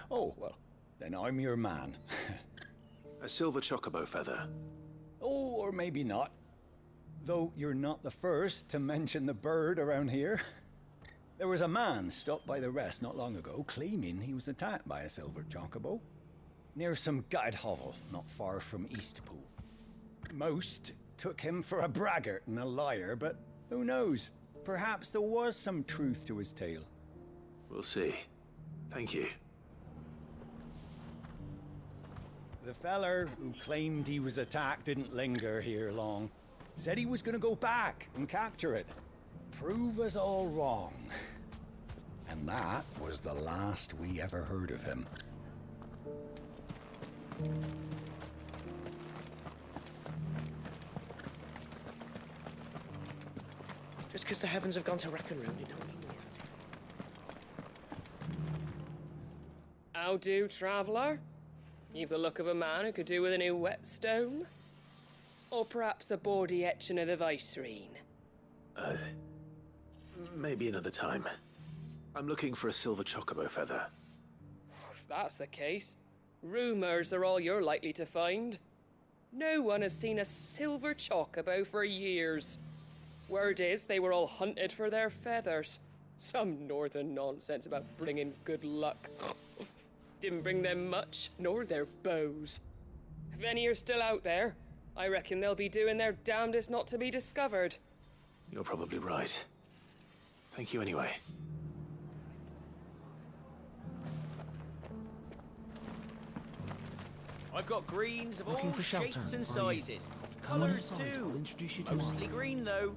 Oh, well, then I'm your man. A silver chocobo feather. Oh, or maybe not. Though you're not the first to mention the bird around here. There was a man stopped by the rest not long ago, claiming he was attacked by a silver chocobo. Near some gutted hovel, not far from Eastpool. Most took him for a braggart and a liar, but who knows? Perhaps there was some truth to his tale. We'll see. Thank you. The feller who claimed he was attacked didn't linger here long. Said he was gonna go back and capture it. Prove us all wrong. And that was the last we ever heard of him. Just because the heavens have gone to wreck and ruin, it don't mean we have to. How do, traveller? You've the look of a man who could do with a new whetstone. Or perhaps a bawdy etching of the Vicerine. Maybe another time. I'm looking for a silver chocobo feather. If that's the case, rumours are all you're likely to find. No one has seen a silver chocobo for years. Word is they were all hunted for their feathers. Some northern nonsense about bringing good luck. Didn't bring them much, nor their bows. If any are still out there, I reckon they'll be doing their damnedest not to be discovered. You're probably right. Thank you anyway. I've got greens of Looking all for shelter, shapes and are you? sizes. Come on Colours inside, too. I'll introduce you to Mostly mine. green though.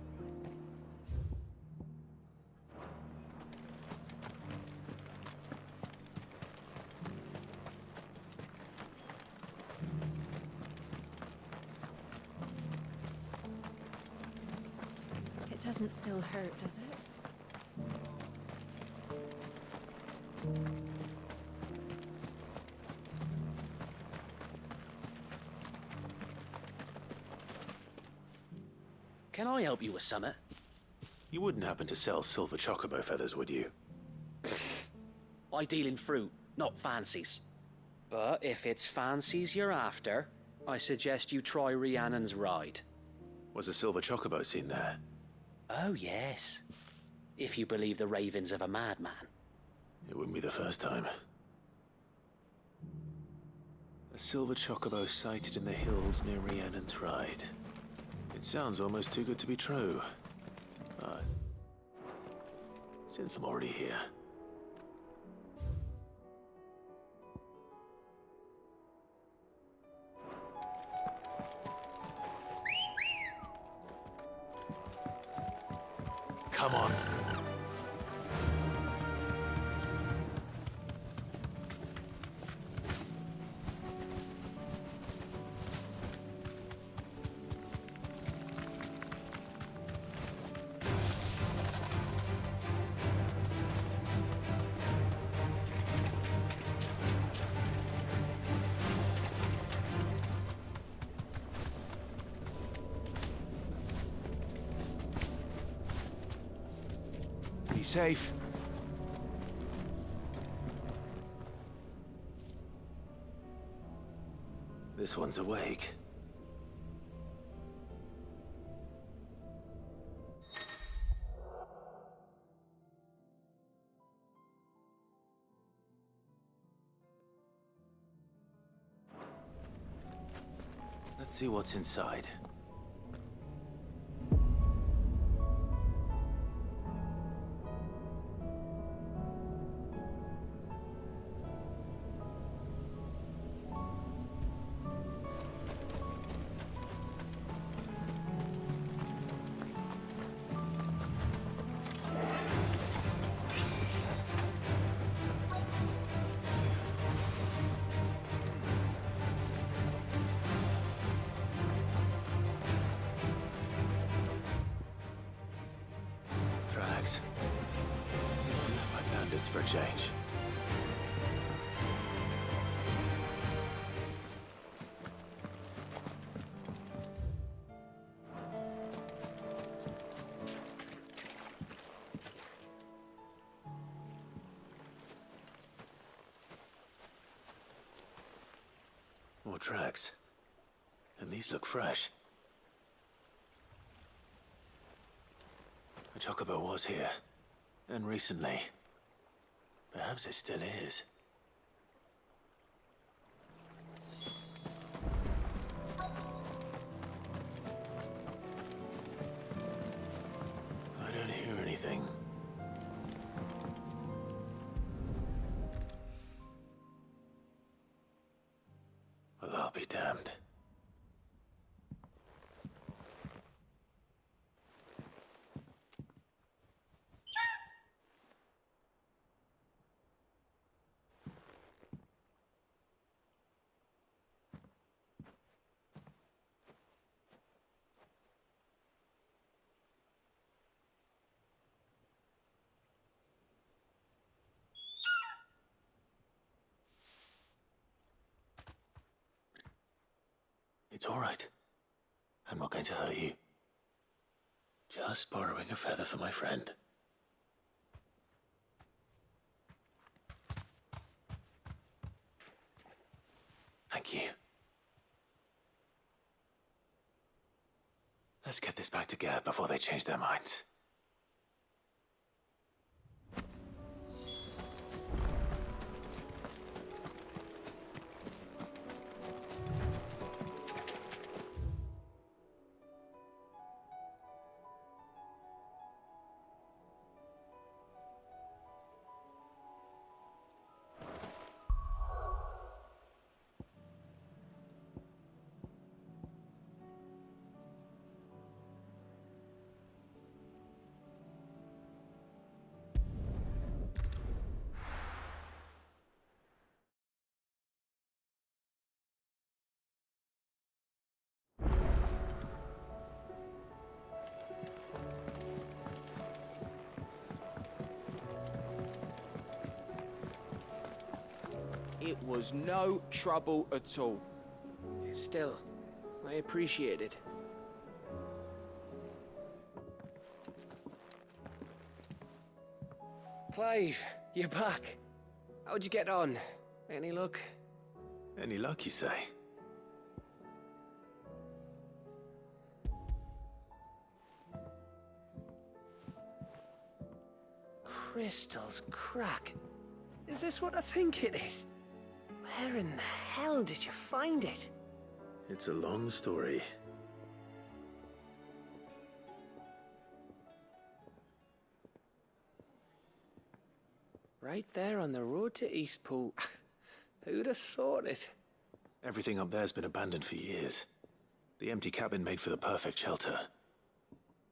It doesn't still hurt, does it? Can I help you with something? You wouldn't happen to sell silver chocobo feathers, would you? I deal in fruit, not fancies. But if it's fancies you're after, I suggest you try Rhiannon's ride. Was a silver chocobo seen there? Oh, yes. If you believe the ravings of a madman. It wouldn't be the first time. A silver chocobo sighted in the hills near Rhiannon's Ride. It sounds almost too good to be true. But since I'm already here... Come on. Be safe. This one's awake. Let's see what's inside. Tracks. Left by bandits for a change. More tracks. And these look fresh. A chocobo was here. And recently. Perhaps it still is. I don't hear anything. Well, I'll be damned. It's all right. I'm not going to hurt you. Just borrowing a feather for my friend. Thank you. Let's get this back to Gav before they change their minds. It was no trouble at all. Still, I appreciate it. Clive, you're back. How'd you get on? Any luck? Any luck, you say? Crystals crack. Is this what I think it is? Where in the hell did you find it? It's a long story. Right there on the road to Eastpool. Who'd have thought it? Everything up there's been abandoned for years. The empty cabin made for the perfect shelter.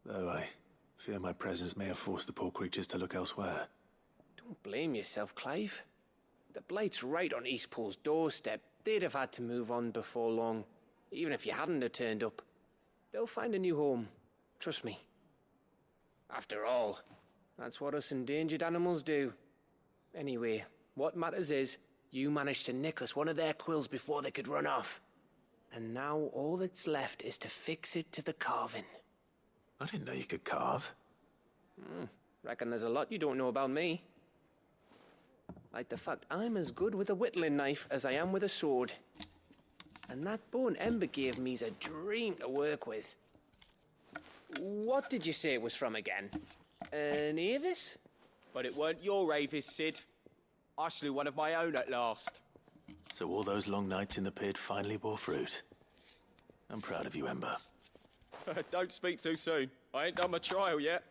Though I fear my presence may have forced the poor creatures to look elsewhere. Don't blame yourself, Clive. The Blight's right on Eastpool's doorstep. They'd have had to move on before long, even if you hadn't have turned up. They'll find a new home. Trust me. After all, that's what us endangered animals do. Anyway, what matters is, you managed to nick us one of their quills before they could run off. And now all that's left is to fix it to the carving. I didn't know you could carve. Reckon there's a lot you don't know about me. Like the fact I'm as good with a whittling knife as I am with a sword. And that bone Ember gave me's a dream to work with. What did you say it was from again? An Avis? But it weren't your Avis, Sid. I slew one of my own at last. So all those long nights in the pit finally bore fruit. I'm proud of you, Ember. Don't speak too soon. I ain't done my trial yet.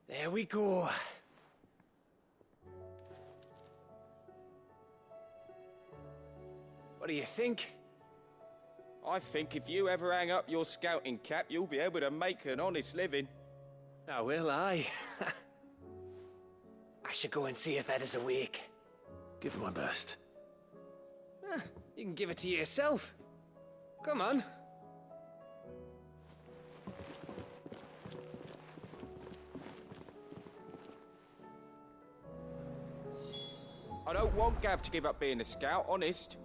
There we go. What do you think? I think if you ever hang up your scouting cap, you'll be able to make an honest living. Oh, will I? I should go and see if Ed is awake. Give it my best. You can give it to yourself. Come on. I don't want Gav to give up being a scout, honest.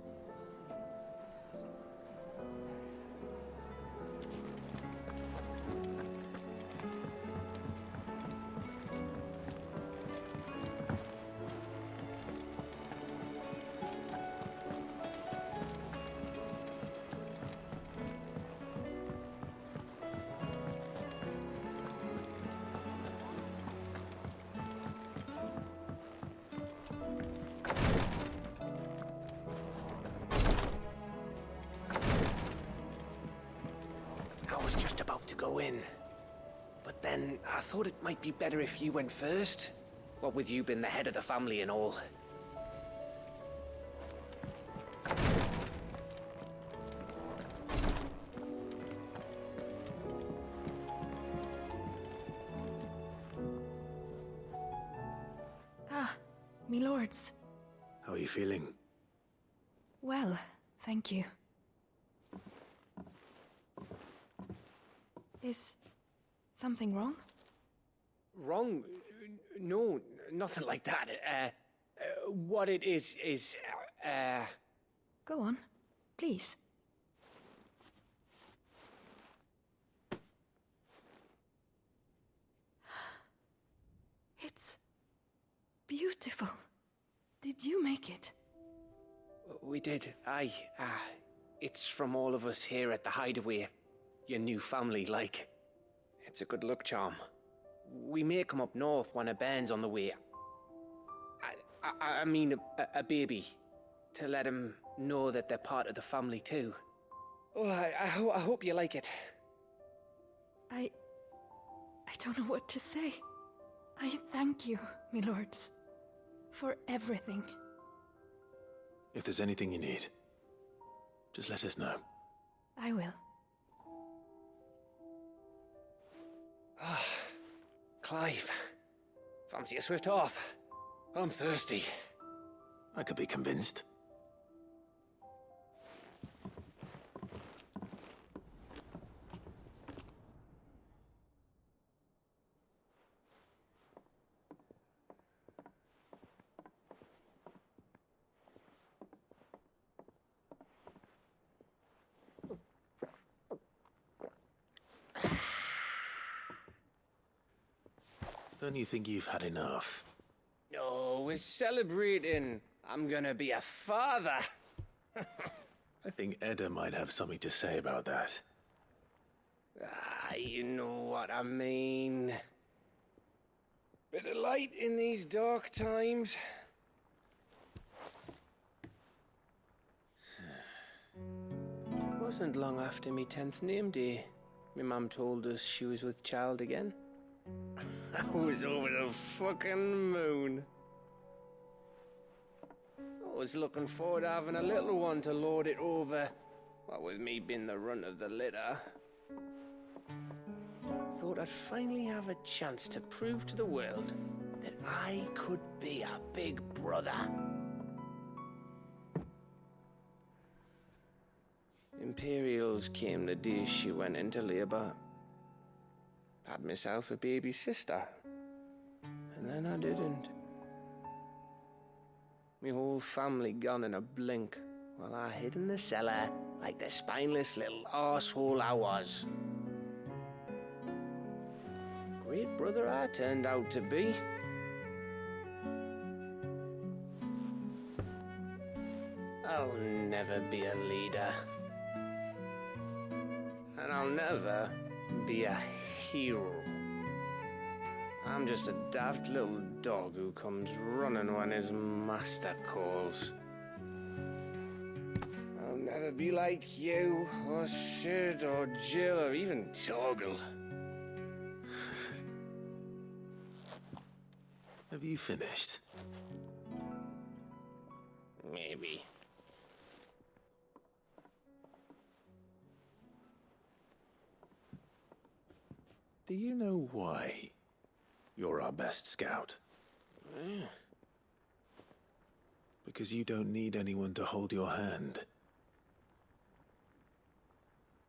I was just about to go in. But then I thought it might be better if you went first. What with you being the head of the family and all. Ah, me lords. How are you feeling? Well, thank you. Is something wrong? Wrong? No, nothing like that. What it is... Go on, please. It's beautiful. Did you make it? We did. Aye. It's from all of us here at the Hideaway. Your new family, like. It's a good luck charm. We may come up north when a band's on the way. I mean a baby. To let him know that they're part of the family too. Oh, I hope you like it. I don't know what to say. I thank you, me lords, for everything. If there's anything you need, just let us know. I will. Clive, fancy a swift off? I'm thirsty. I could be convinced. Don't you think you've had enough? No, we're celebrating. I'm gonna be a father. I think Edda might have something to say about that. You know what I mean. Bit of light in these dark times. Wasn't long after me 10th name day. My mum told us she was with child again. I was over the fucking moon. I was looking forward to having a little one to lord it over. What with me being the runt of the litter. Thought I'd finally have a chance to prove to the world that I could be a big brother. Imperials came the day she went into labour. Had myself a baby sister. And then I didn't. My whole family gone in a blink, while I hid in the cellar like the spineless little arsehole I was. Great brother I turned out to be. I'll never be a leader. And I'll never be a hero. I'm just a daft little dog who comes running when his master calls. I'll never be like you, or Sid, or Jill, or even Torgal. Have you finished? Maybe. Do you know why you're our best scout? Because you don't need anyone to hold your hand.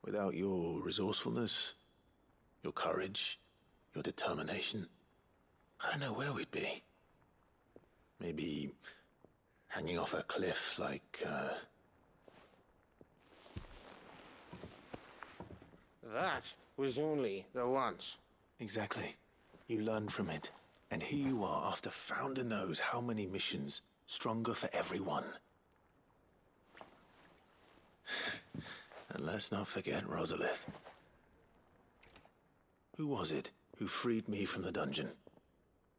Without your resourcefulness, your courage, your determination, I don't know where we'd be. Maybe hanging off a cliff like, That was only the once. Exactly. You learned from it. And here you are, after Founder knows how many missions, stronger for everyone. And let's not forget Rosalith. Who was it who freed me from the dungeon?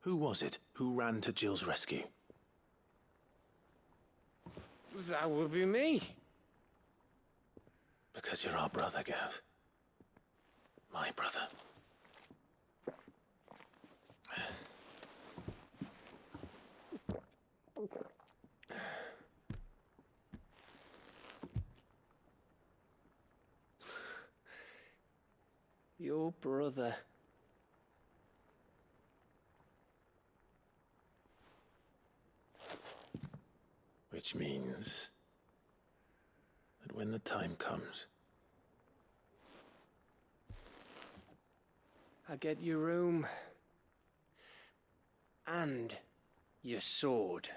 Who was it who ran to Jill's rescue? That would be me. Because you're our brother, Gav. My brother. Your brother. Which means that when the time comes, I get your room. And your sword.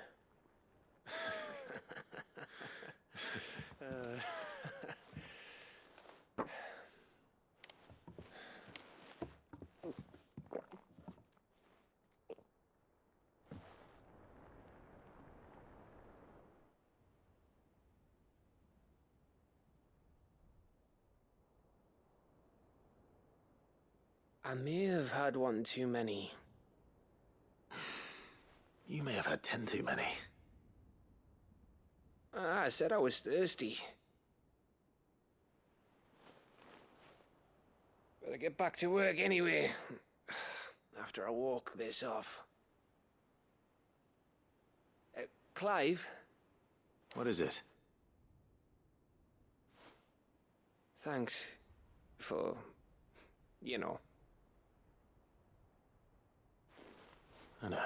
I may have had one too many. You may have had 10 too many. I said I was thirsty. Better get back to work anyway. After I walk this off. Clive? What is it? Thanks for, you know. I know.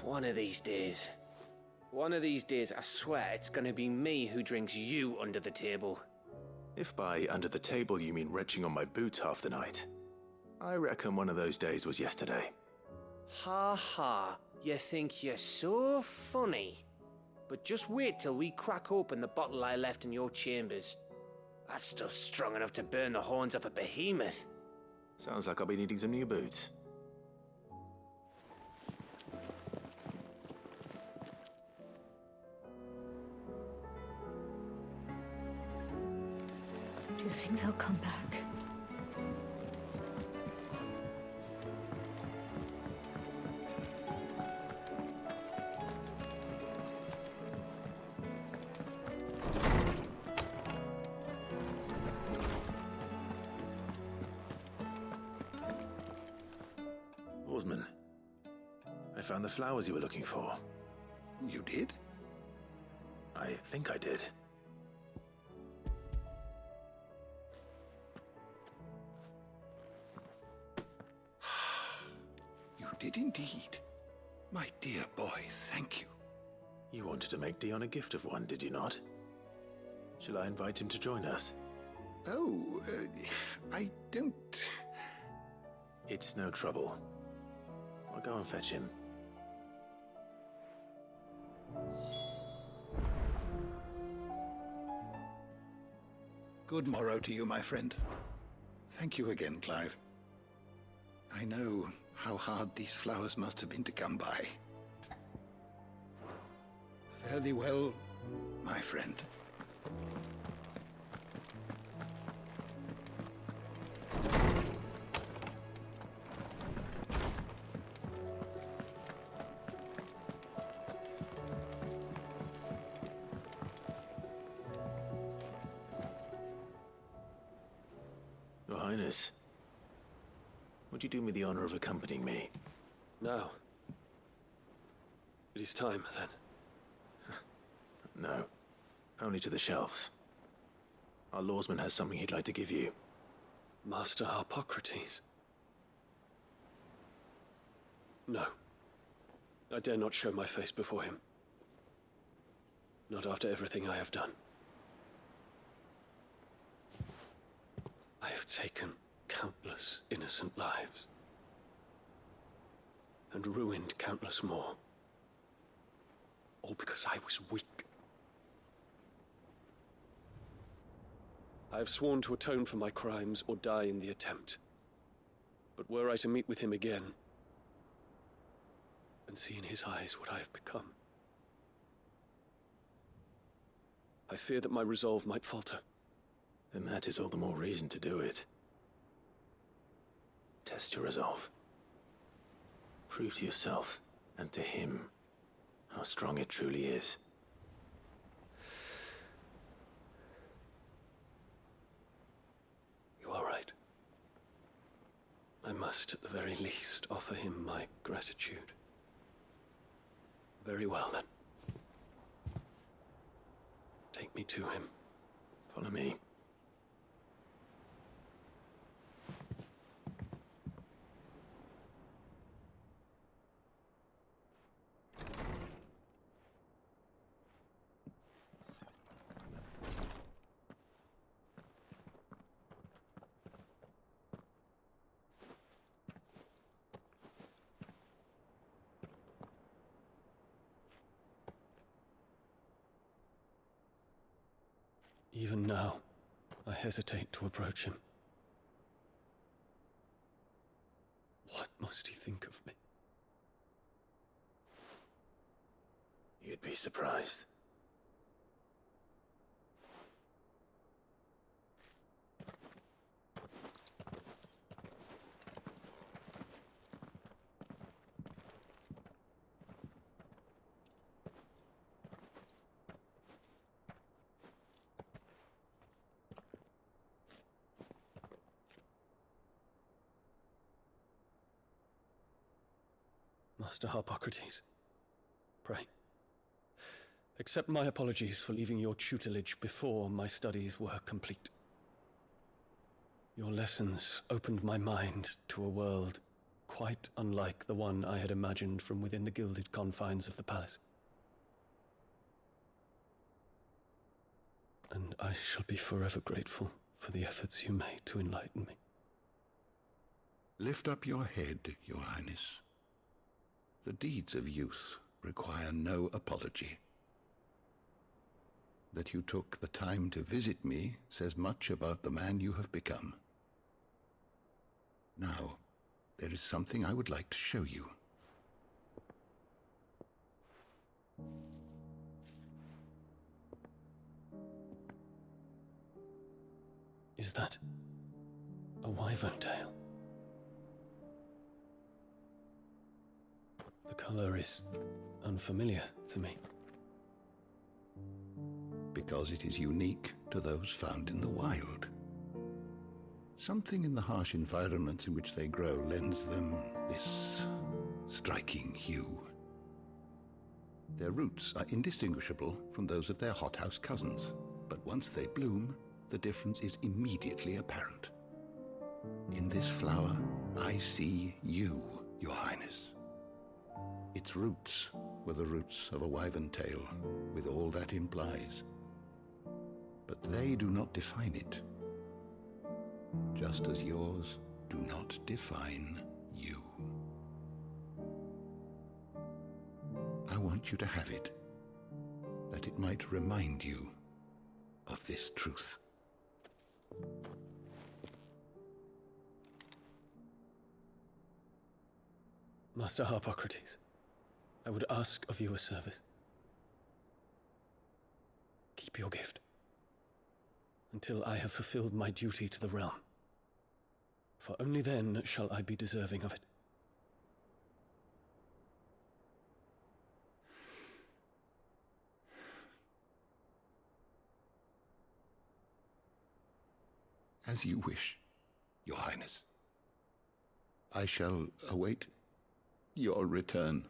One of these days. One of these days, I swear it's gonna be me who drinks you under the table. If by under the table you mean retching on my boots half the night, I reckon one of those days was yesterday. Ha ha, you think you're so funny. But just wait till we crack open the bottle I left in your chambers. That stuff's strong enough to burn the horns off a behemoth. Sounds like I'll be needing some new boots. Do you think they'll come back? Oarsman, I found the flowers you were looking for. You did? I think I did. You did indeed. My dear boy, thank you. You wanted to make Dion a gift of one, did you not? Shall I invite him to join us? Oh, I don't... It's no trouble. I'll go and fetch him. Good morrow to you, my friend. Thank you again, Clive. I know how hard these flowers must have been to come by. Fare thee well, my friend. Your Highness, would you do me the honor of accompanying me? No. It is time, then. No. Only to the shelves. Our lawsman has something he'd like to give you. Master Harpocrates. No. I dare not show my face before him. Not after everything I have done. I have taken countless innocent lives. And ruined countless more. All because I was weak. I have sworn to atone for my crimes or die in the attempt. But were I to meet with him again, and see in his eyes what I have become, I fear that my resolve might falter. Then that is all the more reason to do it. Test your resolve. Prove to yourself, and to him, how strong it truly is. You are right. I must, at the very least, offer him my gratitude. Very well, then. Take me to him. Follow me. Even now, I hesitate to approach him. What must he think of me? You'd be surprised. Master Harpocrates, pray, accept my apologies for leaving your tutelage before my studies were complete. Your lessons opened my mind to a world quite unlike the one I had imagined from within the gilded confines of the palace. And I shall be forever grateful for the efforts you made to enlighten me. Lift up your head, Your Highness. The deeds of youth require no apology. That you took the time to visit me says much about the man you have become. Now, there is something I would like to show you. Is that a wyvern tail? The color is unfamiliar to me. Because it is unique to those found in the wild. Something in the harsh environment in which they grow lends them this striking hue. Their roots are indistinguishable from those of their hothouse cousins, but once they bloom, the difference is immediately apparent. In this flower, I see you, Your Highness. Its roots were the roots of a wyvern tail, with all that implies. But they do not define it, just as yours do not define you. I want you to have it, that it might remind you of this truth. Master Harpocrates, I would ask of you a service. keep your gift until I have fulfilled my duty to the realm, for only then shall I be deserving of it. As you wish, Your Highness. I shall await your return.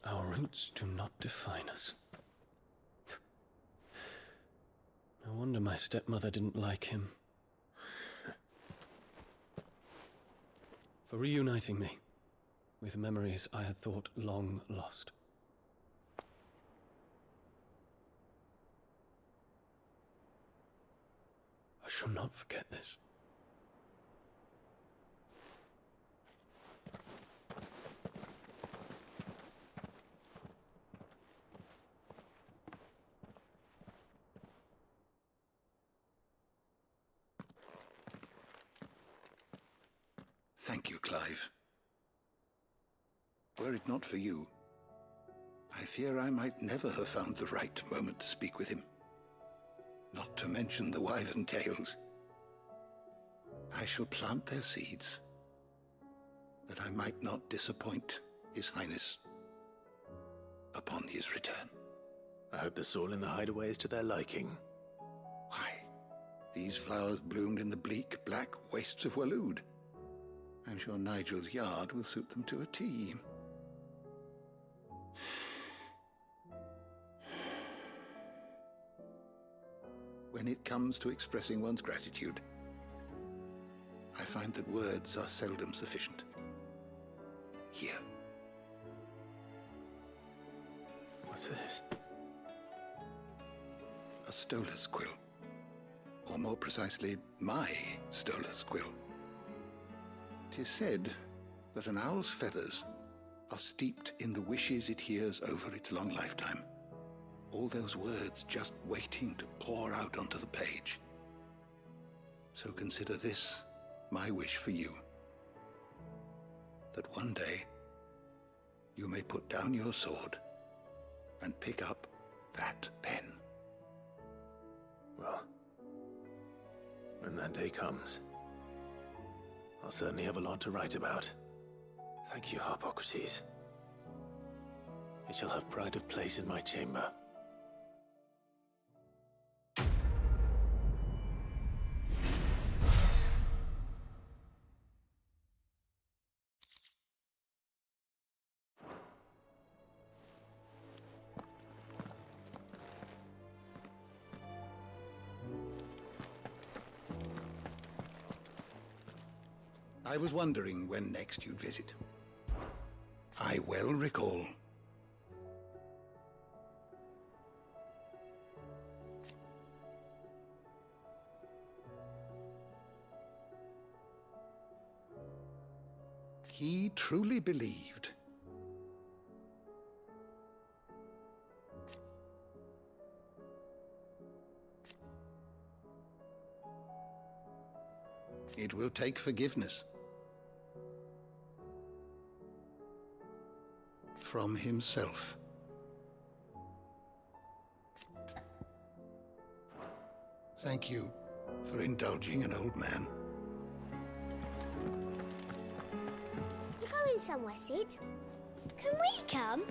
Our roots do not define us. No wonder my stepmother didn't like him. For reuniting me with memories I had thought long lost. I shall not forget this. Thank you, Clive. Were it not for you, I fear I might never have found the right moment to speak with him. Not to mention the wyvern tales. I shall plant their seeds, that I might not disappoint His Highness upon his return. I hope the soil in the hideaway is to their liking. Why, these flowers bloomed in the bleak, black wastes of Waloed. I'm sure Nigel's yard will suit them to a T. When it comes to expressing one's gratitude, I find that words are seldom sufficient. Here. What's this? A stolas quill. Or more precisely, my stolas quill. 'Tis said that an owl's feathers are steeped in the wishes it hears over its long lifetime. All those words just waiting to pour out onto the page. So consider this my wish for you. That one day you may put down your sword and pick up that pen. Well, when that day comes, I'll certainly have a lot to write about. Thank you, Harpocrates. It shall have pride of place in my chamber. I was wondering when next you'd visit. I well recall. He truly believed. It will take forgiveness. From himself. Thank you for indulging an old man. You're going somewhere, Sid? Can we come?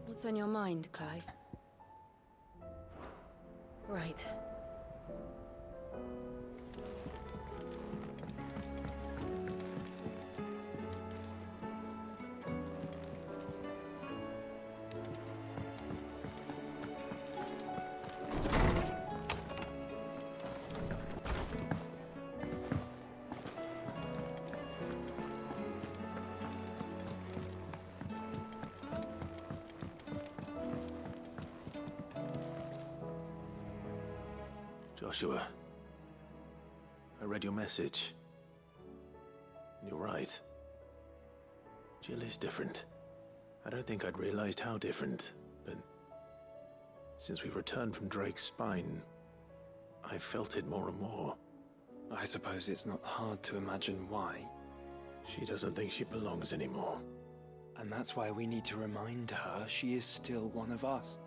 What's on your mind, Clive? Right. Joshua, I read your message. You're right. Jill is different. I don't think I'd realized how different, but since we returned from Drake's spine, I've felt it more and more. I suppose it's not hard to imagine why. She doesn't think she belongs anymore. And that's why we need to remind her she is still one of us.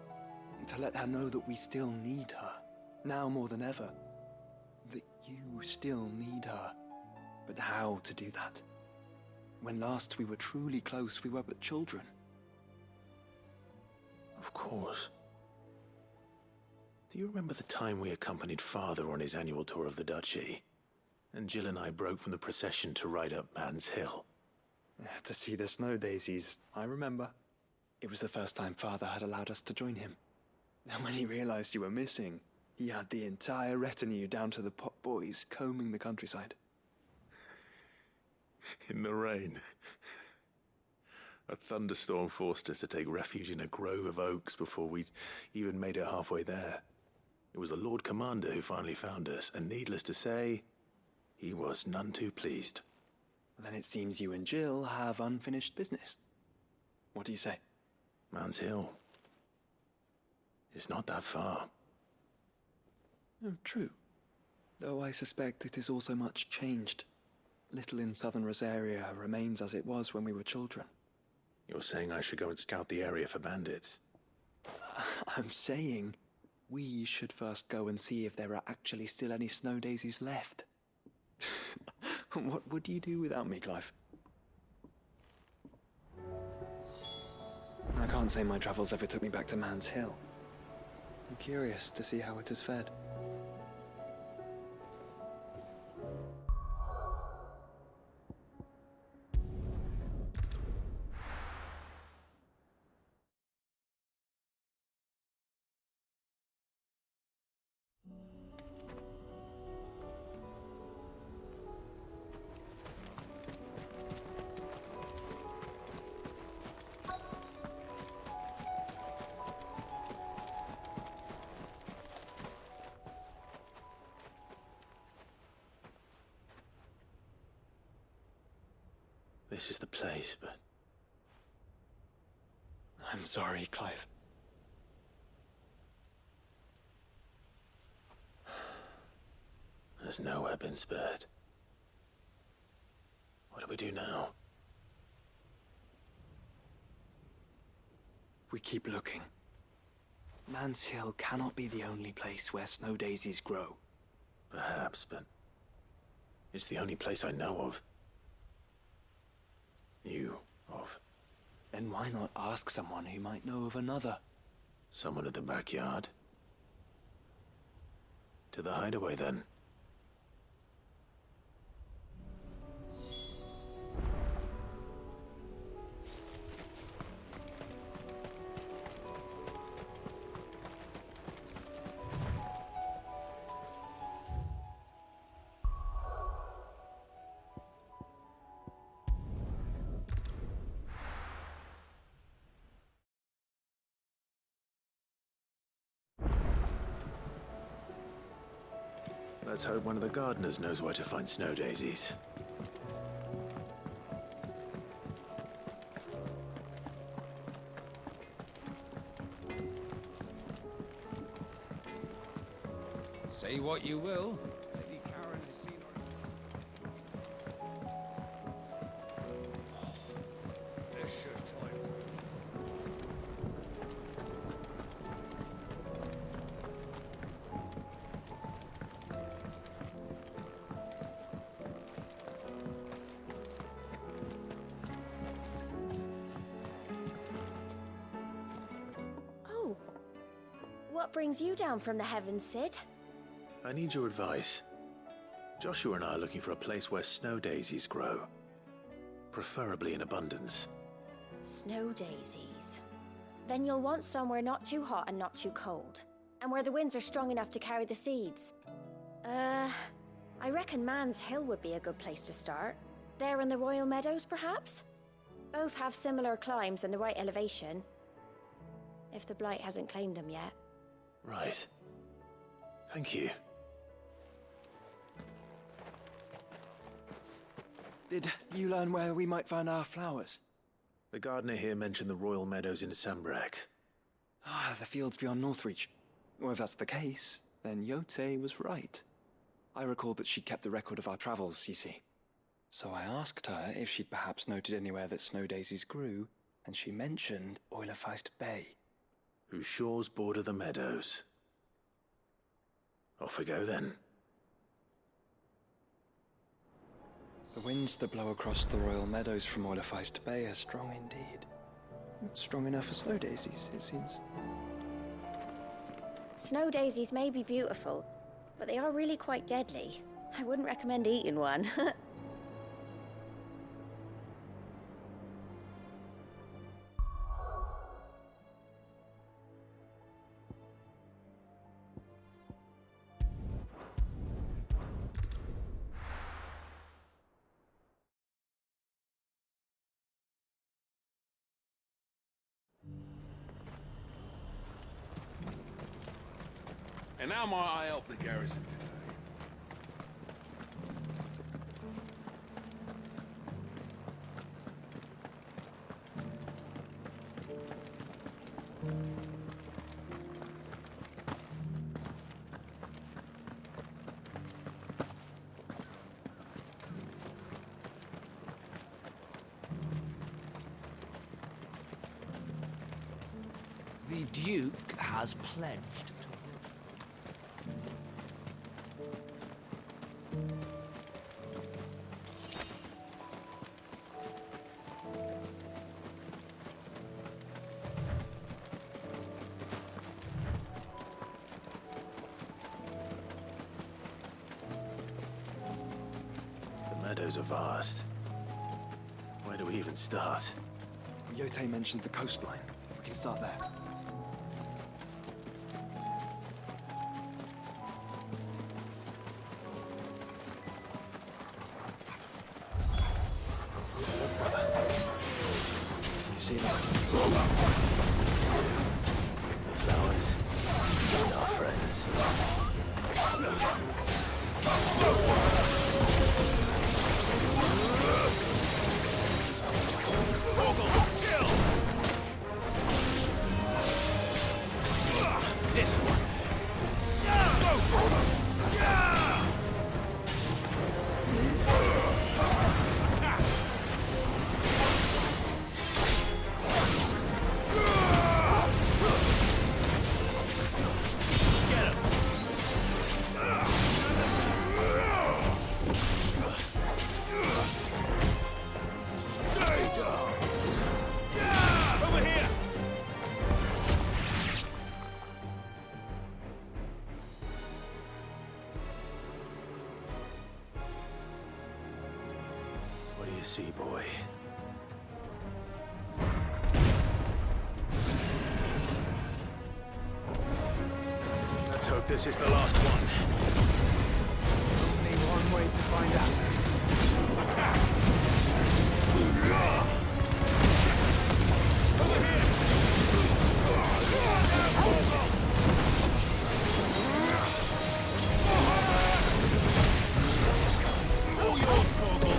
And to let her know that we still need her. Now more than ever. That you still need her. But how to do that? When last we were truly close, we were but children. Of course. Do you remember the time we accompanied Father on his annual tour of the Duchy? And Jill and I broke from the procession to ride up Man's Hill. To see the snow daisies, I remember. It was the first time Father had allowed us to join him. And when he realized you were missing, he had the entire retinue down to the pot boys combing the countryside. In the rain. A thunderstorm forced us to take refuge in a grove of oaks before we'd even made it halfway there. It was the Lord Commander who finally found us, and needless to say, he was none too pleased. Then it seems you and Jill have unfinished business. What do you say? Man's Hill. It's not that far. Oh, true. Though I suspect it is also much changed. Little in southern Rosaria remains as it was when we were children. You're saying I should go and scout the area for bandits? I'm saying we should first go and see if there are actually still any snow daisies left. What would you do without me, Clive? I can't say my travels ever took me back to Man's Hill. I'm curious to see how it has fared. This is the place, but... I'm sorry, Clive. There's nowhere been spared. What do we do now? We keep looking. Man's Hill cannot be the only place where snow daisies grow. Perhaps, but... it's the only place I know of. Knew of. Then why not ask someone who might know of another? Someone at the backyard? To the hideaway, then. Let's hope one of the gardeners knows where to find snow daisies. Say what you will. Lady Karen has seen their shirt times. What brings you down from the heavens, Sid? I need your advice. Joshua and I are looking for a place where snow daisies grow. Preferably in abundance. Snow daisies. Then you'll want somewhere not too hot and not too cold. And where the winds are strong enough to carry the seeds. I reckon Man's Hill would be a good place to start. There in the Royal Meadows, perhaps? Both have similar climbs and the right elevation. If the Blight hasn't claimed them yet. Right. Thank you. Did you learn where we might find our flowers? The gardener here mentioned the Royal Meadows in Sambrak. Ah, the fields beyond Northreach. Well, if that's the case, then Yote was right. I recalled that she kept a record of our travels, you see. So I asked her if she'd perhaps noted anywhere that snow daisies grew, and she mentioned Oilafeist Bay. Whose shores border the meadows. Off we go then. The winds that blow across the Royal Meadows from Oilafeist Bay are strong indeed. Strong enough for snow daisies, it seems. Snow daisies may be beautiful, but they are really quite deadly. I wouldn't recommend eating one. And how might I help the garrison today? The Duke has pledged. The meadows are vast. Where do we even start? Yote mentioned the coastline. We can start there. You see that? The flowers and our friends. This one. What do you see, boy? Let's hope this is the last one. Only one way to find out. All yours, Torgal.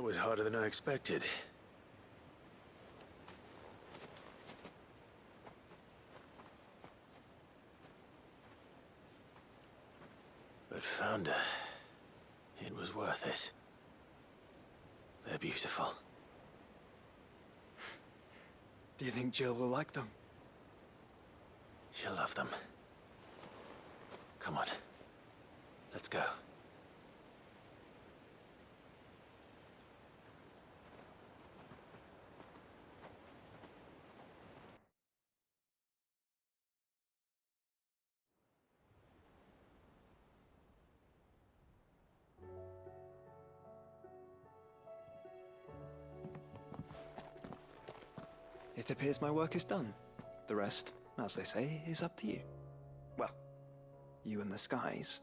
That was harder than I expected. But found her. It was worth it. They're beautiful. Do you think Jill will like them? She'll love them. Come on. Let's go. It appears my work is done. The rest, as they say, is up to you. Well, you and the skies.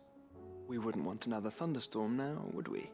We wouldn't want another thunderstorm now, would we?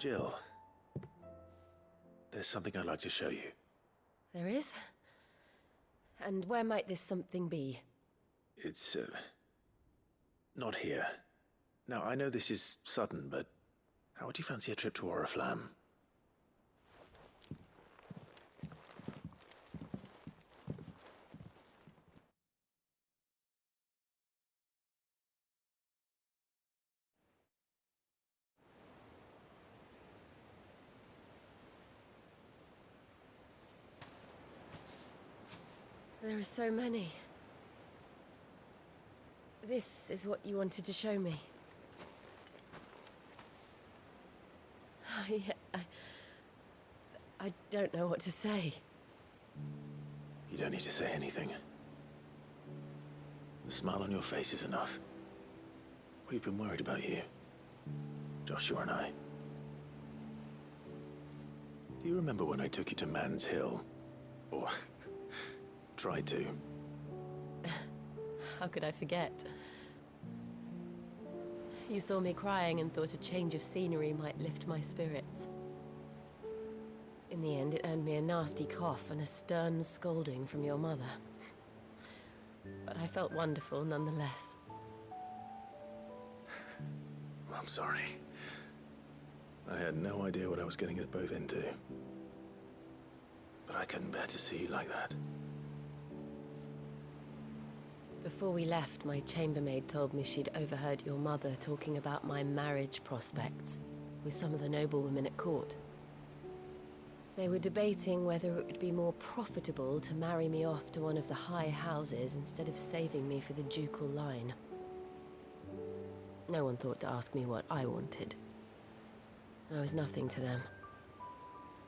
Jill, there's something I'd like to show you. There is? And where might this something be? It's, not here. Now, I know this is sudden, but how would you fancy a trip to Oriflamme? There are so many. This is what you wanted to show me. I don't know what to say. You don't need to say anything. The smile on your face is enough. We've been worried about you, Joshua and I. Do you remember when I took you to Man's Hill? Or tried to? How could I forget? You saw me crying and thought a change of scenery might lift my spirits. In the end, it earned me a nasty cough and a stern scolding from your mother. But I felt wonderful nonetheless. I'm sorry. I had no idea what I was getting us both into. But I couldn't bear to see you like that. Before we left, my chambermaid told me she'd overheard your mother talking about my marriage prospects. with some of the noblewomen at court. They were debating whether it would be more profitable to marry me off to one of the high houses instead of saving me for the ducal line. No one thought to ask me what I wanted. I was nothing to them.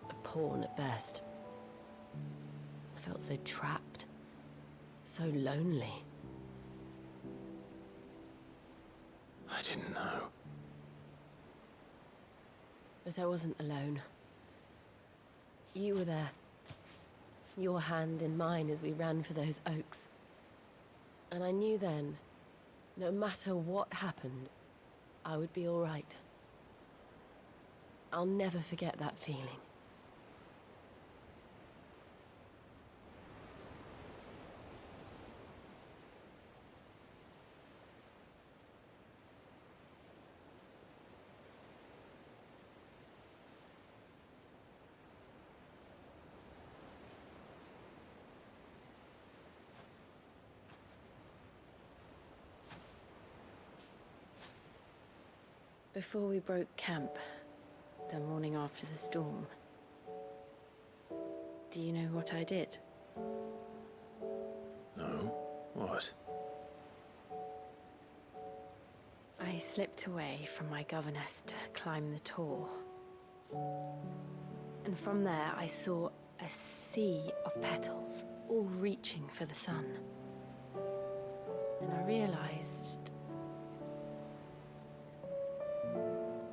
A pawn at best. I felt so trapped, so lonely. I didn't know. But I wasn't alone. You were there. Your hand in mine as we ran for those oaks. And I knew then, no matter what happened, I would be all right. I'll never forget that feeling. Before we broke camp, the morning after the storm, do you know what I did? No? What? I slipped away from my governess to climb the tor. And from there I saw a sea of petals, all reaching for the sun. And I realized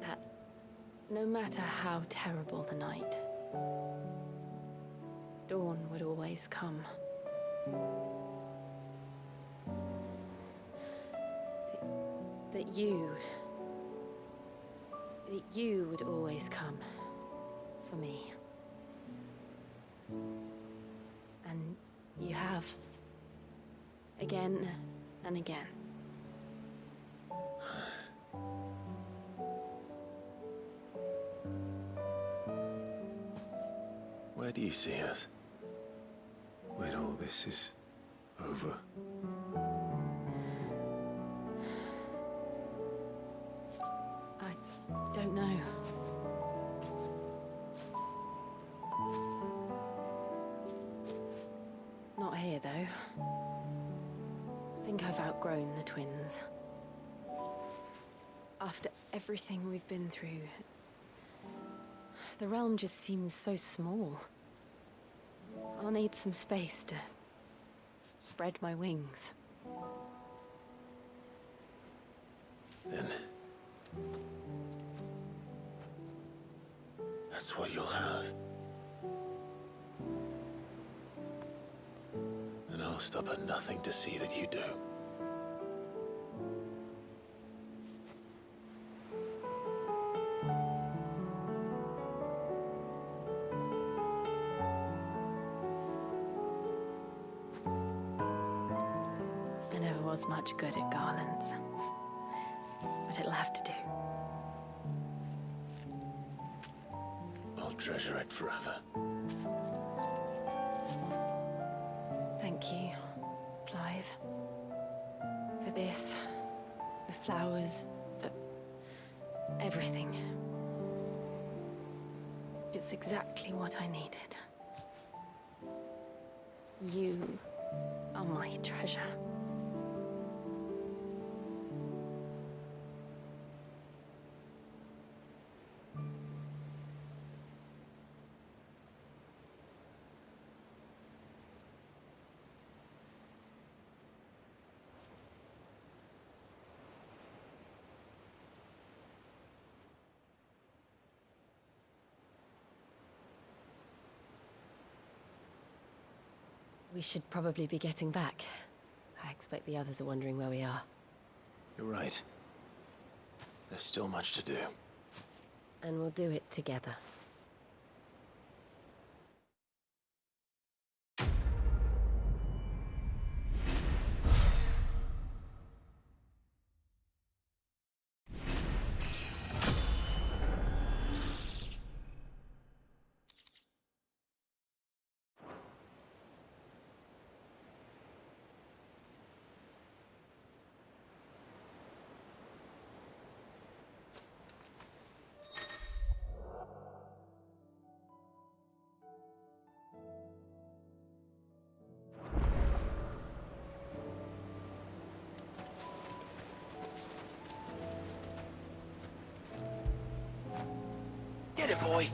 that no matter how terrible the night, dawn would always come. That you would always come for me. And you have. Again and again. Where do you see us? When all this is over? I don't know. Not here, though. I think I've outgrown the twins. After everything we've been through, the realm just seems so small. I'll need some space to spread my wings. Then that's what you'll have. And I'll stop at nothing to see that you do. I never was much good at garlands, but it'll have to do. I'll treasure it forever. Thank you, Clive. For this, the flowers, for everything. It's exactly what I needed. You are my treasure. We should probably be getting back. I expect the others are wondering where we are. You're right. There's still much to do. And we'll do it together. Get it, boy!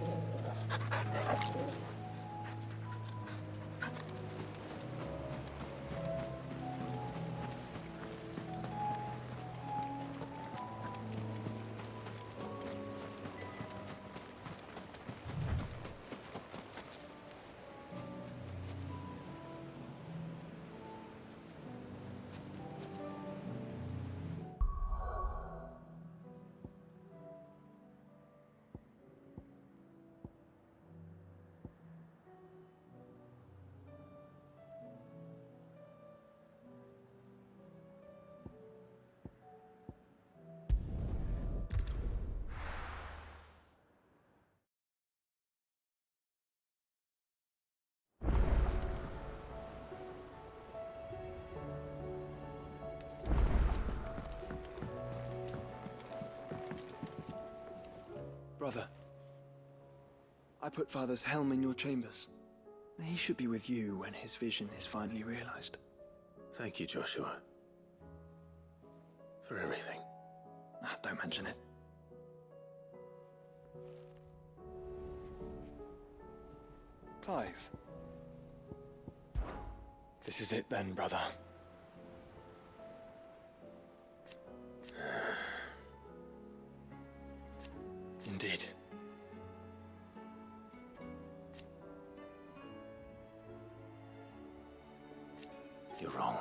Brother, I put Father's helm in your chambers. He should be with you when his vision is finally realized. Thank you, Joshua. For everything. Don't mention it. Clive. This is it then, brother. Indeed. You're wrong.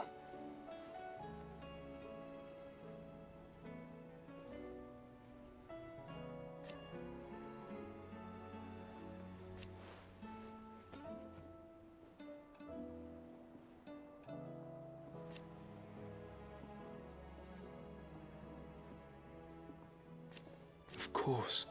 Of course.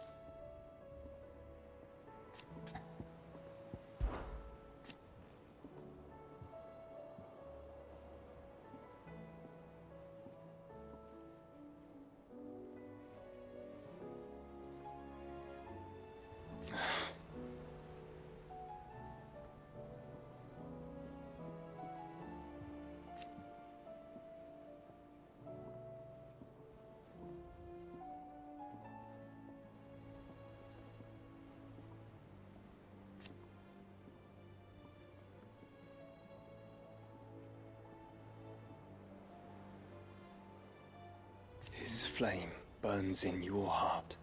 His flame burns in your heart.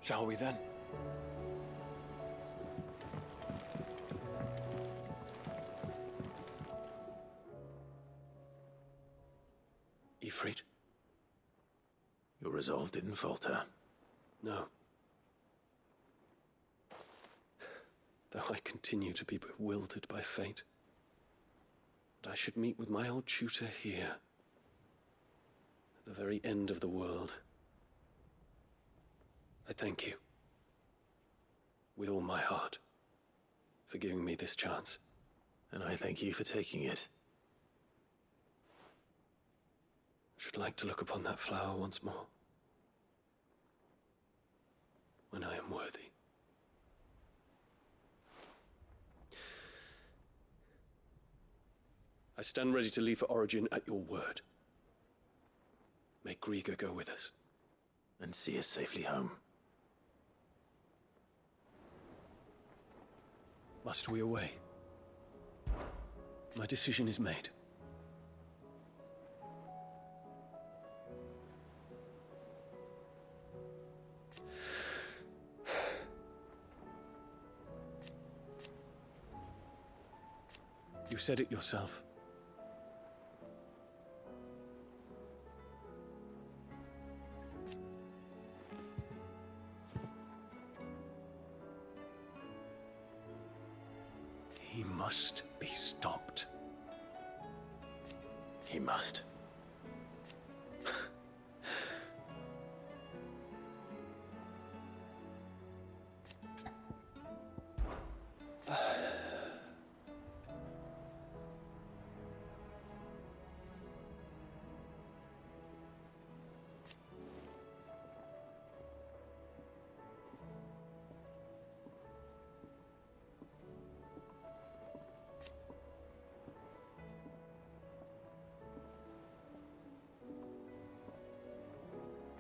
Shall we then? Ifrit? Your resolve didn't falter. No. Though I continue to be bewildered by fate. But I should meet with my old tutor here. At the very end of the world. I thank you. With all my heart. For giving me this chance. And I thank you for taking it. I should like to look upon that flower once more. When I am worthy. I stand ready to leave for Origin at your word. May Grieger go with us. And see us safely home. Must we away? My decision is made. You said it yourself. He must be stopped. He must.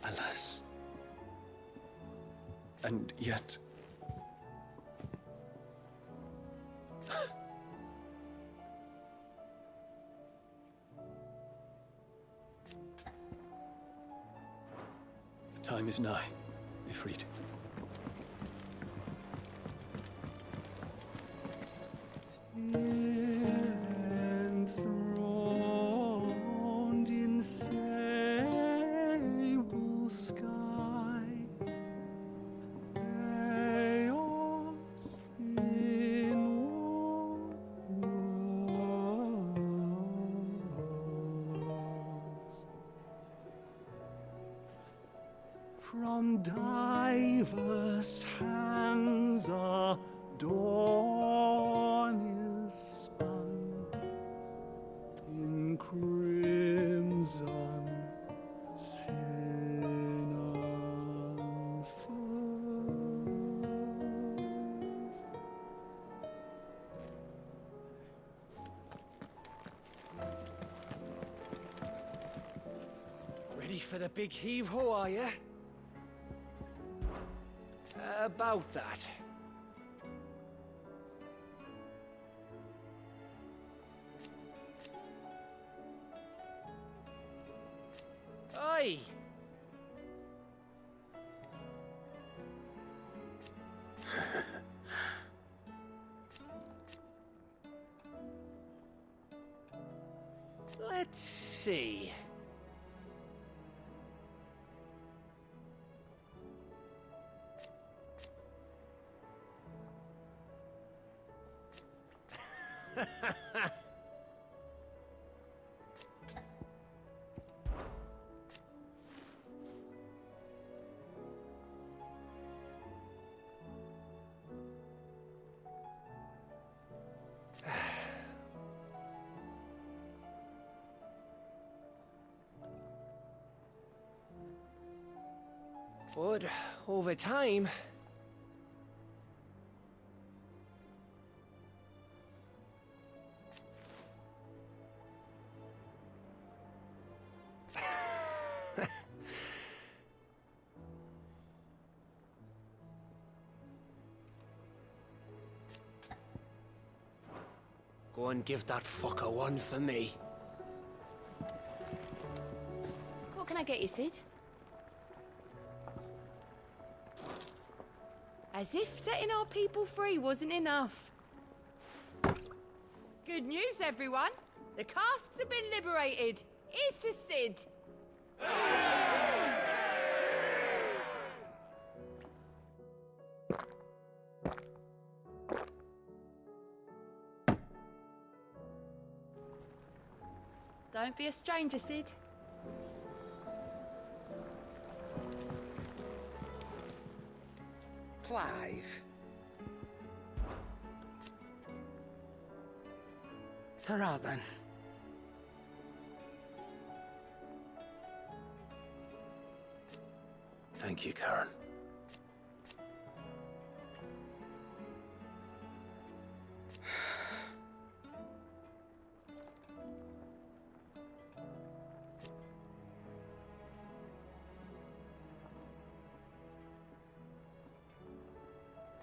Alas. And yet... The time is nigh, Ifrit. Enthroned in sable skies, chaos in walls. From diverse hands a dawn is spun in crimson sin unfurls. Ready for the big heave-ho, are you? About that. Aye. Let's see. But over time, go and give that fucker one for me. What can I get you, Sid? As if setting our people free wasn't enough. Good news, everyone. The casks have been liberated. Here's to Sid. Don't be a stranger, Sid. Clive. Ta-ra then. Thank you, Karen.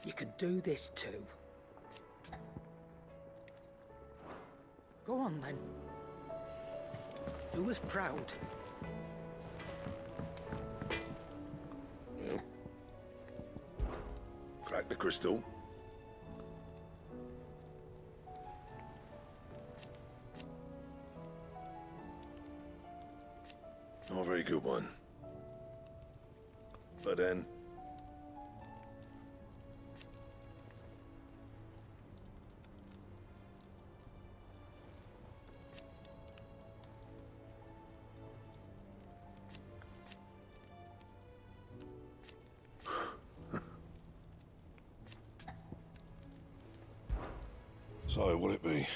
You could do this too. Go on then. Do us proud. Crack the crystal. Not a very good one. But then... So, will it be?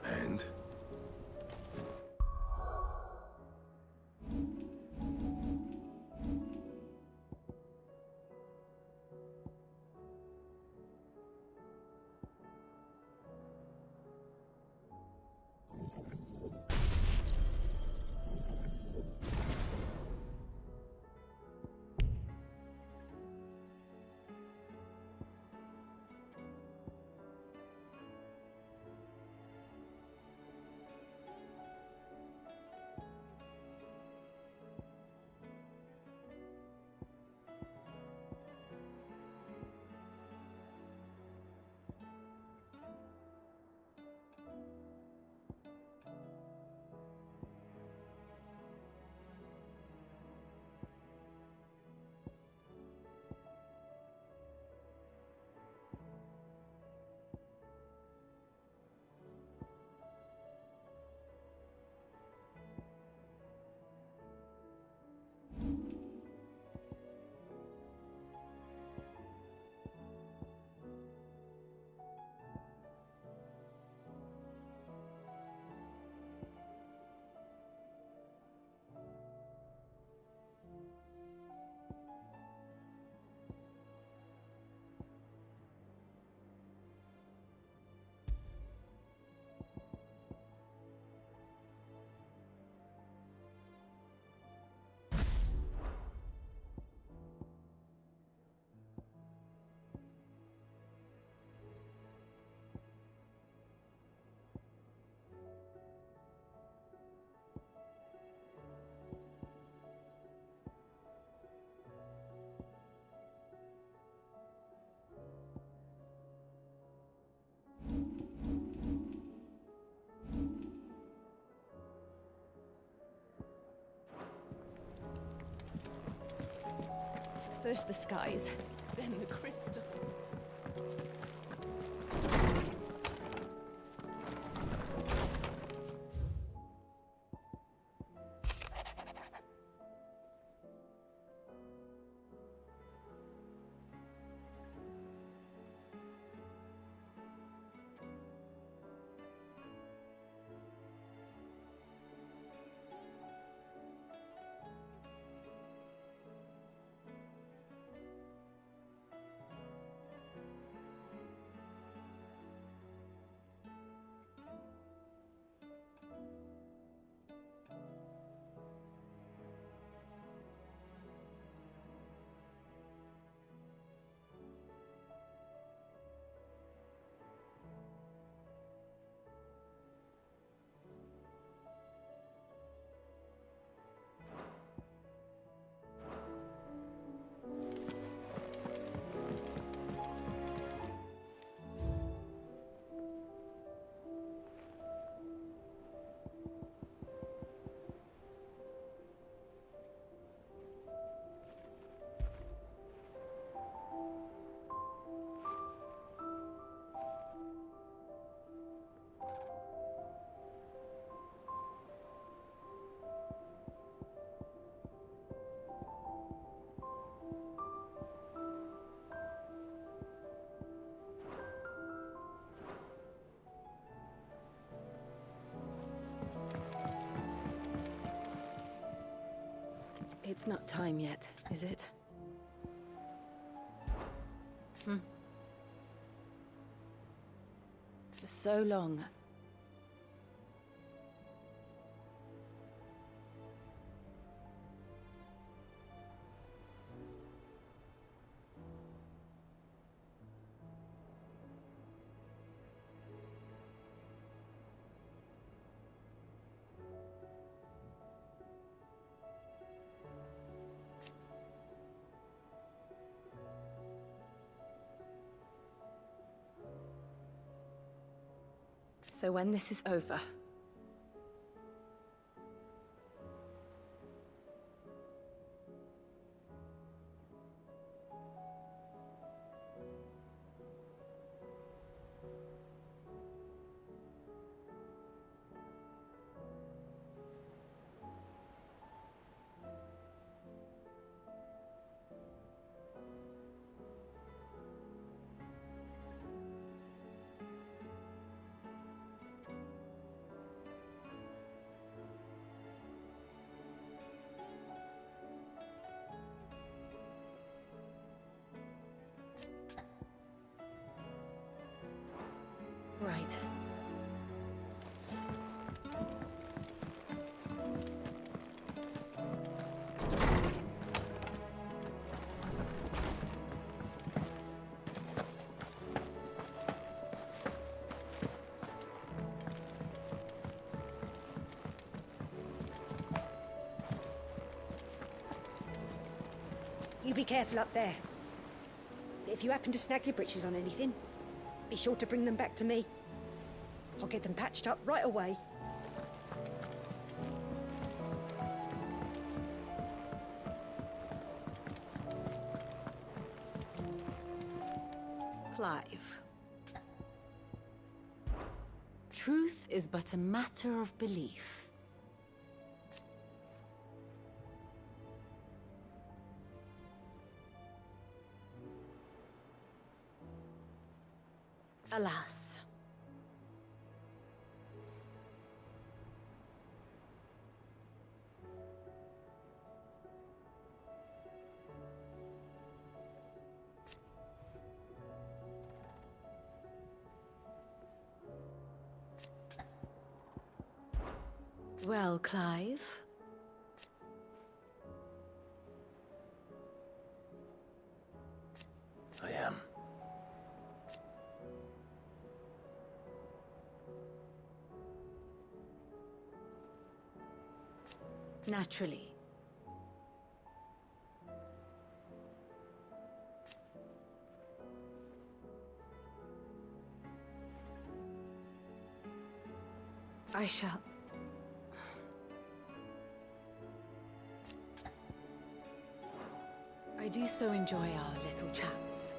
And? First the skies, then the crystal. It's not time yet, is it? For so long. So when this is over, right. You be careful up there. If you happen to snag your britches on anything, be sure to bring them back to me. I'll get them patched up right away. Clive. Truth is but a matter of belief. Alas. Well, Clive? I am. Naturally. I shall. I do so enjoy our little chats.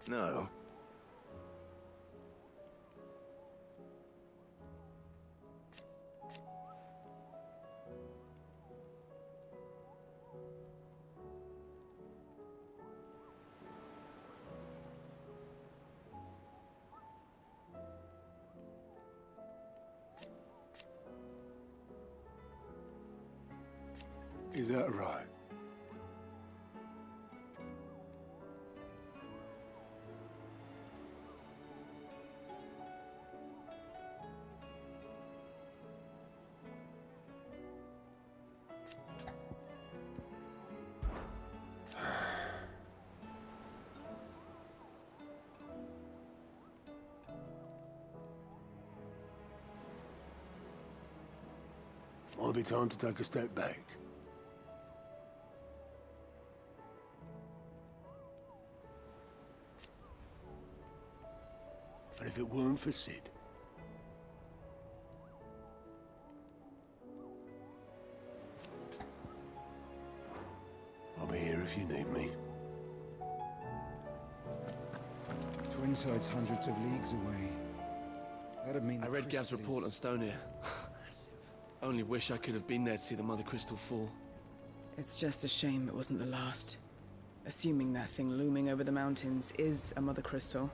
No. Is that right? Might be time to take a step back. But if it weren't for Sid, I'll be here if you need me. Twinside's hundreds of leagues away. That'd mean I read Gav's report on Stonehair. Only wish I could have been there to see the Mother Crystal fall. It's just a shame it wasn't the last. Assuming that thing looming over the mountains is a Mother Crystal,